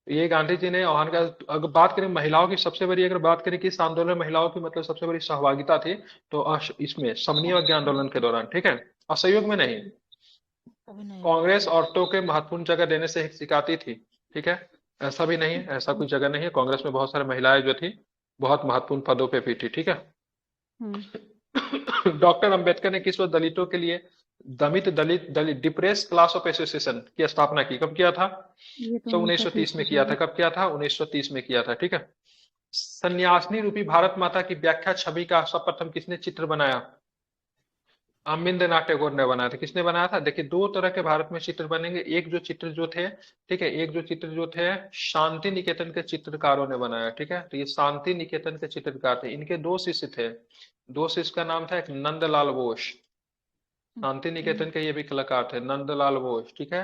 ये गांधी जी ने आह्वान का, अगर बात करें महिलाओं की, सबसे बड़ी अगर बात करें कि इस आंदोलन में महिलाओं की मतलब सबसे बड़ी सहभागिता थी, तो इसमें समन्वय अज्ञान आंदोलन के दौरान, ठीक है, असहयोग में नहीं। कभी नहीं। कांग्रेस औरतों के महत्वपूर्ण जगह देने से सिखाती थी, ठीक है। ऐसा भी नहीं है, ऐसा कोई जगह नहीं है। कांग्रेस में बहुत सारे महिलाएं जो थी, बहुत महत्वपूर्ण पदों पे भी थी, ठीक है। डॉक्टर अंबेडकर ने किस वक्त दलितों के लिए दलित डिप्रेस क्लास ऑफ एसोसिएशन की स्थापना की? कब किया था? ये तो तो नहीं 1930 में पता। किया था। कब किया था? 1930 में किया था, ठीक है। सन्यासिनी रूपी भारत माता की व्याख्या छवि का सर्वप्रथम किसने चित्र बनाया? अमिंद्रनाथ टैगोर ने बनाया था। किसने बनाया था? देखिए, दो तरह के भारत में चित्र बनेंगे। एक जो चित्र जो थे, ठीक है, एक जो चित्र जो थे शांति निकेतन के चित्रकारों ने बनाया, ठीक है। तो ये शांति निकेतन के चित्रकार थे। इनके दो शिष्य थे, दो शिष्य का नाम था, एक नंदलाल बोस, शांति निकेतन के ये भी कलाकार थे, नंदलाल बोस, ठीक है।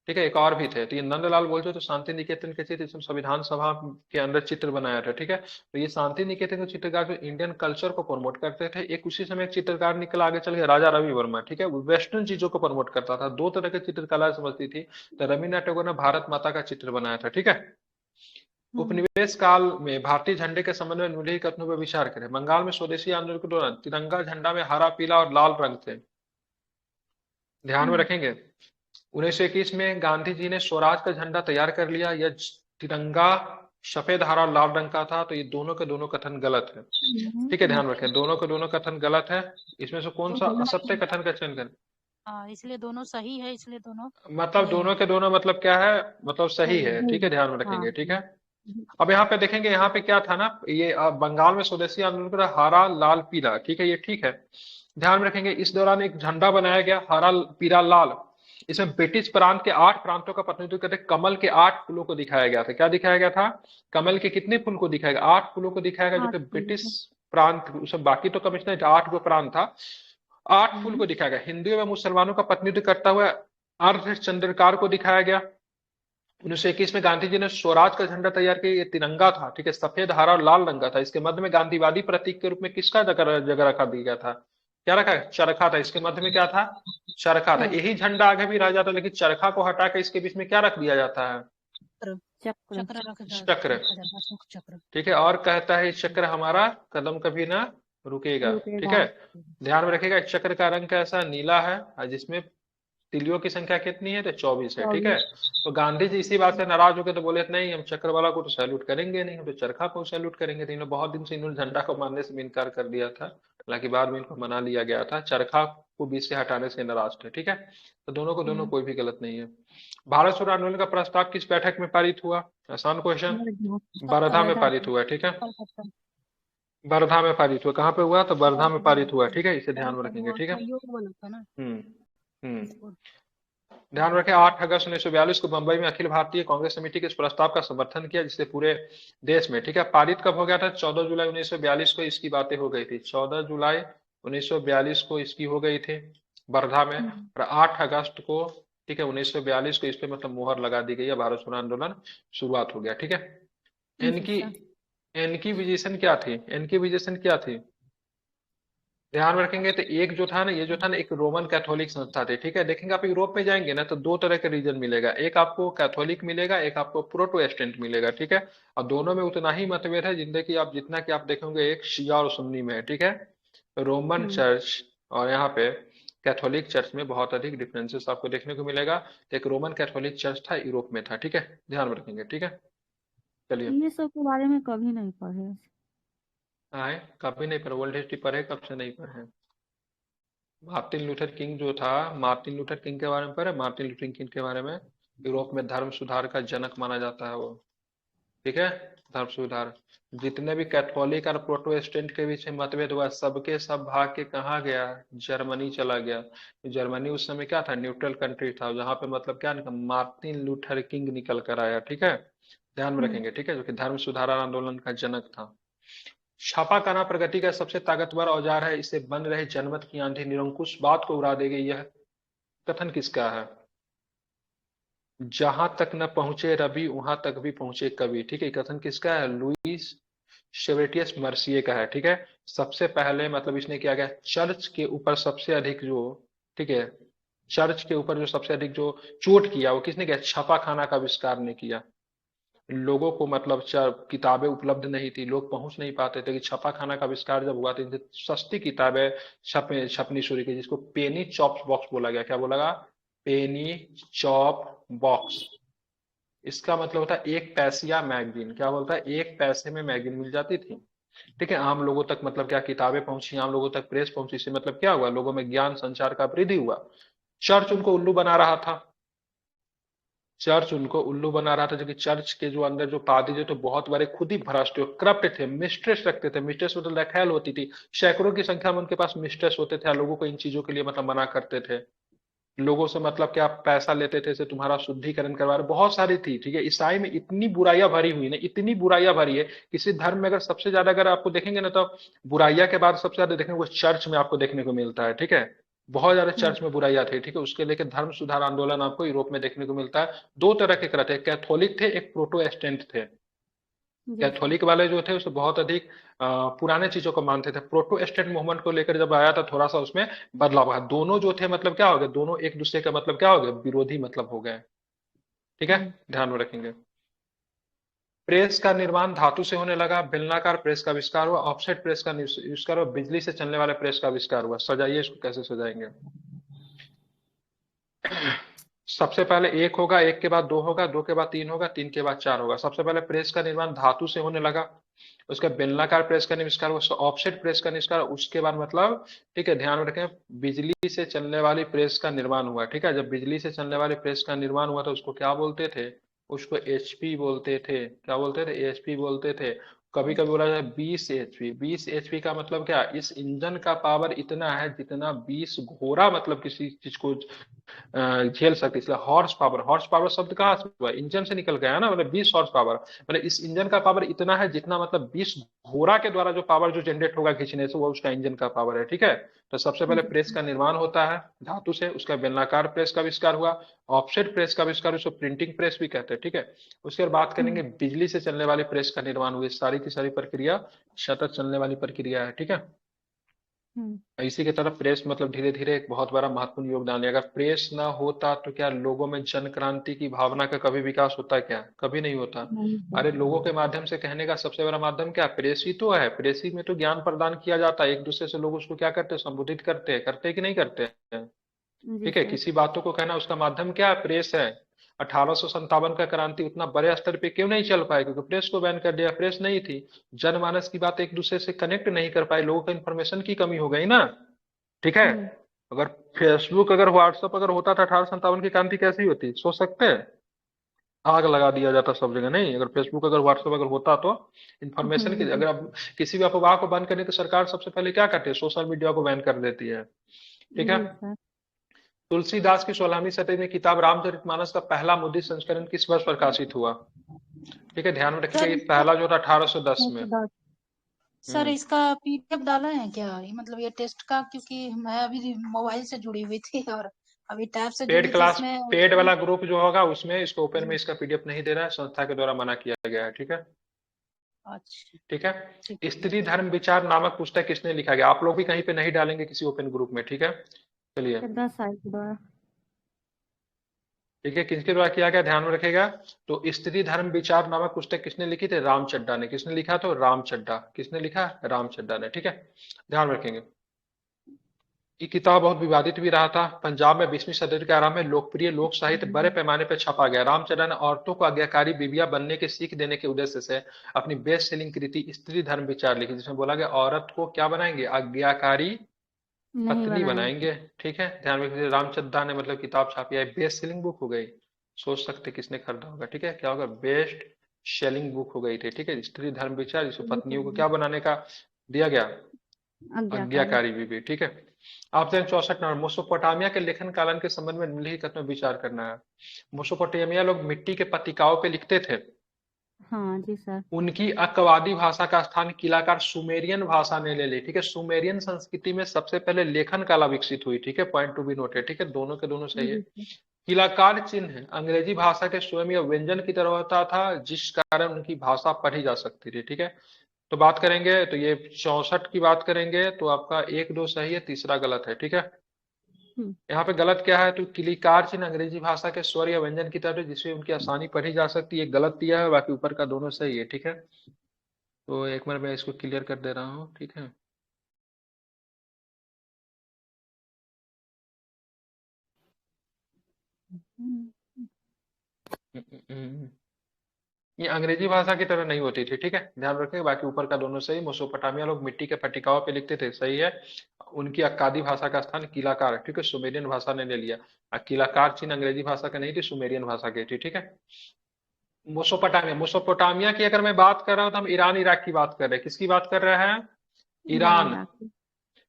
ठीक है, एक और भी थे। तो ये नंदलाल बोस जो तो शांति निकेतन के चित्र, इसमें संविधान सभा के अंदर चित्र बनाया था, ठीक है। तो ये शांति निकेतन के चित्रकार जो इंडियन कल्चर को प्रमोट करते थे। एक उसी समय एक चित्रकार निकल आगे चल गया, राजा रवि वर्मा, ठीक है, वो वेस्टर्न चीजों को प्रमोट करता था। दो तरह के चित्रकला समझती थी। तो रविन्द्रनाथ टैगोर ने भारत माता का चित्र बनाया था, ठीक है। उपनिवेश काल में भारतीय झंडे के संबंध में निम्नलिखित कथनों पर विचार करें। बंगाल में स्वदेशी आंदोलन के दौरान तिरंगा झंडा में हरा, पीला और लाल रंग थे, ध्यान में रखेंगे। 1921 में गांधी जी ने स्वराज का झंडा तैयार कर लिया। यह तिरंगा सफेद, हरा, लाल रंग का था। तो ये दोनों के दोनों कथन गलत है, ठीक है। ध्यान रखें, दोनों के दोनों कथन गलत है। इसमें से कौन सा असत्य कथन का चयन करें? इसलिए दोनों सही है, इसलिए दोनों मतलब दोनों के दोनों मतलब क्या है? मतलब सही है, ठीक है। ध्यान में रखेंगे, ठीक है। अब यहाँ पे देखेंगे, यहाँ पे क्या था ना, ये बंगाल में स्वदेशी आंदोलन का हरा, लाल, पीला, ठीक है, ये ठीक है। ध्यान में रखेंगे, इस दौरान एक झंडा बनाया गया, हरा, पीला, लाल। इसमें ब्रिटिश प्रांत के 8 प्रांतों का प्रतिनिधित्व करते कमल के 8 फूलों को दिखाया गया था। क्या दिखाया गया था? कमल के कितने फूल को दिखाया गया? 8 फूलों को दिखाया गया, जो कि ब्रिटिश प्रांत, उसमें बाकी तो कमिश्नर 8 गो प्रांत था, 8 फूल को दिखाया गया। हिंदुओं व मुसलमानों का प्रतिनिधित्व करता हुआ अर्ध चंद्रकार को दिखाया गया। 1921 में गांधी जी ने स्वराज का झंडा तैयार किया। ये तिरंगा था, ठीक है, सफेद, हरा और लाल रंग का था। इसके मध्य में गांधीवादी प्रतीक के रूप में किसका जगह रखा दिया था? क्या रखा? चरखा था। इसके मध्य में क्या था? चरखा था। यही झंडा आगे भी रह जाता, लेकिन चरखा को हटा के इसके बीच में क्या रख दिया जाता है? चक्र, ठीक है। और कहता है चक्र हमारा कदम कभी ना रुकेगा, ठीक है। ध्यान में रखिएगा, चक्र का रंग कैसा? नीला है, जिसमें तिलियों की संख्या कितनी है? तो 24 है, ठीक है। 24। तो गांधी जी इसी बात से नाराज हो गए, तो बोले नहीं, हम चक्रवाला को तो सैल्यूट करेंगे नहीं, हम तो चरखा को सैल्यूट करेंगे। तो इन्होंने बहुत दिन से इन्होंने झंडा को मानने से भी इनकार कर दिया था, हालांकि बाद में इनको मना लिया गया था। चरखा को बीच से हटाने से नाराज थे, ठीक है। तो दोनों को दोनों कोई भी गलत नहीं है। भारत छोड़ो आंदोलन का प्रस्ताव किस बैठक में पारित हुआ? आसान क्वेश्चन। वर्धा में वर्धा पारित हुआ है, ठीक है। कलकत्ता वर्धा में पारित हुआ। कहाँ पे हुआ? तो वर्धा में पारित हुआ, ठीक है, इसे ध्यान में वर्धा रखेंगे, वो ठीक है। सहयोग वाला था ना। हम्म हम्म ध्यान रखें, 8 अगस्त 1942 को बंबई में अखिल भारतीय कांग्रेस समिति के इस प्रस्ताव का समर्थन किया, जिससे पूरे देश में, ठीक है। पारित कब हो गया था? 14 जुलाई 1942 को इसकी बातें हो गई थी। 14 जुलाई 1942 को इसकी हो गई थी वर्धा में, और 8 अगस्त को, ठीक है, 1942 को इस पे मतलब मुहर लगा दी गई है। भारत छोड़ो आंदोलन शुरुआत हो गया, ठीक है। इनकी इनकी विजेशन क्या थी? इनकी विजेशन क्या थी? ध्यान में रखेंगे तो एक जो था ना, ये जो था ना, एक रोमन कैथोलिक संस्था थी, ठीक है। देखेंगे आप यूरोप में जाएंगे ना, तो दो तरह के रीजन मिलेगा, एक आपको कैथोलिक मिलेगा, एक आपको प्रोटेस्टेंट मिलेगा, ठीक है। और दोनों में उतना ही मतभेद है जितना कि आप देखेंगे एक शिया और सुन्नी में है, ठीक है। रोमन चर्च और यहाँ पे कैथोलिक चर्च में बहुत अधिक डिफरेंसेस आपको देखने को मिलेगा। एक रोमन कैथोलिक चर्च था, यूरोप में था, ठीक है, ध्यान में रखेंगे, ठीक है। चलिए, ये सब के बारे में कभी नहीं पढ़े। आए कभी नहीं पढ़े? वर्ल्ड हिस्ट्री पढ़े, कब से नहीं पढ़े? मार्टिन लूथर किंग जो था, मार्टिन लूथर किंग के बारे में पढ़े? मार्टिन लूथर किंग के बारे में, यूरोप में धर्म सुधार का जनक माना जाता है वो, ठीक है। धर्म सुधार, जितने भी कैथोलिक और प्रोटेस्टेंट के बीच में मतभेद हुआ, सबके सब भाग के कहाँ गया? जर्मनी चला गया। जर्मनी उस समय क्या था? न्यूट्रल कंट्री था, जहाँ पे मतलब क्या निकला? मार्टिन लूथर किंग निकल कर आया, ठीक है। ध्यान में रखेंगे, ठीक है, जो कि धर्म सुधार आंदोलन का जनक था। छापाखाना प्रगति का सबसे ताकतवर औजार है, इसे बन रहे जनमत की आंधी निरंकुश बात को उड़ा देगी, यह कथन किसका है? जहां तक न पहुंचे रवि वहां तक भी पहुंचे कवि, ठीक है। कथन किसका है? लुईस शेवेटियस मर्सिये का है, ठीक है। सबसे पहले मतलब इसने किया गया, चर्च के ऊपर सबसे अधिक जो, ठीक है, चर्च के ऊपर जो सबसे अधिक जो चोट किया वो किसने किया? छापाखाना का आविष्कार ने किया। लोगों को मतलब किताबें उपलब्ध नहीं थी, लोग पहुंच नहीं पाते थे, कि छापाखाना का आविष्कार जब हुआ तो इनसे सस्ती किताबें छपनी शुरू की, जिसको पेनी चॉप बॉक्स बोला गया। क्या बोला गया? पेनी चॉप बॉक्स। इसका मतलब होता है एक पैसिया मैगजीन। क्या बोलता है? एक पैसे में मैगजीन मिल जाती थी, ठीक है। आम लोगों तक मतलब क्या किताबें पहुंची, आम लोगों तक प्रेस पहुंची, इससे मतलब क्या हुआ? लोगों में ज्ञान संचार का वृद्धि हुआ। चर्च उनको उल्लू बना रहा था, चर्च उनको उल्लू बना रहा था, जो कि चर्च के जो अंदर जो पादरी जो तो बहुत बड़े खुद ही भ्रष्ट करप्ट थे, मिस्ट्रेस रखते थे। मिस्ट्रेस मतलब लखैल होती थी, सैकड़ों की संख्या में उनके पास मिस्ट्रेस होते थे, लोगों को इन चीजों के लिए मतलब मना करते थे। लोगों से मतलब क्या पैसा लेते थे, से तुम्हारा शुद्धिकरण करवा रहे, बहुत सारी थी, ठीक है। ईसाई में इतनी बुराइयां भरी हुई ना, इतनी बुराइयां भरी है। किसी धर्म में अगर सबसे ज्यादा अगर आपको देखेंगे ना, तो बुराइयां के बाद सबसे ज्यादा देखेंगे वो चर्च में आपको देखने को मिलता है, ठीक है। बहुत ज्यादा चर्च में बुराइयां थी, ठीक है। उसके लेके धर्म सुधार आंदोलन आपको यूरोप में देखने को मिलता है। दो तरह के थे, कैथोलिक थे, एक प्रोटेस्टेंट थे। कैथोलिक वाले जो थे उसको बहुत अधिक पुराने चीजों को मानते थे। प्रोटेस्टेंट मूवमेंट को लेकर जब आया था, थोड़ा सा उसमें बदलाव आया। दोनों जो थे मतलब क्या हो गए? दोनों एक दूसरे का मतलब क्या हो गए? विरोधी मतलब हो गए, ठीक है, ध्यान में रखेंगे। प्रेस का निर्माण धातु से होने लगा, बेलनाकार प्रेस का आविष्कार हुआ, ऑफसेट प्रेस का आविष्कार हुआ, बिजली से चलने वाले प्रेस का आविष्कार हुआ। सजाइए इसको, कैसे सजाएंगे? सबसे पहले एक होगा, एक के बाद दो होगा, दो के बाद तीन होगा, तीन के बाद चार होगा। सबसे पहले प्रेस का निर्माण धातु से होने लगा, उसका बेलनाकार प्रेस का आविष्कार हुआ, उसका ऑफसेट प्रेस का आविष्कार, उसके बाद मतलब, ठीक है, ध्यान में रखें, बिजली से चलने वाली प्रेस का निर्माण हुआ, ठीक है। जब बिजली से चलने वाली प्रेस का निर्माण हुआ तो उसको क्या बोलते थे? उसको एचपी बोलते थे। क्या बोलते थे? एचपी बोलते थे। कभी कभी बोला जाए 20 एचपी। 20 एचपी का मतलब क्या? इस इंजन का पावर इतना है जितना 20 घोड़ा मतलब किसी चीज को झेल सकती, इसलिए हॉर्स पावर। हॉर्स पावर शब्द कहाँ से हुआ? इंजन से निकल गया है ना, मतलब 20 हॉर्स पावर। मतलब इस इंजन का पावर इतना है जितना मतलब 20 घोड़ा के द्वारा जो पावर जो जनरेट होगा खींचने से, वो उसका इंजन का पावर है, ठीक है। तो सबसे पहले प्रेस का निर्माण होता है धातु से, उसका बेलनाकार प्रेस का आविष्कार हुआ, ऑफसेट प्रेस का आविष्कार, उसको प्रिंटिंग प्रेस भी कहते हैं, ठीक है। उसके बाद बात करेंगे बिजली से चलने वाली प्रेस का निर्माण हुआ। सारी की सारी प्रक्रिया सतत चलने वाली प्रक्रिया है, ठीक है। इसी की तरफ प्रेस मतलब धीरे धीरे एक बहुत बड़ा महत्वपूर्ण योगदान है। अगर प्रेस ना होता तो क्या लोगों में जन क्रांति की भावना का कभी विकास होता? क्या कभी नहीं होता। अरे लोगों के माध्यम से कहने का सबसे बड़ा माध्यम क्या? प्रेस ही तो है। प्रेस ही में तो ज्ञान प्रदान किया जाता है, एक दूसरे से लोग उसको क्या करते हैं? संबोधित करते हैं, करते हैं कि नहीं करते हैं? जी ठीक है, सर। किसी बातों को कहना उसका माध्यम क्या है? प्रेस है। 1857 का क्रांति उतना बड़े स्तर पे क्यों नहीं चल पाया? क्योंकि प्रेस को बैन कर दिया, प्रेस नहीं थी। जनमानस की बात एक दूसरे से कनेक्ट नहीं कर पाए, लोगों को इन्फॉर्मेशन की कमी हो गई ना। ठीक है। हम्म। अगर फेसबुक अगर व्हाट्सएप अगर होता था 1857 की क्रांति कैसी होती, सोच सकते हैं? आग लगा दिया जाता सब जगह। नहीं, अगर फेसबुक अगर व्हाट्सएप अगर होता तो इन्फॉर्मेशन की, जी। अगर आप किसी भी अफवाह को बंद करने तो सरकार सबसे पहले क्या करती है? सोशल मीडिया को बैन कर देती है। ठीक है। जी सर। तुलसीदास की 16वीं शताब्दी में किताब रामचरितमानस का पहला मुद्रित संस्करण किस वर्ष प्रकाशित हुआ? ठीक है, ध्यान में रखिएगा, सर ये इसका पहला जो था 1810 में। 10। सर हम्म। इसका पीडीएफ डाला है क्या, ये मतलब ये टेस्ट का? क्योंकि मैं अभी मोबाइल से जुड़ी हुई थी और अभी टैब से पेड जुड़ी थी क्लास, इसमें पेड उसमें। वाला ग्रुप जो होगा उसमें इसको ओपन में जी। इसका पीडीएफ नहीं दे रहा है, संस्था के द्वारा मना किया गया है। ठीक है। अच्छा। ठीक ठीक है। है। स्त्री धर्म विचार नामक पुस्तक किसने लिखा गया? आप लोग भी कहीं पे नहीं डालेंगे किसी ओपन ग्रुप में। ठीक है, चलिए। 10 साल के द्वारा। ठीक है, किसके द्वारा किया गया, ध्यान में रखेगा। तो स्त्री धर्म विचार नामक पुस्तक किसने लिखी थी? रामचड्ढा ने। किसने लिखा? तो रामचड्ढा। किसने लिखा? रामचड्ढा ने। ठीक है, ध्यान में रखेंगे। ये किताब बहुत विवादित भी रहा था। पंजाब में 20वीं सदी के आरंभ में लोकप्रिय लोक साहित्य बड़े पैमाने पर छपा गया। रामचंद्र ने औरतों को आज्ञाकारी बीवियां बनने की सीख देने के उद्देश्य से अपनी बेस्ट सेलिंग कृति स्त्री धर्म विचार लिखी, जिसमें बोला गया औरत को क्या बनाएंगे? आज्ञाकारी नहीं पत्नी बनाएंगे। बनाएंगे। ठीक है, ध्यान में रखिए, रामचंद्र ने मतलब किताब छापी है, बेस्ट सेलिंग बुक हो गई। सोच सकते किसने खरीदा होगा। ठीक है, क्या होगा? बेस्ट सेलिंग बुक हो गई थी। ठीक है, स्त्री धर्म विचार, जिसमें पत्नियों को क्या बनाने का दिया गया? आज्ञाकारी। आज्ञाकारी बीवी। ठीक है। आप 64 नंबर, मोसोपोटामिया के लेखन कालन के संबंध में निम्नलिखित में विचार करना है। मोसोपोटामिया लोग मिट्टी के पत्रिकाओं पे लिखते थे। हाँ जी सर। उनकी अकवादी भाषा का स्थान किलाकार सुमेरियन भाषा ने ले ली। ठीक है, सुमेरियन संस्कृति में सबसे पहले लेखन कला विकसित हुई। ठीक है, पॉइंट टू बी नोटेड। ठीक है, दोनों के दोनों सही है। जी सर। किलाकार चिन्ह अंग्रेजी भाषा के स्वयं या व्यंजन की तरह होता था, जिस कारण उनकी भाषा पढ़ी जा सकती थी। ठीक है, तो बात करेंगे तो ये 64 की बात करेंगे तो आपका एक दो सही है, तीसरा गलत है। ठीक है, हम्म। यहाँ पे गलत क्या है? तो किलिकार चिन्ह अंग्रेजी भाषा के स्वर या व्यंजन की तरह जिससे उनकी आसानी पढ़ी जा सकती है, गलत दिया है, बाकी ऊपर का दोनों सही है। ठीक है, तो एक बार मैं इसको क्लियर कर दे रहा हूँ। ठीक है। ये अंग्रेजी भाषा की तरह नहीं होती थी। ठीक है, ध्यान रखें, बाकी ऊपर का दोनों सही। मोसोपोटामिया लोग मिट्टी के पट्टिकाओं पे लिखते थे, सही है। उनकी अक्कादी भाषा का स्थान किलाकार, ठीक है, सुमेरियन भाषा ने ले लिया। किलाकार चिन्ह अंग्रेजी भाषा का नहीं थी, सुमेरियन भाषा की थी। ठीक है। मोसोपोटामिया, मोसोपोटामिया की अगर मैं बात कर रहा हूँ तो हम ईरान इराक की बात कर रहे हैं। किसकी बात कर रहे हैं? Iran Iran. इराक की।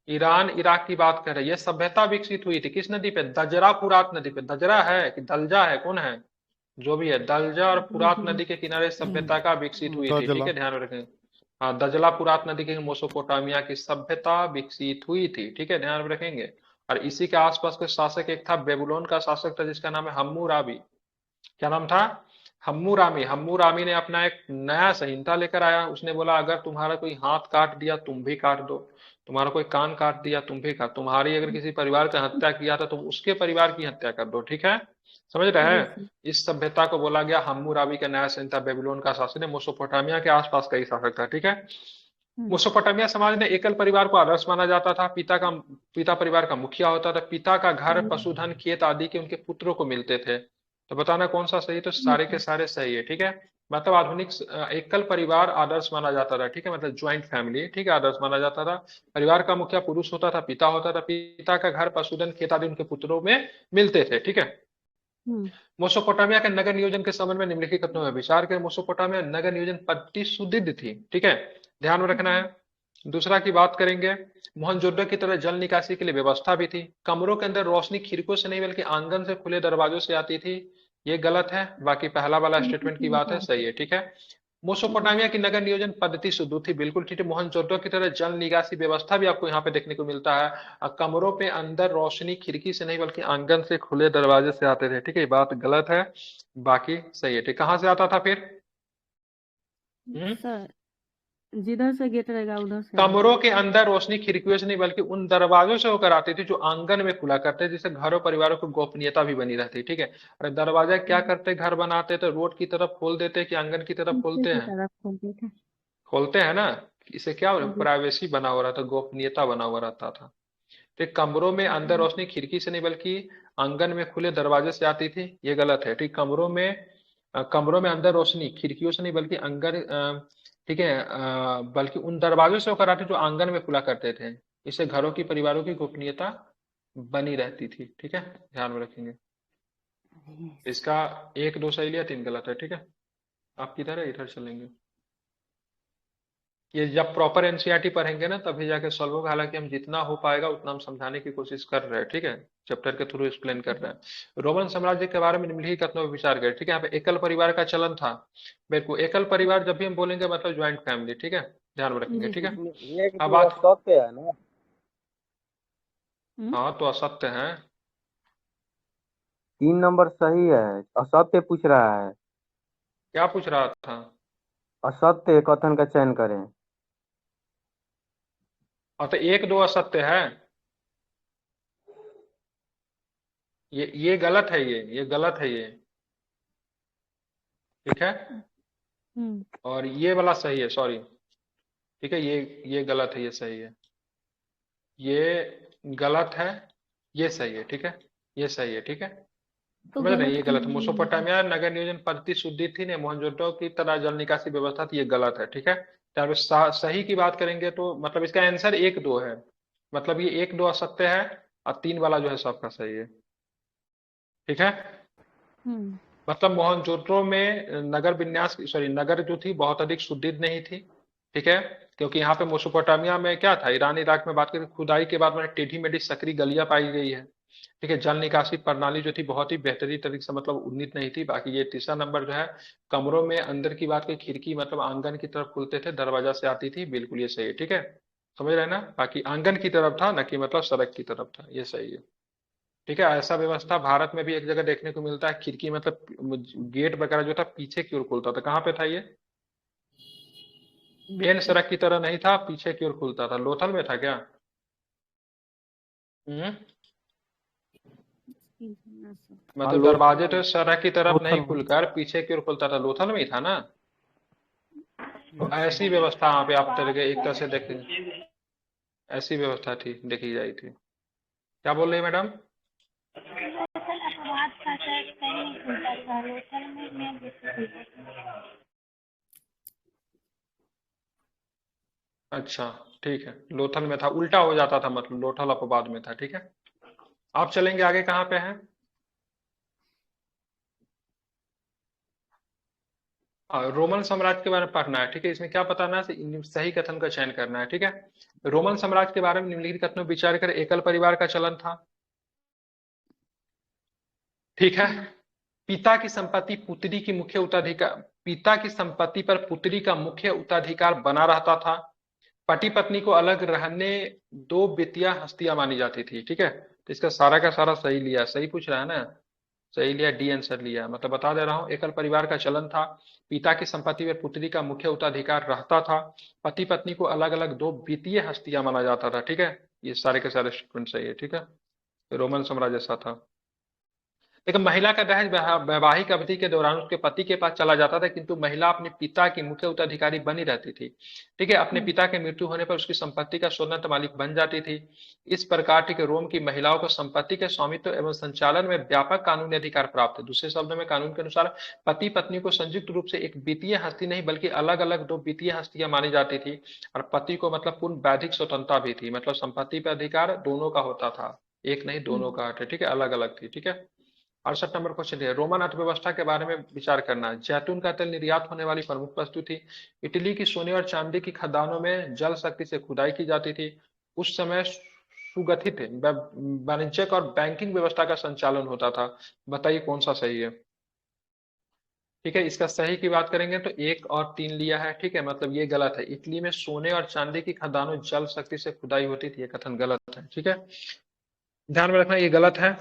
ईरान इराक की बात कर रहे हैं। यह सभ्यता विकसित हुई थी किस नदी पे? दजरा फुरात नदी पे। दजरा है कि दलजा है, कौन है? जो भी है, दलजा और फुरात जी। नदी के किनारे सभ्यता का विकसित हुई थी। ठीक दजला। है, ध्यान में रखें। हाँ, दजला फुरात नदी के मोसोपोटामिया की सभ्यता विकसित हुई थी। ठीक है, ध्यान में रखेंगे। और इसी के आसपास के शासक एक था, बेबीलोन का शासक था, जिसका नाम है हम्मुराबी। क्या नाम था? हम्मुरामी। हम्मुरामी ने अपना एक नया संहिता लेकर आया। उसने बोला अगर तुम्हारा कोई हाथ काट दिया तुम भी काट दो, तुम्हारा कोई कान काट दिया तुम भी काट, तुम्हारी अगर किसी परिवार का हत्या किया था तुम उसके परिवार की हत्या कर दो। ठीक है, समझ रहे जी हैं? सर। इस सभ्यता को बोला गया हम्मुराबी का नया संहिता। बेबीलोन का शासक है, मेसोपोटामिया के आसपास का ही शासक था। ठीक है। हम्म। मेसोपोटामिया समाज में एकल परिवार को आदर्श माना जाता था। पिता परिवार का मुखिया होता था। पिता का घर, जी पशुधन, खेत आदि के उनके पुत्रों को मिलते थे। तो बताना कौन सा सही? तो सारे के सर। सारे सही है। ठीक है, मतलब आधुनिक एकल परिवार आदर्श माना जाता था। ठीक है, मतलब ज्वाइंट फैमिली, ठीक है, आदर्श माना जाता था। परिवार का मुखिया पुरुष होता था, पिता होता था। पिता का घर, पशुधन, खेत आदि उनके पुत्रों में मिलते थे। ठीक है। हम्म। मोसोपोटामिया के नगर नियोजन के संबंध में निम्नलिखित कथनों में विचार करें। मोसोपोटामिया नगर नियोजन पद्धति सुदृढ़ थी। ठीक है, ध्यान में रखना है। दूसरा की बात करेंगे, मोहनजोदड़ो की तरह जल निकासी के लिए व्यवस्था भी थी। कमरों के अंदर रोशनी खिड़कियों से नहीं बल्कि आंगन से खुले दरवाजों से आती थी। ये गलत है, बाकी पहला वाला स्टेटमेंट की बात है, सही है। ठीक है। मोसोपोटामिया की नगर नियोजन पद्धति शुद्ध थी, बिल्कुल ठीक है। मोहनजोदड़ो की तरह जल निकासी व्यवस्था भी आपको यहाँ पे देखने को मिलता है। कमरों पे अंदर रोशनी खिड़की से नहीं बल्कि आंगन से खुले दरवाजे से आते थे। ठीक है, ये बात गलत है, बाकी सही है। ठीक, कहाँ से आता था फिर? सर जिधर से गेट रहेगा उधर से आएगा। कमरों के अंदर रोशनी खिड़कियों से नहीं बल्कि उन दरवाजों से होकर आती थी जो आंगन में खुला करते, जिससे घरों परिवारों को गोपनीयता भी बनी रहती। ठीक है, अरे दरवाजा क्या करते, घर बनाते तो रोड की तरफ खोल देते कि आंगन की तरफ नीचे खोलते की हैं? तरफ खोलते थे। खोलते हैं ना। इसे क्या जी। प्राइवेसी बना हुआ रहता, गोपनीयता बना हुआ रहता था। ठीक, कमरों में अंदर रोशनी खिड़की से नहीं बल्कि आंगन में खुले दरवाजे से आती थी, ये गलत है। ठीक, कमरों में अंदर रोशनी खिड़कियों से नहीं बल्कि ठीक है, बल्कि उन दरवाजों से होकर आती जो आंगन में खुला करते थे। इससे घरों की परिवारों की गोपनीयता बनी रहती थी। ठीक है, ध्यान में रखेंगे। इसका 1 2 सही लिया, 3 गलत है। ठीक है, आप किधर है, इधर चलेंगे। ये जब प्रॉपर एनसीईआरटी पढ़ेंगे ना तभी जाके सॉल्व होगा। हालांकि हम जितना हो पाएगा उतना हम समझाने की कोशिश कर रहे हैं। ठीक है, चैप्टर के थ्रू एक्सप्लेन कर रहे हैं। रोमन साम्राज्य के बारे में निम्नलिखित कथनों पर विचार करें। ठीक है, यहाँ पे एकल परिवार का चलन था। बिल्कुल, एकल परिवार जब भी हम बोलेंगे मतलब ज्वाइंट फैमिली। ठीक है, ध्यान में रखेंगे। जी ठीक है, ये अब तो बात, असत्य है ना। हाँ तो असत्य है। 3 नंबर सही है, असत्य पूछ रहा है। क्या पूछ रहा था? असत्य कथन का चयन करें। और तो 1 2 असत्य है। ये गलत है, ये गलत है ये। ठीक है, हम्म और ये वाला सही है, सॉरी। ठीक है, ये गलत है, ये सही है। ये गलत है, ये सही है। ठीक है, ये सही है। ठीक है, तो समझ रहे हैं, गलत ये क्यों गलत है। बोल रहे हैं? मेसोपोटामिया नगर नियोजन पद्धति शुद्धि थी ने मोहनजोदड़ो की तरह जल निकासी व्यवस्था थी, ये गलत है। ठीक है, त्यार सही की बात करेंगे तो मतलब इसका आंसर 1 2 है। मतलब ये 1 2 असत्य है और 3 वाला जो है सबका सही है। ठीक है, हम्म मतलब मोहनजोदड़ो में नगर विन्यास, सॉरी, नगर जो थी बहुत अधिक सुदृढ़ नहीं थी। ठीक है, क्योंकि यहाँ पे मेसोपोटामिया में क्या था, ईरान इराक में बात करें खुदाई के बाद में टेढ़ी मेढ़ी सकरी गलियां पाई गई है। ठीक है, जल निकासी प्रणाली जो थी बहुत ही बेहतरीन तरीके से मतलब उन्नत नहीं थी। बाकी ये तीसरा नंबर जो है, कमरों में अंदर की बात की खिड़की मतलब आंगन की तरफ खुलते थे, दरवाजा से आती थी, बिल्कुल ये सही है। ठीक है, समझ रहे हैं ना, बाकी आंगन की तरफ था ना कि मतलब सड़क की तरफ था, ये सही है। ठीक है, ऐसा व्यवस्था भारत में भी एक जगह देखने को मिलता है, खिड़की मतलब गेट वगैरह जो था पीछे की ओर खुलता था। कहाँ पे था ये? मेन सड़क की तरह नहीं था, पीछे की ओर खुलता था। लोथल में था क्या? हम्म, हाँ, मतलब दरवाजे तो लोथल। सड़क की तरफ नहीं लोथल में। खुलकर पीछे की ओर खुलता था, लोथल में ही था ना। तो ऐसी व्यवस्था यहाँ पे आप तरह एक तरह से देखेंगे, ऐसी व्यवस्था थी, देखी जाई थी। क्या बोल रही है मैडम? अच्छा, ठीक है, लोथल में था, उल्टा हो जाता था, मतलब लोथल अपवाद में था। ठीक है, आप चलेंगे आगे, कहाँ पे हैं? रोमन साम्राज्य के बारे में पढ़ना है। ठीक है, इसमें क्या बताना है, सही कथन का चयन करना है। ठीक है, रोमन साम्राज्य के बारे में निम्नलिखित कथनों पर विचार कर, एकल परिवार का चलन था। ठीक है, पिता की संपत्ति पुत्री की मुख्य उत्तराधिकार, पिता की संपत्ति पर पुत्री का मुख्य उत्तराधिकार बना रहता था। पति पत्नी को अलग रहने दो वित्तीय हस्तियां मानी जाती थी। ठीक है, तो इसका सारा का सारा सही लिया, सही पूछ रहा है ना, सही लिया, डी आंसर लिया। मतलब बता दे रहा हूं, एकल परिवार का चलन था, पिता की संपत्ति पर पुत्री का मुख्य उत्तराधिकार रहता था, पति पत्नी को अलग अलग दो वित्तीय हस्तियां माना जाता था। ठीक है, ये सारे के सारे स्टेटमेंट सही है। ठीक है, रोमन साम्राज्य ऐसा था। लेकिन महिला का दहेज वैवाहिक अवधि के दौरान उसके पति के पास चला जाता था, किंतु महिला अपने पिता की मुख्य उत्तराधिकारी बनी रहती थी। ठीक है, अपने पिता के मृत्यु होने पर उसकी संपत्ति का स्वतंत्र मालिक बन जाती थी। इस प्रकार ठीक है, रोम की महिलाओं को संपत्ति के स्वामित्व एवं संचालन में व्यापक कानूनी अधिकार प्राप्त है। दूसरे शब्दों में कानून के अनुसार पति पत्नी को संयुक्त रूप से एक वित्तीय हस्ती नहीं बल्कि अलग अलग दो वित्तीय हस्तियां मानी जाती थी, और पति को मतलब पूर्ण वैधिक स्वतंत्रता भी थी, मतलब संपत्ति पर अधिकार दोनों का होता था, एक नहीं दोनों का। ठीक है, अलग अलग थी। ठीक है, 68 नंबर क्वेश्चन है, रोमन अर्थव्यवस्था के बारे में विचार करना। जैतून का तेल निर्यात होने वाली प्रमुख वस्तु थी। इटली की सोने और चांदी की खदानों में जल शक्ति से खुदाई की जाती थी। उस समय सुगठित वाणिज्यिक और बैंकिंग व्यवस्था का संचालन होता था। बताइए कौन सा सही है? ठीक है, इसका सही की बात करेंगे तो 1 और 3 लिया है। ठीक है, मतलब ये गलत है। इटली में सोने और चांदी की खदानों जल शक्ति से खुदाई होती थी, ये कथन गलत है। ठीक है, ध्यान में रखना, ये गलत है।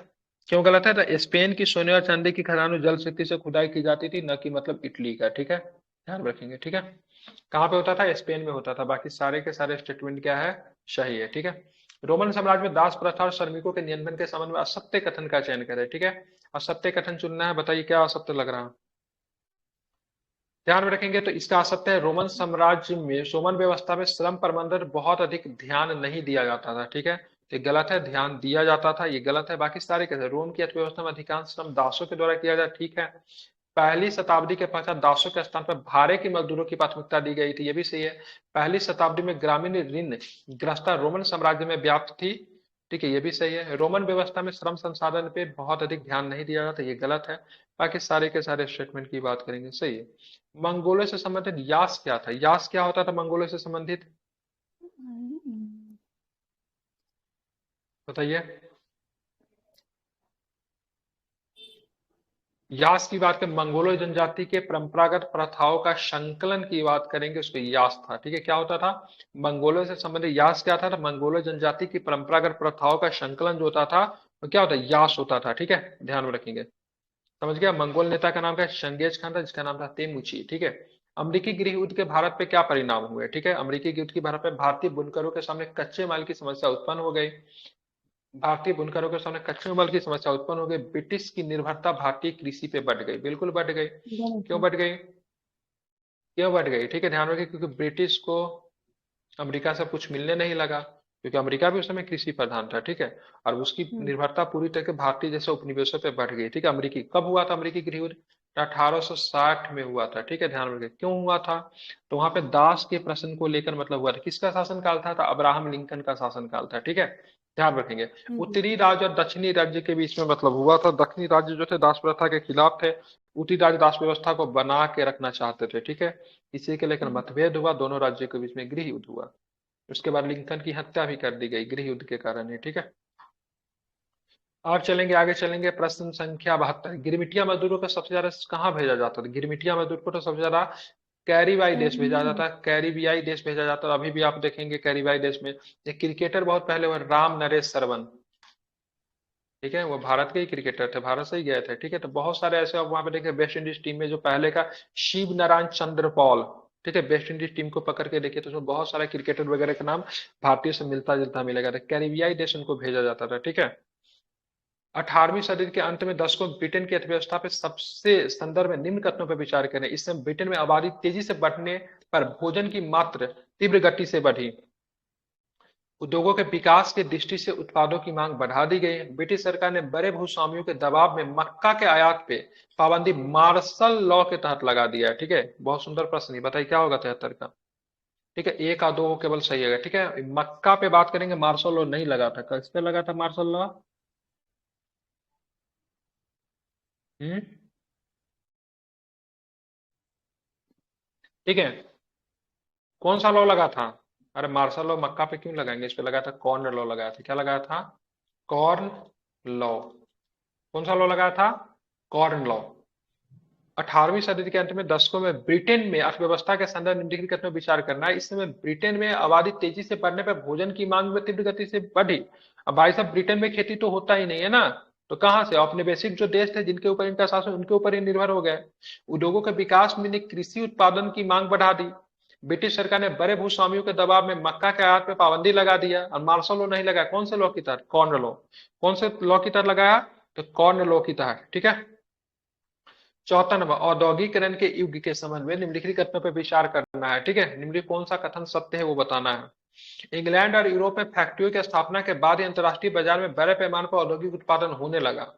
क्यों गलत है? तो स्पेन की सोने और चांदी की खदानों जल शक्ति से खुदाई की जाती थी, न कि मतलब इटली का। ठीक है, ध्यान रखेंगे। ठीक है, कहाँ पे होता था? स्पेन में होता था। बाकी सारे के सारे स्टेटमेंट क्या है, सही है। ठीक है, रोमन साम्राज्य में दास प्रथा और श्रमिकों के नियंत्रण के संबंध में असत्य कथन का चयन करें। ठीक है, असत्य कथन चुनना है, बताइए क्या असत्य लग रहा है। ध्यान में रखेंगे तो इसका असत्य है, रोमन साम्राज्य में रोमन व्यवस्था में श्रम प्रबंधन बहुत अधिक ध्यान नहीं दिया जाता था। ठीक है, तो ये गलत है, ध्यान दिया जाता था, ये गलत है। बाकी सारे कैसे, रोम की अर्थव्यवस्था में अधिकांश श्रम दासों के द्वारा किया जाता, ठीक है। पहली शताब्दी के पश्चात दासों के स्थान पर भाड़े की मजदूरों की प्राथमिकता दी गई थी, ये भी सही है। पहली शताब्दी में ग्रामीण ऋण ग्रस्ता रोमन साम्राज्य में व्याप्त थी, ठीक है, ये भी सही है। रोमन व्यवस्था में श्रम संसाधन पे बहुत अधिक ध्यान नहीं दिया जाता, ये गलत है। बाकी सारे के सारे स्टेटमेंट की बात करेंगे, सही है। मंगोलों से संबंधित यास क्या था, यास क्या होता था मंगोलों से संबंधित, बताइए। यास की बात करें, मंगोलो जनजाति के परंपरागत प्रथाओं का संकलन की बात करेंगे, उसको यास था, ठीक है। क्या होता था, मंगोलों से संबंधित यास क्या था, तो मंगोलो जनजाति की परंपरागत प्रथाओं का संकलन जो होता था वो क्या होता है, यास होता था, ठीक है, ध्यान में रखेंगे। समझ गया। मंगोल नेता का नाम क्या है, चंगेज खान था, जिसका नाम था तेमुची, ठीक है। अमेरिकी गृह युद्ध के भारत पे क्या परिणाम हुए, ठीक है। अमेरिकी युद्ध की भारत पे भारतीय बुनकरों के सामने कच्चे माल की समस्या उत्पन्न हो गई। भारतीय बुनकरों के सामने कच्चे माल की समस्या उत्पन्न हो गई। ब्रिटिश की निर्भरता भारतीय कृषि पे बढ़ गई, बिल्कुल बढ़ गई। गलत क्यों है। बढ़ गई, क्यों बढ़ गई, ठीक है, ध्यान रखिए। क्योंकि ब्रिटिश को अमेरिका से कुछ मिलने नहीं लगा, क्योंकि अमेरिका भी उस समय कृषि प्रधान था, ठीक है। और उसकी निर्भरता पूरी तरह से भारतीय जैसे उपनिवेशों पे बढ़ गई, ठीक है। अमेरिकी कब हुआ था, अमेरिकी गृह युद्ध 1860 में हुआ था, ठीक है, ध्यान रखिए। क्यों हुआ था, तो वहां पे दास के प्रश्न को लेकर मतलब हुआ था। किसका शासन काल था, तो अब्राहम लिंकन का शासन काल था, ठीक है, ध्यान रखेंगे। उत्तरी राज्य और दक्षिणी राज्य के बीच में मतलब हुआ था। दक्षिणी राज्य जो थे दास प्रथा के खिलाफ थे, उत्तरी राज्य दास व्यवस्था को बना के रखना चाहते थे, ठीक है। इसी के लेकर मतभेद हुआ, दोनों राज्यों के बीच में गृह युद्ध हुआ। उसके बाद लिंकन की हत्या भी कर दी गई गृह युद्ध के कारण ही, ठीक है। और चलेंगे आगे, चलेंगे प्रश्न संख्या 72। गिरमिटिया मजदूरों को सबसे ज्यादा कहाँ भेजा जाता था, गिरमिटिया मजदूर को तो सबसे ज्यादा कैरीबियाई देश भेजा जाता है, कैरीबियाई देश भेजा जाता है। अभी भी आप देखेंगे कैरीबियाई देश में एक क्रिकेटर बहुत पहले हुआ, राम नरेश सरवन, ठीक है, वो भारत के ही क्रिकेटर थे, भारत से ही गए थे, ठीक है। तो बहुत सारे ऐसे आप वहां पे देखे, वेस्ट इंडीज टीम में जो पहले का शिव नारायण चंद्र पॉल, ठीक है, वेस्ट इंडीज टीम को पकड़ के देखिए तो उसमें बहुत सारे क्रिकेटर वगैरह का नाम भारतीय से मिलता जुलता मिलेगा, तो कैरिबियाई देश उनको भेजा जाता था, ठीक है। 18वीं सदी के अंत में दशकों में ब्रिटेन की अर्थव्यवस्था पे सबसे संदर्भ में निम्न कथनों पर विचार करें। इस समय ब्रिटेन में आबादी तेजी से बढ़ने पर भोजन की मात्रा तीव्र गति से बढ़ी। उद्योगों के विकास की दृष्टि से उत्पादों की मांग बढ़ा दी गई। ब्रिटिश सरकार ने बड़े भूस्वामियों के दबाव में मक्का के आयात पे पाबंदी मार्शल लॉ के तहत लगा दिया है, ठीक है। बहुत सुंदर प्रश्न है, बताइए क्या होगा 73 का, ठीक है। एक आ दो केवल सही है, ठीक है। मक्का पे बात करेंगे, मार्शल लॉ नहीं लगा था, किस पे लगा था मार्शल लॉ, हम्म, ठीक है। कौन सा लॉ लगा था, अरे मार्शल लॉ मक्का पे क्यों लगाएंगे, इस पे लगा था कॉर्न लॉ लगाया था, क्या लगाया था, कॉर्न लॉ। कौन सा लॉ लगाया था, कॉर्न लॉ। 18वीं सदी के अंत में दशकों में ब्रिटेन में अर्थव्यवस्था के संदर्भ में निम्नलिखित कथनों पर विचार करना है। इस समय ब्रिटेन में आबादी तेजी से बढ़ने पर भोजन की मांग में तीव्र गति से बढ़ी। अब भाई साहब ब्रिटेन में खेती तो होता ही नहीं है ना, तो कहाँ से औपनिवेशिक जो देश थे जिनके ऊपर इनका शासन, उनके ऊपर ही निर्भर हो गए। उद्योगों के विकास में ने कृषि उत्पादन की मांग बढ़ा दी। ब्रिटिश सरकार ने बड़े भूस्वामियों के दबाव में मक्का के आयात पर पाबंदी लगा दिया और मार्शल लॉ नहीं लगाया। कौन से लॉ की तहत, कॉर्न लॉ। कौन से लॉ की तहत लगाया, तो कॉर्न लॉ की तहत, ठीक है। चौथा नंबर, औद्योगिकरण के युग के संबंध में निम्नलिखित कथनों पर विचार करना है, ठीक है। निम्नलिखित कौन सा कथन सत्य है वो बताना है। इंग्लैंड और यूरोप में फैक्ट्रियों की स्थापना के बाद ही अंतर्राष्ट्रीय बाजार में बड़े पैमाने पर औद्योगिक उत्पादन होने लगा।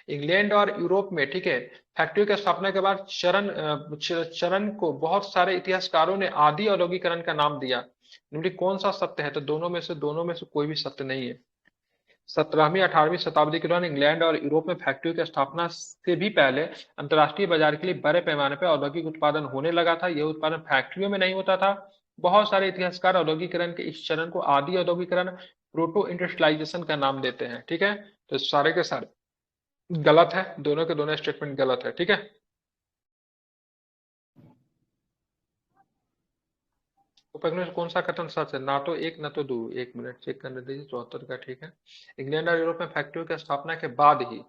इंग्लैंड और यूरोप में, ठीक है, फैक्ट्रियों की स्थापना के बाद चरण को बहुत सारे इतिहासकारों ने आदि औद्योगिकरण का नाम दिया। निम्नलिखित कौन सा सत्य है, तो दोनों में से कोई भी सत्य नहीं है। 17वीं 18वीं शताब्दी के दौरान इंग्लैंड और यूरोप में फैक्ट्रियों की स्थापना से भी पहले अंतर्राष्ट्रीय बाजार के लिए बड़े पैमाने पर औद्योगिक उत्पादन होने लगा था। यह उत्पादन फैक्ट्रियों में नहीं होता था। बहुत सारे इतिहासकार औद्योगिकरण के इस चरण को आदि औद्योगिकरण, प्रोटो इंडस्ट्रियलाइजेशन का नाम देते हैं, ठीक है। तो सारे के सारे गलत है, दोनों के दोनों स्टेटमेंट गलत है, ठीक है। उपन्यास कौन सा कथन सच है, ना तो एक ना तो दो, एक मिनट चेक करने दीजिए, 74 का, ठीक है। इंग्लैंड और यूरोप में फैक्ट्रियों की स्थापना के बाद ही,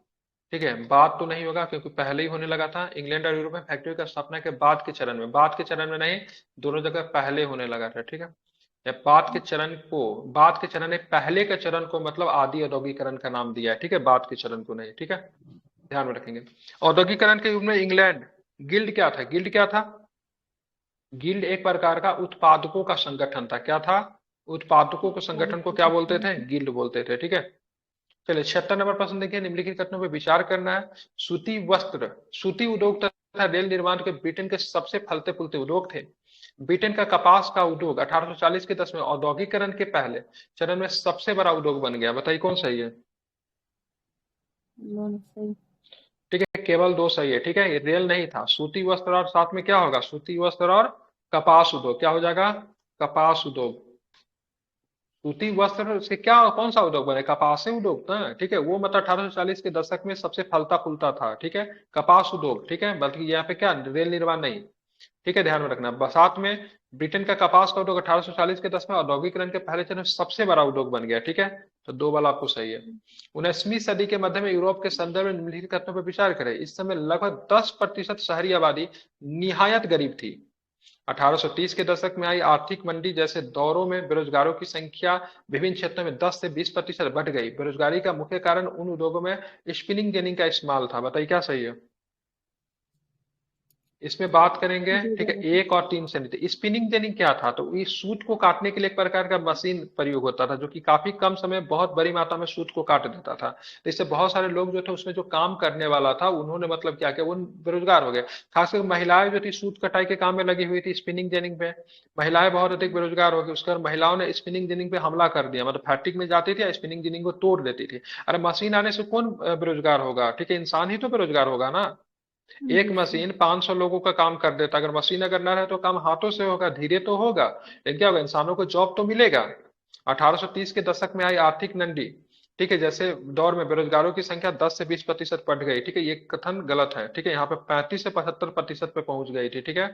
ठीक है, बात तो नहीं होगा क्योंकि पहले ही होने लगा था। इंग्लैंड और यूरोप में फैक्ट्रियों की स्थापना के बाद के चरण में, बाद के चरण में नहीं, दोनों जगह पहले होने लगा था, ठीक है। या बाद के चरण को, बाद के चरण ने पहले के चरण को मतलब आदि औद्योगिकरण का नाम दिया है, ठीक है, बाद के चरण को नहीं, ठीक है, ध्यान में रखेंगे। औद्योगिकरण के युग में इंग्लैंड, गिल्ड क्या था, गिल्ड क्या था, गिल्ड एक प्रकार का उत्पादकों का संगठन था। क्या था, उत्पादकों को संगठन को क्या बोलते थे? गिल्ड बोलते थे। ठीक है, चलिए 76 नंबर प्रश्न देखिए, निम्नलिखित कथनों पर विचार करना है। सूती उद्योग तथा रेल निर्माण के ब्रिटेन के सबसे फलते फूलते उद्योग थे। ब्रिटेन का कपास का उद्योग 1840 के दशक में औद्योगिकरण के पहले चरण में सबसे बड़ा उद्योग बन गया। बताइए कौन सही है? सही। ठीक है, केवल 2 सही है। ठीक है, ये रेल नहीं था, सूती वस्त्र और साथ में क्या होगा? सूती वस्त्र और कपास उद्योग। क्या हो जाएगा? कपास उद्योग। सूती वस्त्र से क्या कौन सा उद्योग बने? कपास उद्योग ना। ठीक है, वो मतलब 1840 के दशक में सबसे फलता फूलता था। ठीक है, कपास उद्योग। ठीक है, बल्कि यहाँ पे क्या, रेल निर्माण नहीं। ठीक है, ध्यान में रखना। साथ में ब्रिटेन का कपास का उद्योग 1840 के दशक में औद्योगिकरण के पहले चरण में सबसे बड़ा उद्योग बन गया। ठीक है, तो 2 वाला आपको सही है। 19वीं सदी के मध्य में यूरोप के संदर्भ में निम्नलिखित कथनों पर विचार करें। इस समय लगभग 10% शहरी आबादी निहायत गरीब थी। 1830 के दशक में आई आर्थिक मंदी जैसे दौरों में बेरोजगारों की संख्या विभिन्न क्षेत्रों में 10 से 20% बढ़ गई। बेरोजगारी का मुख्य कारण उन उद्योगों में स्पिनिंग जेनिंग का इस्तेमाल था। बताइए क्या सही है? इसमें बात करेंगे। ठीक है, 1 और 3 से नहीं। स्पिनिंग जेनिंग क्या था? तो इस सूत को काटने के लिए एक प्रकार का मशीन प्रयोग होता था जो कि काफी कम समय में बहुत बड़ी मात्रा में सूत को काट देता था। तो इससे बहुत सारे लोग जो थे उसमें जो काम करने वाला था उन्होंने मतलब क्या किया, वो बेरोजगार हो गए। खासकर महिलाएं जो थी सूत कटाई के काम में लगी हुई थी स्पिनिंग जेनिंग पे, महिलाएं बहुत अधिक बेरोजगार हो गई। उसके बाद महिलाओं ने स्पिनिंग जेनिंग पे हमला कर दिया, मतलब फैक्ट्री में जाती थी स्पिनिंग जेनिंग को तोड़ देती थी। अरे मशीन आने से कौन बेरोजगार होगा? ठीक है, इंसान ही तो बेरोजगार होगा ना। एक मशीन 500 लोगों का काम कर देता, अगर मशीन अगर ना रहे तो काम हाथों से होगा, धीरे तो होगा, लेकिन क्या होगा, इंसानों को जॉब तो मिलेगा। 1830 के दशक में आई आर्थिक मंदी, ठीक है, जैसे दौर में बेरोजगारों की संख्या 10 से 20% बढ़ गई। ठीक है, ये कथन गलत है। ठीक है, यहाँ पे 35 से 75% पे पहुंच गई थी। ठीक है,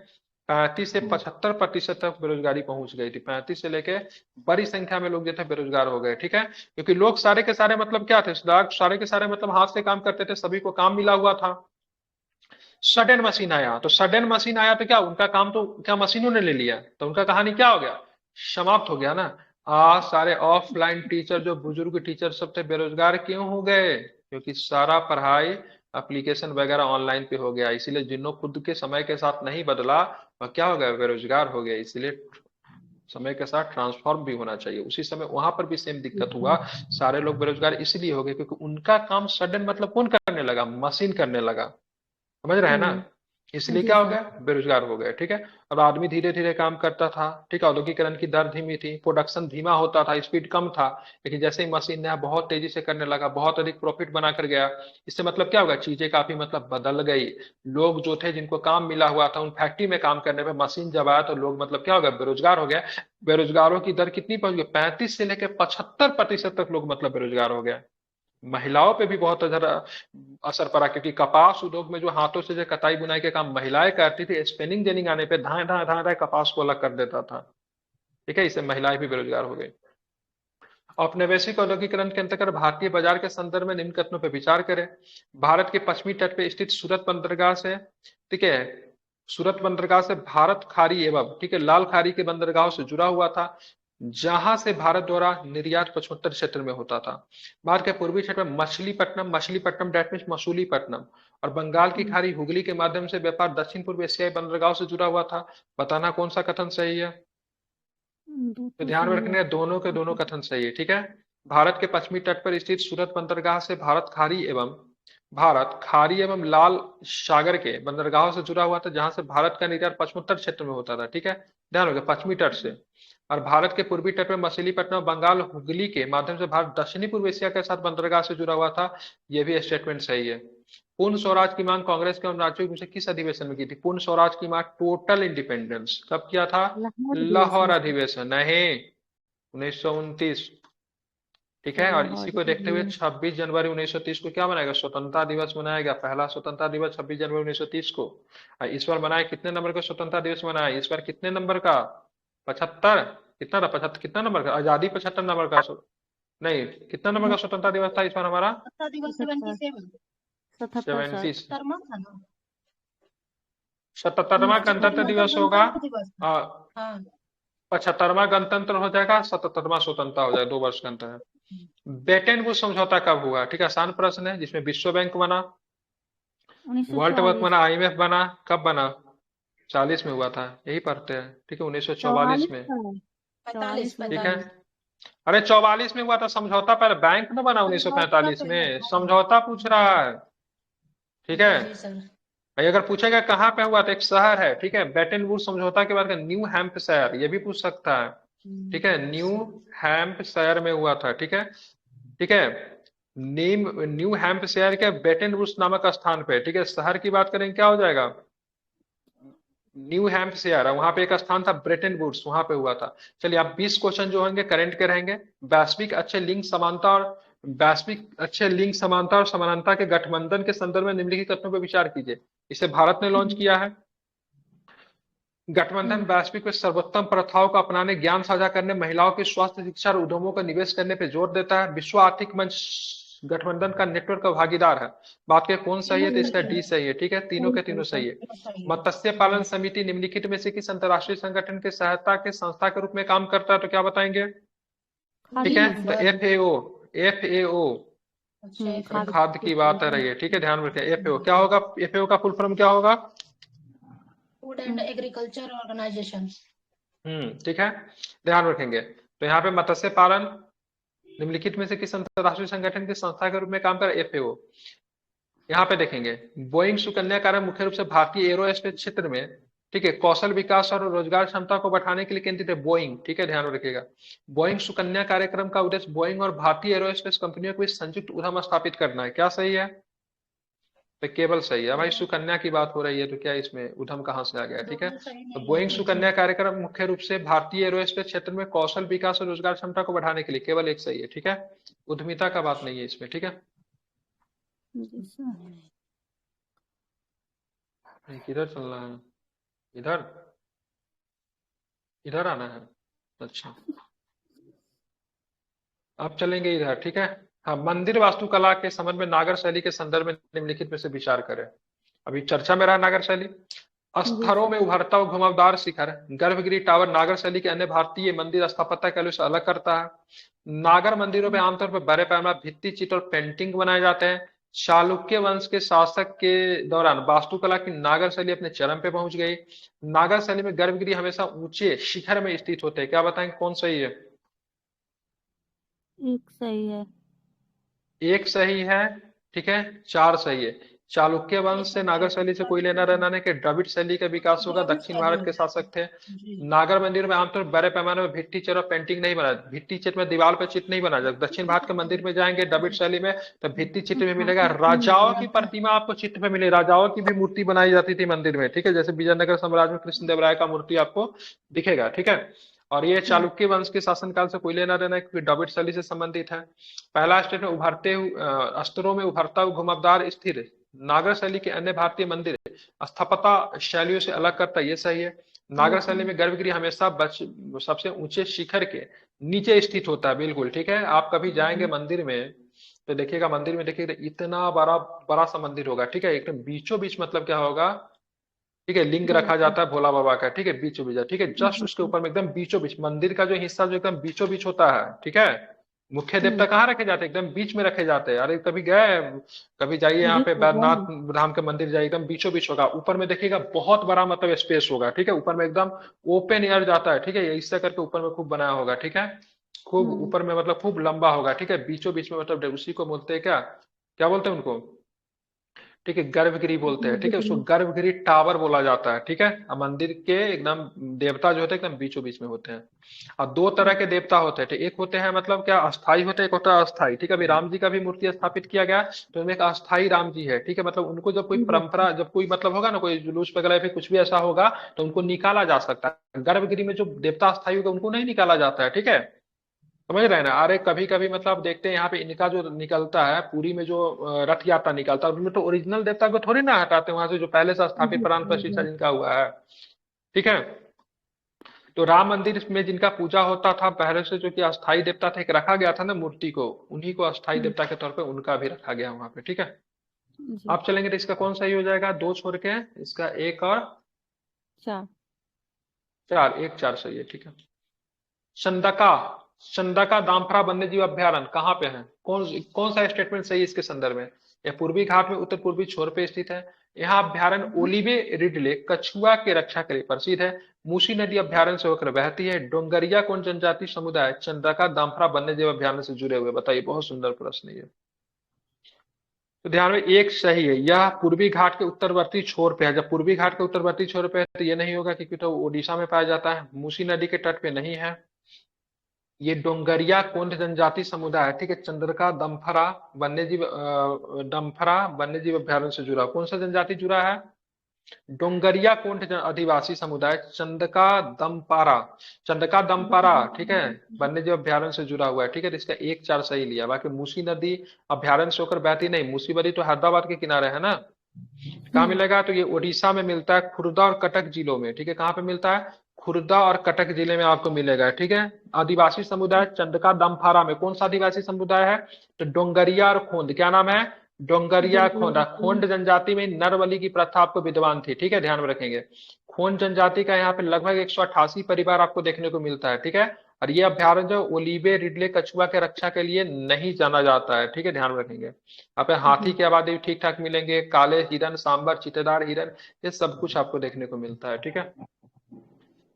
35 से 75% तक बेरोजगारी पहुंच गई थी। 35 से लेके बड़ी संख्या में लोग जो थे बेरोजगार हो गए। ठीक है, क्योंकि लोग सारे के सारे मतलब क्या थे, सारे के सारे मतलब हाथ से काम करते थे, सभी को काम मिला हुआ था। सडन मशीन आया, तो सडन मशीन आया तो क्या उनका काम तो क्या मशीनों ने ले लिया, तो उनका कहानी क्या हो गया, समाप्त हो गया ना। आज सारे ऑफलाइन टीचर जो बुजुर्ग टीचर सब थे बेरोजगार क्यों हो गए? क्योंकि सारा पढ़ाई एप्लीकेशन वगैरह ऑनलाइन पे हो गया। इसीलिए जिन्हों खुद के समय के साथ नहीं बदला वह क्या हो गया, बेरोजगार हो गया। इसलिए समय के साथ ट्रांसफॉर्म भी होना चाहिए। उसी समय वहां पर भी सेम दिक्कत हुआ, सारे लोग बेरोजगार इसलिए हो गए क्योंकि उनका काम सडन मतलब कौन करने लगा, मशीन करने लगा। समझ रहे हैं ना, इसलिए जी क्या हो सर। गया, बेरोजगार हो गए। ठीक है, अब आदमी धीरे धीरे काम करता था। ठीक है, औद्योगिकरण की दर धीमी थी, प्रोडक्शन धीमा होता था, स्पीड कम था। लेकिन जैसे ही मशीन ने बहुत तेजी से करने लगा, बहुत अधिक प्रॉफिट बना कर गया। इससे मतलब क्या होगा, चीजें काफी मतलब बदल गई। लोग जो थे जिनको काम मिला हुआ था उन फैक्ट्री में काम करने पे मशीन जब आया तो लोग मतलब क्या हो गया, बेरोजगार हो गया। बेरोजगारों की दर कितनी पहुंच गई, 35 से लेकर 75% तक लोग मतलब बेरोजगार हो गए। महिलाओं पे भी बहुत ज्यादा असर पड़ा, क्योंकि कपास उद्योग में जो हाथों से जो कटाई बुनाई के काम महिलाएं करती थी, स्पिनिंग जेनिंग आने पे धाए धाए धाए धाए कपास को अलग कर देता था। ठीक है, इससे महिलाएं भी बेरोजगार हो गई। औपनिवेशिक औद्योगिकरण के अंतर्गत भारतीय बाजार के संदर्भ में निम्न कथनों पर विचार करें। भारत के पश्चिमी तट पर स्थित सूरत बंदरगाह से, ठीक है, सूरत बंदरगाह से भारत खाड़ी एवं ठीक है लाल खाड़ी के बंदरगाहों से जुड़ा हुआ था, जहां से भारत द्वारा निर्यात पचमत्तर क्षेत्र में होता था। भारत के पूर्वी क्षेत्र में मछलीपट्टनम डेट मीन्स मसूलीपट्टनम और बंगाल की खाड़ी हुगली के माध्यम से व्यापार दक्षिण पूर्व एशियाई बंदरगाहों से जुड़ा हुआ था। बताना कौन सा कथन सही है? तो ध्यान में रखने दोनों के दोनों कथन सही है। ठीक है, भारत के पश्चिमी तट पर स्थित सूरत बंदरगाह से भारत खाड़ी एवं लाल सागर के बंदरगाहों से जुड़ा हुआ था, जहां से भारत का निर्यात पचमत्तर क्षेत्र में होता था। ठीक है, ध्यान रखिए पश्चिमी तट से। और भारत के पूर्वी तट पर मछलीपट्टनम बंगाल हुगली के माध्यम से भारत दक्षिणी पूर्व एशिया के साथ बंदरगाह से जुड़ा हुआ था। यह भी स्टेटमेंट सही है। पूर्ण स्वराज की मांग कांग्रेस के राज्यों में से किस अधिवेशन में की थी? पूर्ण स्वराज की मांग, टोटल इंडिपेंडेंस, कब किया था? लाहौर अधिवेशन, नहीं 1929। ठीक है, और इसी को देखते हुए 26 जनवरी 1930 को क्या मनाएगा, स्वतंत्रता दिवस मनाएगा। पहला स्वतंत्रता दिवस 26 जनवरी 1930 को। इस बार मनाए कितने नंबर का स्वतंत्रता दिवस मनाए, इस बार कितने नंबर का? 75। कितना था, 75 कितना नंबर का? आजादी 75 नंबर का, नहीं कितना नंबर का स्वतंत्रता दिवस था इस बार हमारा? 77वां गणतंत्र दिवस होगा, 75वां गणतंत्र हो जाएगा, 77वां स्वतंत्रता हो जाएगा, 2 वर्ष का अंतर है। ब्रेटन वुड्स समझौता कब हुआ? ठीक है, आसान प्रश्न है, जिसमें विश्व बैंक बना, वर्ल्ड बैंक बना, IMF बना, कब बना? 40 में हुआ था, यही पढ़ते हैं। ठीक है, 1944 में। पैतालीस 44 में ठीक है। पैतालीस अरे 44 में हुआ था समझौता, पहले बैंक न बना समझौता 1945 पे है में, हाँ। समझौता पूछ रहा है। ठीक है। जी जी सर। भाई अगर पूछेगा कहाँ पे हुआ तो एक शहर है, ठीक है, बेटन वुड्स समझौता के बाद का न्यू हैम्पशायर, ये भी पूछ सकता है। ठीक है, न्यू हैम्पशायर में हुआ था। ठीक है। ठीक है। न्यू हैम्पशायर के बेटन वुड्स नामक स्थान पे, ठीक है, शहर की बात करें क्या हो जाएगा, न्यू हैम्पशायर है, वहां पे एक स्थान था ब्रेटन वुड्स, वहां पे हुआ था। चलिए आप 20 क्वेश्चन जो होंगे करंट के रहेंगे। वैश्विक अच्छे लिंक समानता और वैश्विक अच्छे लिंक समानता और समानता के गठबंधन के संदर्भ में निम्नलिखित कथनों पर विचार कीजिए। इसे भारत ने लॉन्च किया है। गठबंधन वैश्विक में सर्वोत्तम प्रथाओं को अपनाने, ज्ञान साझा करने, महिलाओं की स्वास्थ्य शिक्षा और उद्यमों का निवेश करने पर जोर देता है। विश्व आर्थिक मंच गठबंधन का नेटवर्क का भागीदार है। बात के कौन सही है तो इसका डी सही है। ठीक है, तीनों के तीनों सही है। मत्स्य पालन समिति निम्नलिखित में से किस अंतर्राष्ट्रीय संगठन के सहायता के संस्था के रूप में काम करता है, तो क्या बताएंगे। ठीक है, तो FAO, FAO खाद्य की बात है रही है। ठीक है, ध्यान रखिए FAO क्या होगा, FAO का फुल फॉर्म क्या होगा। Food and agriculture organisation. ठीक है, ध्यान रखेंगे। तो यहाँ पे मत्स्य पालन निम्नलिखित में से किस अंतर्राष्ट्रीय संगठन की संस्था के रूप में काम कर, FAO। यहाँ पे देखेंगे बोइंग सुकन्या कार्यक्रम मुख्य रूप से भारतीय एरोस्पेस क्षेत्र में, ठीक है, कौशल विकास और रोजगार क्षमता को बढ़ाने के लिए केंद्रित है बोइंग। ठीक है, ध्यान रखिएगा। बोइंग सुकन्या कार्यक्रम का उद्देश्य बोइंग और भारतीय एरोस्पेस कंपनियों को संयुक्त उद्यम स्थापित करना है। क्या सही है, तो केवल सही है। भाई सुकन्या की बात हो रही है तो क्या इसमें उद्यम कहाँ से आ गया। ठीक है, तो बोइंग सुकन्या कार्यक्रम मुख्य रूप से भारतीय एरोस्पेस क्षेत्र में कौशल विकास और रोजगार क्षमता को बढ़ाने के लिए, केवल एक सही है। ठीक है, उद्यमिता का बात नहीं है इसमें। ठीक है, किधर चलना है, इधर इधर आना है। अच्छा, अब चलेंगे इधर। ठीक है, हाँ, मंदिर वास्तुकला के संबंध में नागर शैली के संदर्भ में निम्नलिखित में से विचार करें। अभी चर्चा में रहा नागर शैली। स्तरों में उभरता हुआ घुमावदार शिखर गर्भगृह टावर नागर शैली के अन्य भारतीय मंदिर स्थापत्य शैली से अलग करता है। नागर मंदिरों में आमतौर पर बड़े पैमाने पर भित्ति चित्र और पेंटिंग बनाए जाते हैं। चालुक्य वंश के शासक के दौरान वास्तुकला की नागर शैली अपने चरम पे पहुंच गई। नागर शैली में गर्भगृह हमेशा ऊंचे शिखर में स्थित होते हैं। क्या बताएंगे कौन सही है। एक सही है। एक सही है। ठीक है, 4 सही है। चालुक्य वंश से नागर शैली से कोई लेना देना नहीं कि द्रविड़ शैली का विकास होगा, दक्षिण भारत के शासक थे। नागर मंदिर में आमतौर पर बड़े पैमाने में भित्ति चित्र और पेंटिंग नहीं बना, भित्ति चित्र में दीवार पर चित्र नहीं बना जाता। दक्षिण भारत के मंदिर में जाएंगे द्रविड़ शैली में तो भित्ति चित्र में मिलेगा, राजाओं की प्रतिमा आपको चित्र में मिले, राजाओं की भी मूर्ति बनाई जाती थी मंदिर में। ठीक है, जैसे विजयनगर साम्राज्य में कृष्णदेवराय का मूर्ति आपको दिखेगा। ठीक है, और ये चालुक्य वंश के शासनकाल से कोई लेना देना है क्योंकि द्रविड़ शैली से संबंधित है। पहला स्टेट में उभरते स्तरों में उभरता हुआ घुमावदार स्थिर नागर शैली के अन्य भारतीय मंदिर स्थापत्य शैलियों से अलग करता है, ये सही है। नागर शैली में गर्भगृह हमेशा सबसे ऊंचे शिखर के नीचे स्थित होता है, बिल्कुल। ठीक है, आप कभी जाएंगे मंदिर में तो देखिएगा, मंदिर में देखिएगा इतना बड़ा बड़ा सा मंदिर होगा। ठीक है, एकदम बीचों बीच मतलब क्या होगा, ठीक है, लिंग रखा जाता है भोला बाबा का। ठीक है, बीचों बीच। ठीक है, जस्ट उसके ऊपर में एकदम बीचों बीच मंदिर का जो हिस्सा जो एकदम बीचों बीच होता है। ठीक है, मुख्य देवता कहाँ रखे जाते हैं, एकदम बीच में रखे जाते हैं। अरे कभी गए, कभी जाइए यहाँ पे बैद्यनाथ धाम के मंदिर जाइए, एकदम बीचों बीच होगा। ऊपर में देखिएगा बहुत बड़ा मतलब स्पेस होगा। ठीक है, ऊपर में एकदम ओपन एयर जाता है। ठीक है, इससे करके ऊपर में खूब बनाया होगा। ठीक है, खूब ऊपर में मतलब खूब लंबा होगा। ठीक है, बीचों बीच में मतलब उसी को बोलते हैं क्या, क्या बोलते हैं उनको, ठीक है, गर्भगृह बोलते हैं। ठीक है, उसको गर्भगृह टावर बोला जाता है। ठीक है, मंदिर के एकदम देवता जो होते हैं एकदम बीचों बीच में होते हैं। और 2 तरह के देवता होते हैं। ठीक, एक होते हैं मतलब क्या अस्थाई होते हैं, एक होता है अस्थाई। ठीक है, अभी राम जी का भी मूर्ति स्थापित किया गया तो उनमें एक अस्थाई राम जी है। ठीक है, मतलब उनको जब कोई परंपरा, जब कोई मतलब होगा ना, कोई जुलूस वगैरह फिर कुछ भी ऐसा होगा तो उनको निकाला जा सकता है। गर्भगृह में जो देवता अस्थाई होगा उनको नहीं निकाला जाता है। ठीक है, समझ रहे हैं ना। अरे कभी कभी मतलब देखते हैं यहाँ पे इनका जो निकलता है पुरी में जो रथ यात्रा निकलता है उसमें तो ओरिजिनल देवता को थोड़ी ना हटाते वहां से, जो पहले से स्थापित प्राण प्रतिष्ठा जिनका हुआ है। ठीक है, तो राम मंदिर में जिनका पूजा होता था पहले से, जो कि अस्थाई देवता थे, एक रखा गया था ना मूर्ति को, उन्हीं को अस्थाई देवता के तौर पे उनका भी रखा गया वहां पे। ठीक है, आप चलेंगे तो इसका कौन सही हो जाएगा, 2 छोड़ के इसका 1 और 4, 1 4 सही है। ठीक है, चंदका चंदका दामफरा वन्य जीव अभ्यारण्य कहाँ पे है, कौन कौन सा स्टेटमेंट सही है इसके संदर्भ में। यह पूर्वी घाट में उत्तर पूर्वी छोर पे स्थित है, यहाँ अभ्यारण्य ओलिवे रिडले कछुआ के रक्षा के लिए प्रसिद्ध है। मूसी नदी अभ्यारण्य से होकर बहती है। डोंगरिया कौन जनजाति समुदाय चंद्रका दाम्फरा वन्यजीव अभ्यारण्य से जुड़े हुए? बताइए, बहुत सुंदर प्रश्न है ये। तो ध्यान में एक सही है, यह पूर्वी घाट के उत्तरवर्ती छोर पे है। जब पूर्वी घाट के उत्तरवर्ती छोर पे है तो ये नहीं होगा, क्योंकि तो ओडिशा में पाया जाता है। मूसी नदी के तट पे नहीं है। ये डोंगरिया कोंड जनजाति समुदाय है, ठीक है। चंद्रका दम्फरा वन्यजीव अभ्यारण्य से जुड़ा, कौन सा जनजाति जुड़ा है? डोंगरिया कोंड आदिवासी समुदाय चंदका दमपारा, ठीक है, वन्यजीव अभ्यारण्य से जुड़ा हुआ है, ठीक है। तो इसका 1-4 सही लिया। बाकी मूसी नदी अभ्यारण्य से होकर बहती नहीं, मूसी नदी तो हैदराबाद के किनारे है ना। कहाँ मिलेगा? तो ये ओडिशा में मिलता है, खुर्दा और कटक जिलों में, ठीक है। कहाँ पे मिलता है? खुर्दा और कटक जिले में आपको मिलेगा, ठीक है। आदिवासी समुदाय चंदका दमफारा में, कौन सा आदिवासी समुदाय है? तो डोंगरिया और खोंद, क्या नाम है? डोंगरिया खोंडा। खोंड जनजाति में नरबली की प्रथा आपको विद्वान थी, ठीक है, ध्यान में रखेंगे। खोंड जनजाति का यहाँ पे लगभग 188 परिवार आपको देखने को मिलता है, ठीक है। और ये अभ्यारण्य जो ओलिवे रिडले कछुआ के रक्षा के लिए नहीं जाना जाता है, ठीक है, ध्यान में रखेंगे। यहाँ पे हाथी की आबादी ठीक ठाक मिलेंगे, काले हिरन, सांबर, चित्तेदार हिरन, ये सब कुछ आपको देखने को मिलता है, ठीक है।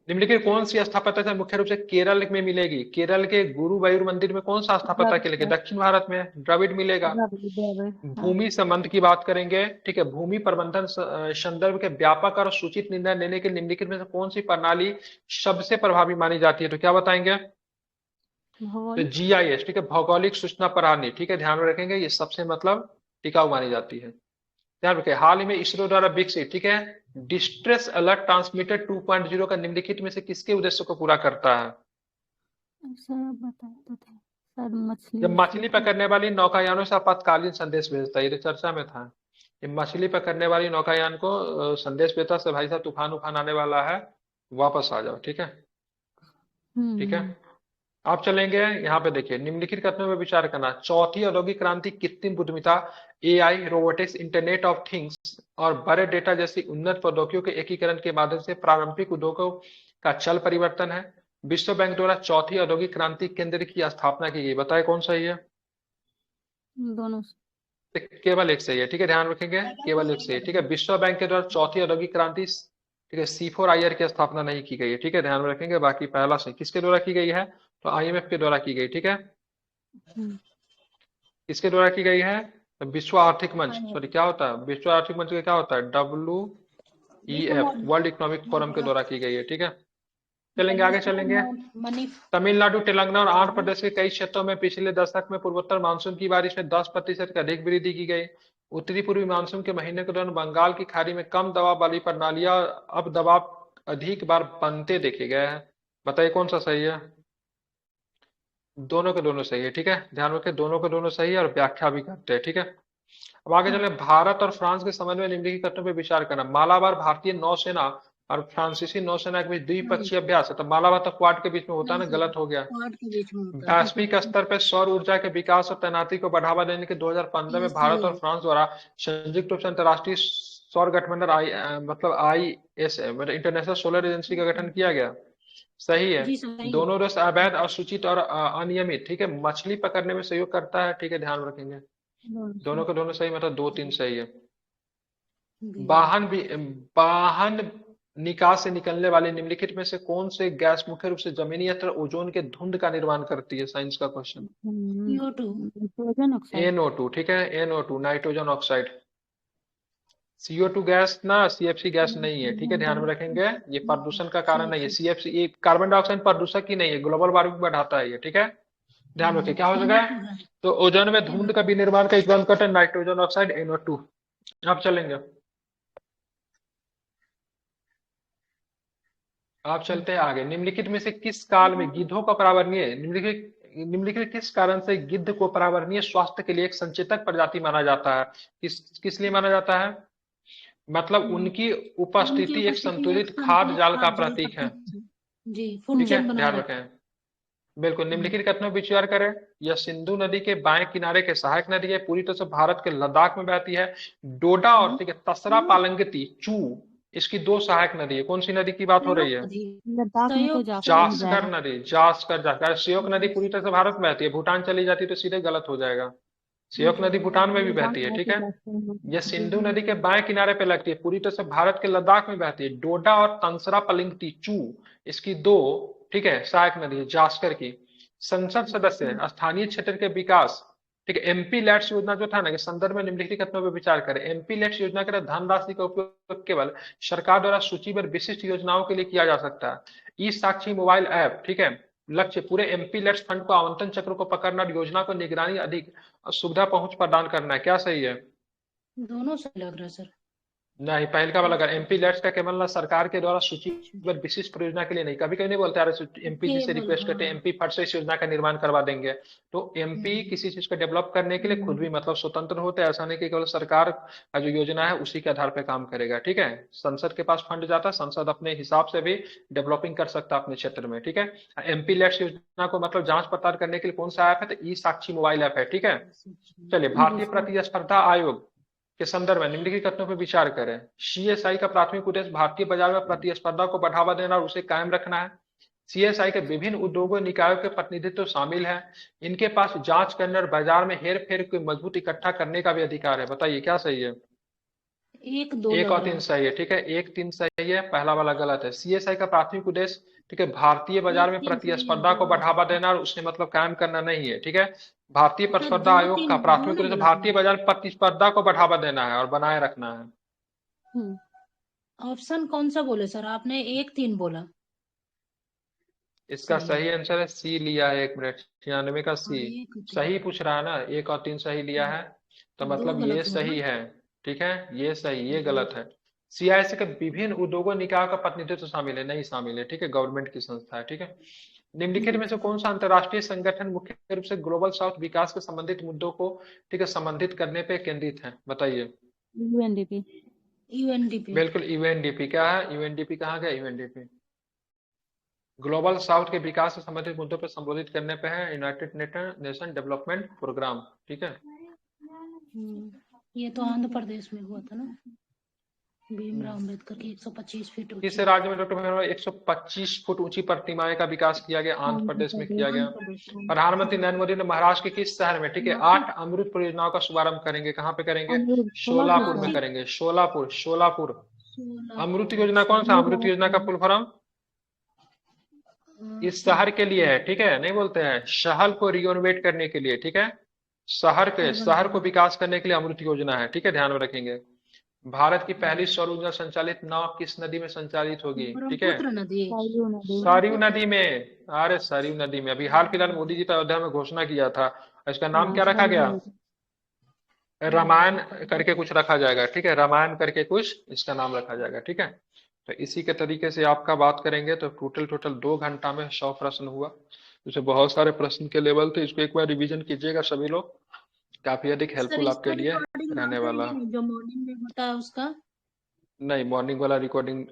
निम्नलिखित कौन सी स्थापत्य मुख्य रूप से केरल में मिलेगी? केरल के गुरुवायूर मंदिर में कौन सा स्थापत्य के लिए? दक्षिण भारत में द्रविड़ मिलेगा। भूमि संबंध की बात करेंगे, ठीक है। भूमि प्रबंधन संदर्भ के व्यापक और सूचित निर्णय लेने के निम्नलिखित में से कौन सी प्रणाली सबसे प्रभावी मानी जाती है? तो क्या बताएंगे? तो GIS, ठीक है, भौगोलिक सूचना प्रणाली, ठीक है, ध्यान में रखेंगे। ये सबसे मतलब टिकाऊ मानी जाती है। ध्यान रखें, हाल ही में इसरो द्वारा विकसित, ठीक है, डिस्ट्रेस अलर्ट ट्रांसमीटर 2.0 का निम्नलिखित में से किसके उद्देश्य को पूरा करता है? जब मछली पकड़ने वाली नौकायानों से आपातकालीन संदेश भेजता है, ये तो चर्चा में था। ये मछली पकड़ने वाली नौकायान को संदेश भेजता से भाई साहब तूफान उफान आने वाला है, वापस आ जाओ, ठीक है। ठीक है, आप चलेंगे यहाँ पे। देखिए, निम्नलिखित कथनों में विचार करना। चौथी औद्योगिक क्रांति कृत्रिम बुद्धिमत्ता, AI, robotics, internet of things और बड़े डेटा जैसी उन्नत प्रौद्योगिकियों के एकीकरण के माध्यम से प्रारंभिक उद्योगों का चल परिवर्तन है। विश्व बैंक द्वारा चौथी औद्योगिक क्रांति केंद्र की स्थापना की गई। बताए कौन सही है? दोनों केवल एक सही है, ठीक है, ध्यान रखेंगे, केवल एक सही है, ठीक है। विश्व बैंक के द्वारा चौथी औद्योगिक क्रांति, ठीक है, C4IR की स्थापना नहीं की गई है, ठीक है, ध्यान में रखेंगे। बाकी पहला सही किसके द्वारा की गई है? तो IMF के द्वारा की गई, ठीक है। किसके द्वारा की गई है? तो विश्व आर्थिक मंच, सॉरी क्या होता है विश्व आर्थिक मंच का, क्या होता है? WEF, वर्ल्ड इकोनॉमिक फोरम के द्वारा की गई है, ठीक है। चलेंगे आगे, चलेंगे। तमिलनाडु, तेलंगाना और आंध्र प्रदेश के कई क्षेत्रों में पिछले दशक में पूर्वोत्तर मानसून की बारिश में 10% की अधिक वृद्धि की गई। उत्तरी पूर्वी मानसून के महीने के दौरान बंगाल की खाड़ी में कम दबाव वाली प्रणालियां अब दबाव अधिक बार बनते देखे गए हैं। बताइए कौन सा सही है? दोनों के दोनों सही है, ठीक है, ध्यान रखें, दोनों के दोनों सही है और व्याख्या भी करते हैं, ठीक है। अब आगे चले। भारत और फ्रांस के संबंध में निम्नलिखित कथनों पर विचार करना। मालाबार भारतीय नौसेना और फ्रांसीसी नौसेना के बीच द्विपक्षीय अभ्यास है। तो मालाबार तो क्वाड के बीच में होता है ना, गलत हो गया। वैश्विक स्तर पर सौर ऊर्जा के विकास और तैनाती को बढ़ावा देने के 2015 में भारत और फ्रांस द्वारा संयुक्त रूप से अंतर्राष्ट्रीय सौर गठबंधन ISA, मतलब इंटरनेशनल सोलर एजेंसी का गठन किया गया। सही है। दोनों देश अवैध, असूचित और अनियमित, ठीक है, मछली पकड़ने में सहयोग करता है, ठीक है, ध्यान रखेंगे। दोनों के दोनों सही, मतलब 2-3 सही है। वाहन निकास से निकलने वाले निम्नलिखित में से कौन से गैस मुख्य रूप से जमीनी स्तर ओजोन के धुंध का निर्माण करती है? साइंस का क्वेश्चन। NO2, ठीक है, NO2 nitrogen oxide. CO2 gas ना, CFC गैस नहीं है, ठीक है, ध्यान में रखेंगे। ये प्रदूषण का कारण नहीं है। CFC, ये कार्बन डाइऑक्साइड प्रदूषक ही नहीं है, ग्लोबल वार्मिंग बढ़ाता है ये, ठीक है, ध्यान रखिए। क्या हो सकता है? तो ओजोन में धुंध का विनिर्माण का एक कट है नाइट्रोजन ऑक्साइड, NO2। आप चलेंगे, आप चलते हैं आगे। निम्नलिखित में से किस काल में गिद्धों का परावरणीय, निम्नलिखित किस कारण से गिद्ध को परावरणीय स्वास्थ्य के लिए एक संचेतक प्रजाति माना जाता है? किस लिए माना जाता है? मतलब उनकी उपस्थिति एक संतुलित खाद्य जाल का प्रतीक है, ठीक है, ध्यान रखें। बिल्कुल। निम्नलिखित कथनों पर विचार करें। यह सिंधु नदी के बाएं किनारे के सहायक नदी है, पूरी तरह से भारत के लद्दाख में बहती है। डोडा और, ठीक है, तसरा पालंगती चू, इसकी 2 सहायक नदी है। कौन सी नदी की बात हो रही है? जास्कर नदी, जास्कर। श्योक नदी पूरी तरह से भारत में बहती है, भूटान चली जाती तो सीधे गलत हो जाएगा। सियोक नदी भूटान में भी भूटान बहती है, में ठीक भी है। बहते हैं। यह सिंधु नदी के बाएं किनारे पे लगती है, पूरी तरह से भारत के लद्दाख में बहती है। डोडा और तंसरा पलिंगटी चू इसकी दो, ठीक है, सहायक नदी है। जास्कर की संसद सदस्य स्थानीय क्षेत्र के विकास, ठीक है, एमपी लैट्स योजना जो था ना, के संदर्भ में निम्नलिखित कथनों पर विचार करें। एमपी लैट्स योजना के तहत धनराशि का उपयोग केवल सरकार द्वारा सूचीबद्ध विशिष्ट योजनाओं के लिए किया जा सकता है। ई साक्षी मोबाइल ऐप, ठीक है। लक्ष्य पूरे एमपी लेट्स फंड को आवंटन चक्र को पकड़ना और योजना को निगरानी अधिक सुविधा पहुंच प्रदान करना है। क्या सही है? दोनों सही लग रहा है सर। नहीं, पहले का वाला एमपी लेट्स का केवल ना सरकार के द्वारा सूचीबद्ध विशिष्ट परियोजना के लिए नहीं। कभी कभी नहीं बोलते यार एमपी जी से केवल रिक्वेस्ट करते हैं हाँ। एमपी फंड से इस योजना का निर्माण करवा देंगे। तो एमपी किसी चीज को डेवलप करने के लिए खुद भी मतलब स्वतंत्र होते हैं। ऐसा नहीं कि केवल सरकार का जो योजना है उसी के आधार पर काम करेगा, ठीक है। संसद के पास फंड जाता है, संसद अपने हिसाब से भी डेवलपिंग कर सकता है अपने क्षेत्र में, ठीक है। एमपी लेट्स योजना को मतलब जांच पड़ताल करने के लिए कौन सा ऐप है? तो ई साक्षी मोबाइल ऐप है, ठीक है। चलिए, भारतीय प्रतिस्पर्धा आयोग के संदर्भ में निम्नलिखित कथनों पर विचार करें। सीएसआई का प्राथमिक उद्देश्य भारतीय बाजार में प्रतिस्पर्धा को बढ़ावा देना और उसे कायम रखना है। सीएसआई के विभिन्न उद्योगों निकायों के प्रतिनिधित्व शामिल है। इनके पास जांच करने और बाजार में हेर फेर को मजबूत इकट्ठा करने का भी अधिकार है। बताइए क्या सही है? एक दो एक लग और रहा तीन है। सही है, ठीक है। एक तीन सही है, पहला वाला गलत है। सीएसआई का प्राथमिक उद्देश्य, ठीक है, भारतीय बाजार में एक तीन सही है, प्रतिस्पर्धा को दो बढ़ावा देना और उसे मतलब कायम करना नहीं है, ठीक है। भारतीय सर, प्रतिस्पर्धा दो आयोग का तीन प्राथमिक दोनों उद्देश्य गलत भारतीय है। बाजार में प्रतिस्पर्धा को बढ़ावा देना है और बनाए रखना है। ऑप्शन कौन सा बोले सर आपने? एक तीन बोला। इसका सही। सही आंसर है सी लिया है। 1 मिनट, 96 का हाँ, सी एक तीन। सही पूछ रहा है ना। 1 और 3 सही लिया है, तो दो मतलब ये गलत हुआ सही ना। है, ठीक है। ये सही, ये गलत है। सीआईएससी के विभिन्न उद्योगों निकायों का प्रतिनिधित्व शामिल है, नहीं शामिल है, ठीक है। गवर्नमेंट की संस्था है, ठीक है। निम्नलिखित में से कौन सा अंतरराष्ट्रीय संगठन मुख्य रूप से ग्लोबल साउथ विकास के संबंधित मुद्दों को, ठीक है, संबंधित करने पे केंद्रित है? बताइए। यूएनडीपी। यूएनडीपी। बिल्कुल, यूएनडीपी। क्या है यूएनडीपी? कहाँ गया यूएनडीपी? ग्लोबल साउथ के विकास से संबंधित मुद्दों पर संबोधित करने पे है, यूनाइटेड नेशन डेवलपमेंट प्रोग्राम, ठीक है। ये तो आंध्र प्रदेश में हुआ था ना, भीमराव अम्बेडकर की 125 फीट ऊंची। किस राज्य में डॉक्टर भीमराव 125 फुट ऊंची प्रतिमाएं का विकास किया गया? आंध्र प्रदेश में किया गया। प्रधानमंत्री नरेंद्र मोदी ने महाराष्ट्र के किस शहर में, ठीक है, 8 अमृत परियोजनाओं का शुभारंभ करेंगे? कहाँ पे करेंगे? सोलापुर में करेंगे। सोलापुर, सोलापुर। अमृत योजना कौन सा? अमृत योजना का फुल फॉर्म इस शहर के लिए है, ठीक है। नहीं बोलते हैं शहर को रिनोवेट करने के लिए, ठीक है। शहर को विकास करने के लिए अमृत योजना है, ठीक है, ध्यान में रखेंगे। भारत की पहली सौर ऊर्जा संचालित नाव किस नदी में संचालित होगी? ठीक है, ब्रह्मपुत्र नदी। सरयू नदी में। अरे सरयू नदी में। अभी हाल फिलहाल मोदी जी ने अयोध्या में घोषणा किया था, इसका नाम क्या रखा गया? रामायण करके कुछ रखा जाएगा, ठीक है। रामायण करके कुछ इसका नाम रखा जाएगा, ठीक है। तो इसी के तरीके से आपका बात करेंगे तो टोटल 2 घंटा में 100 प्रश्न हुआ। जैसे बहुत सारे प्रश्न के लेवल थे, इसको एक बार रिवीजन कीजिएगा सभी लोग, काफी अधिक हेल्पफुल आपके लिए रहने वाला। जो मॉर्निंग में होता है उसका नहीं, मॉर्निंग वाला रिकॉर्डिंग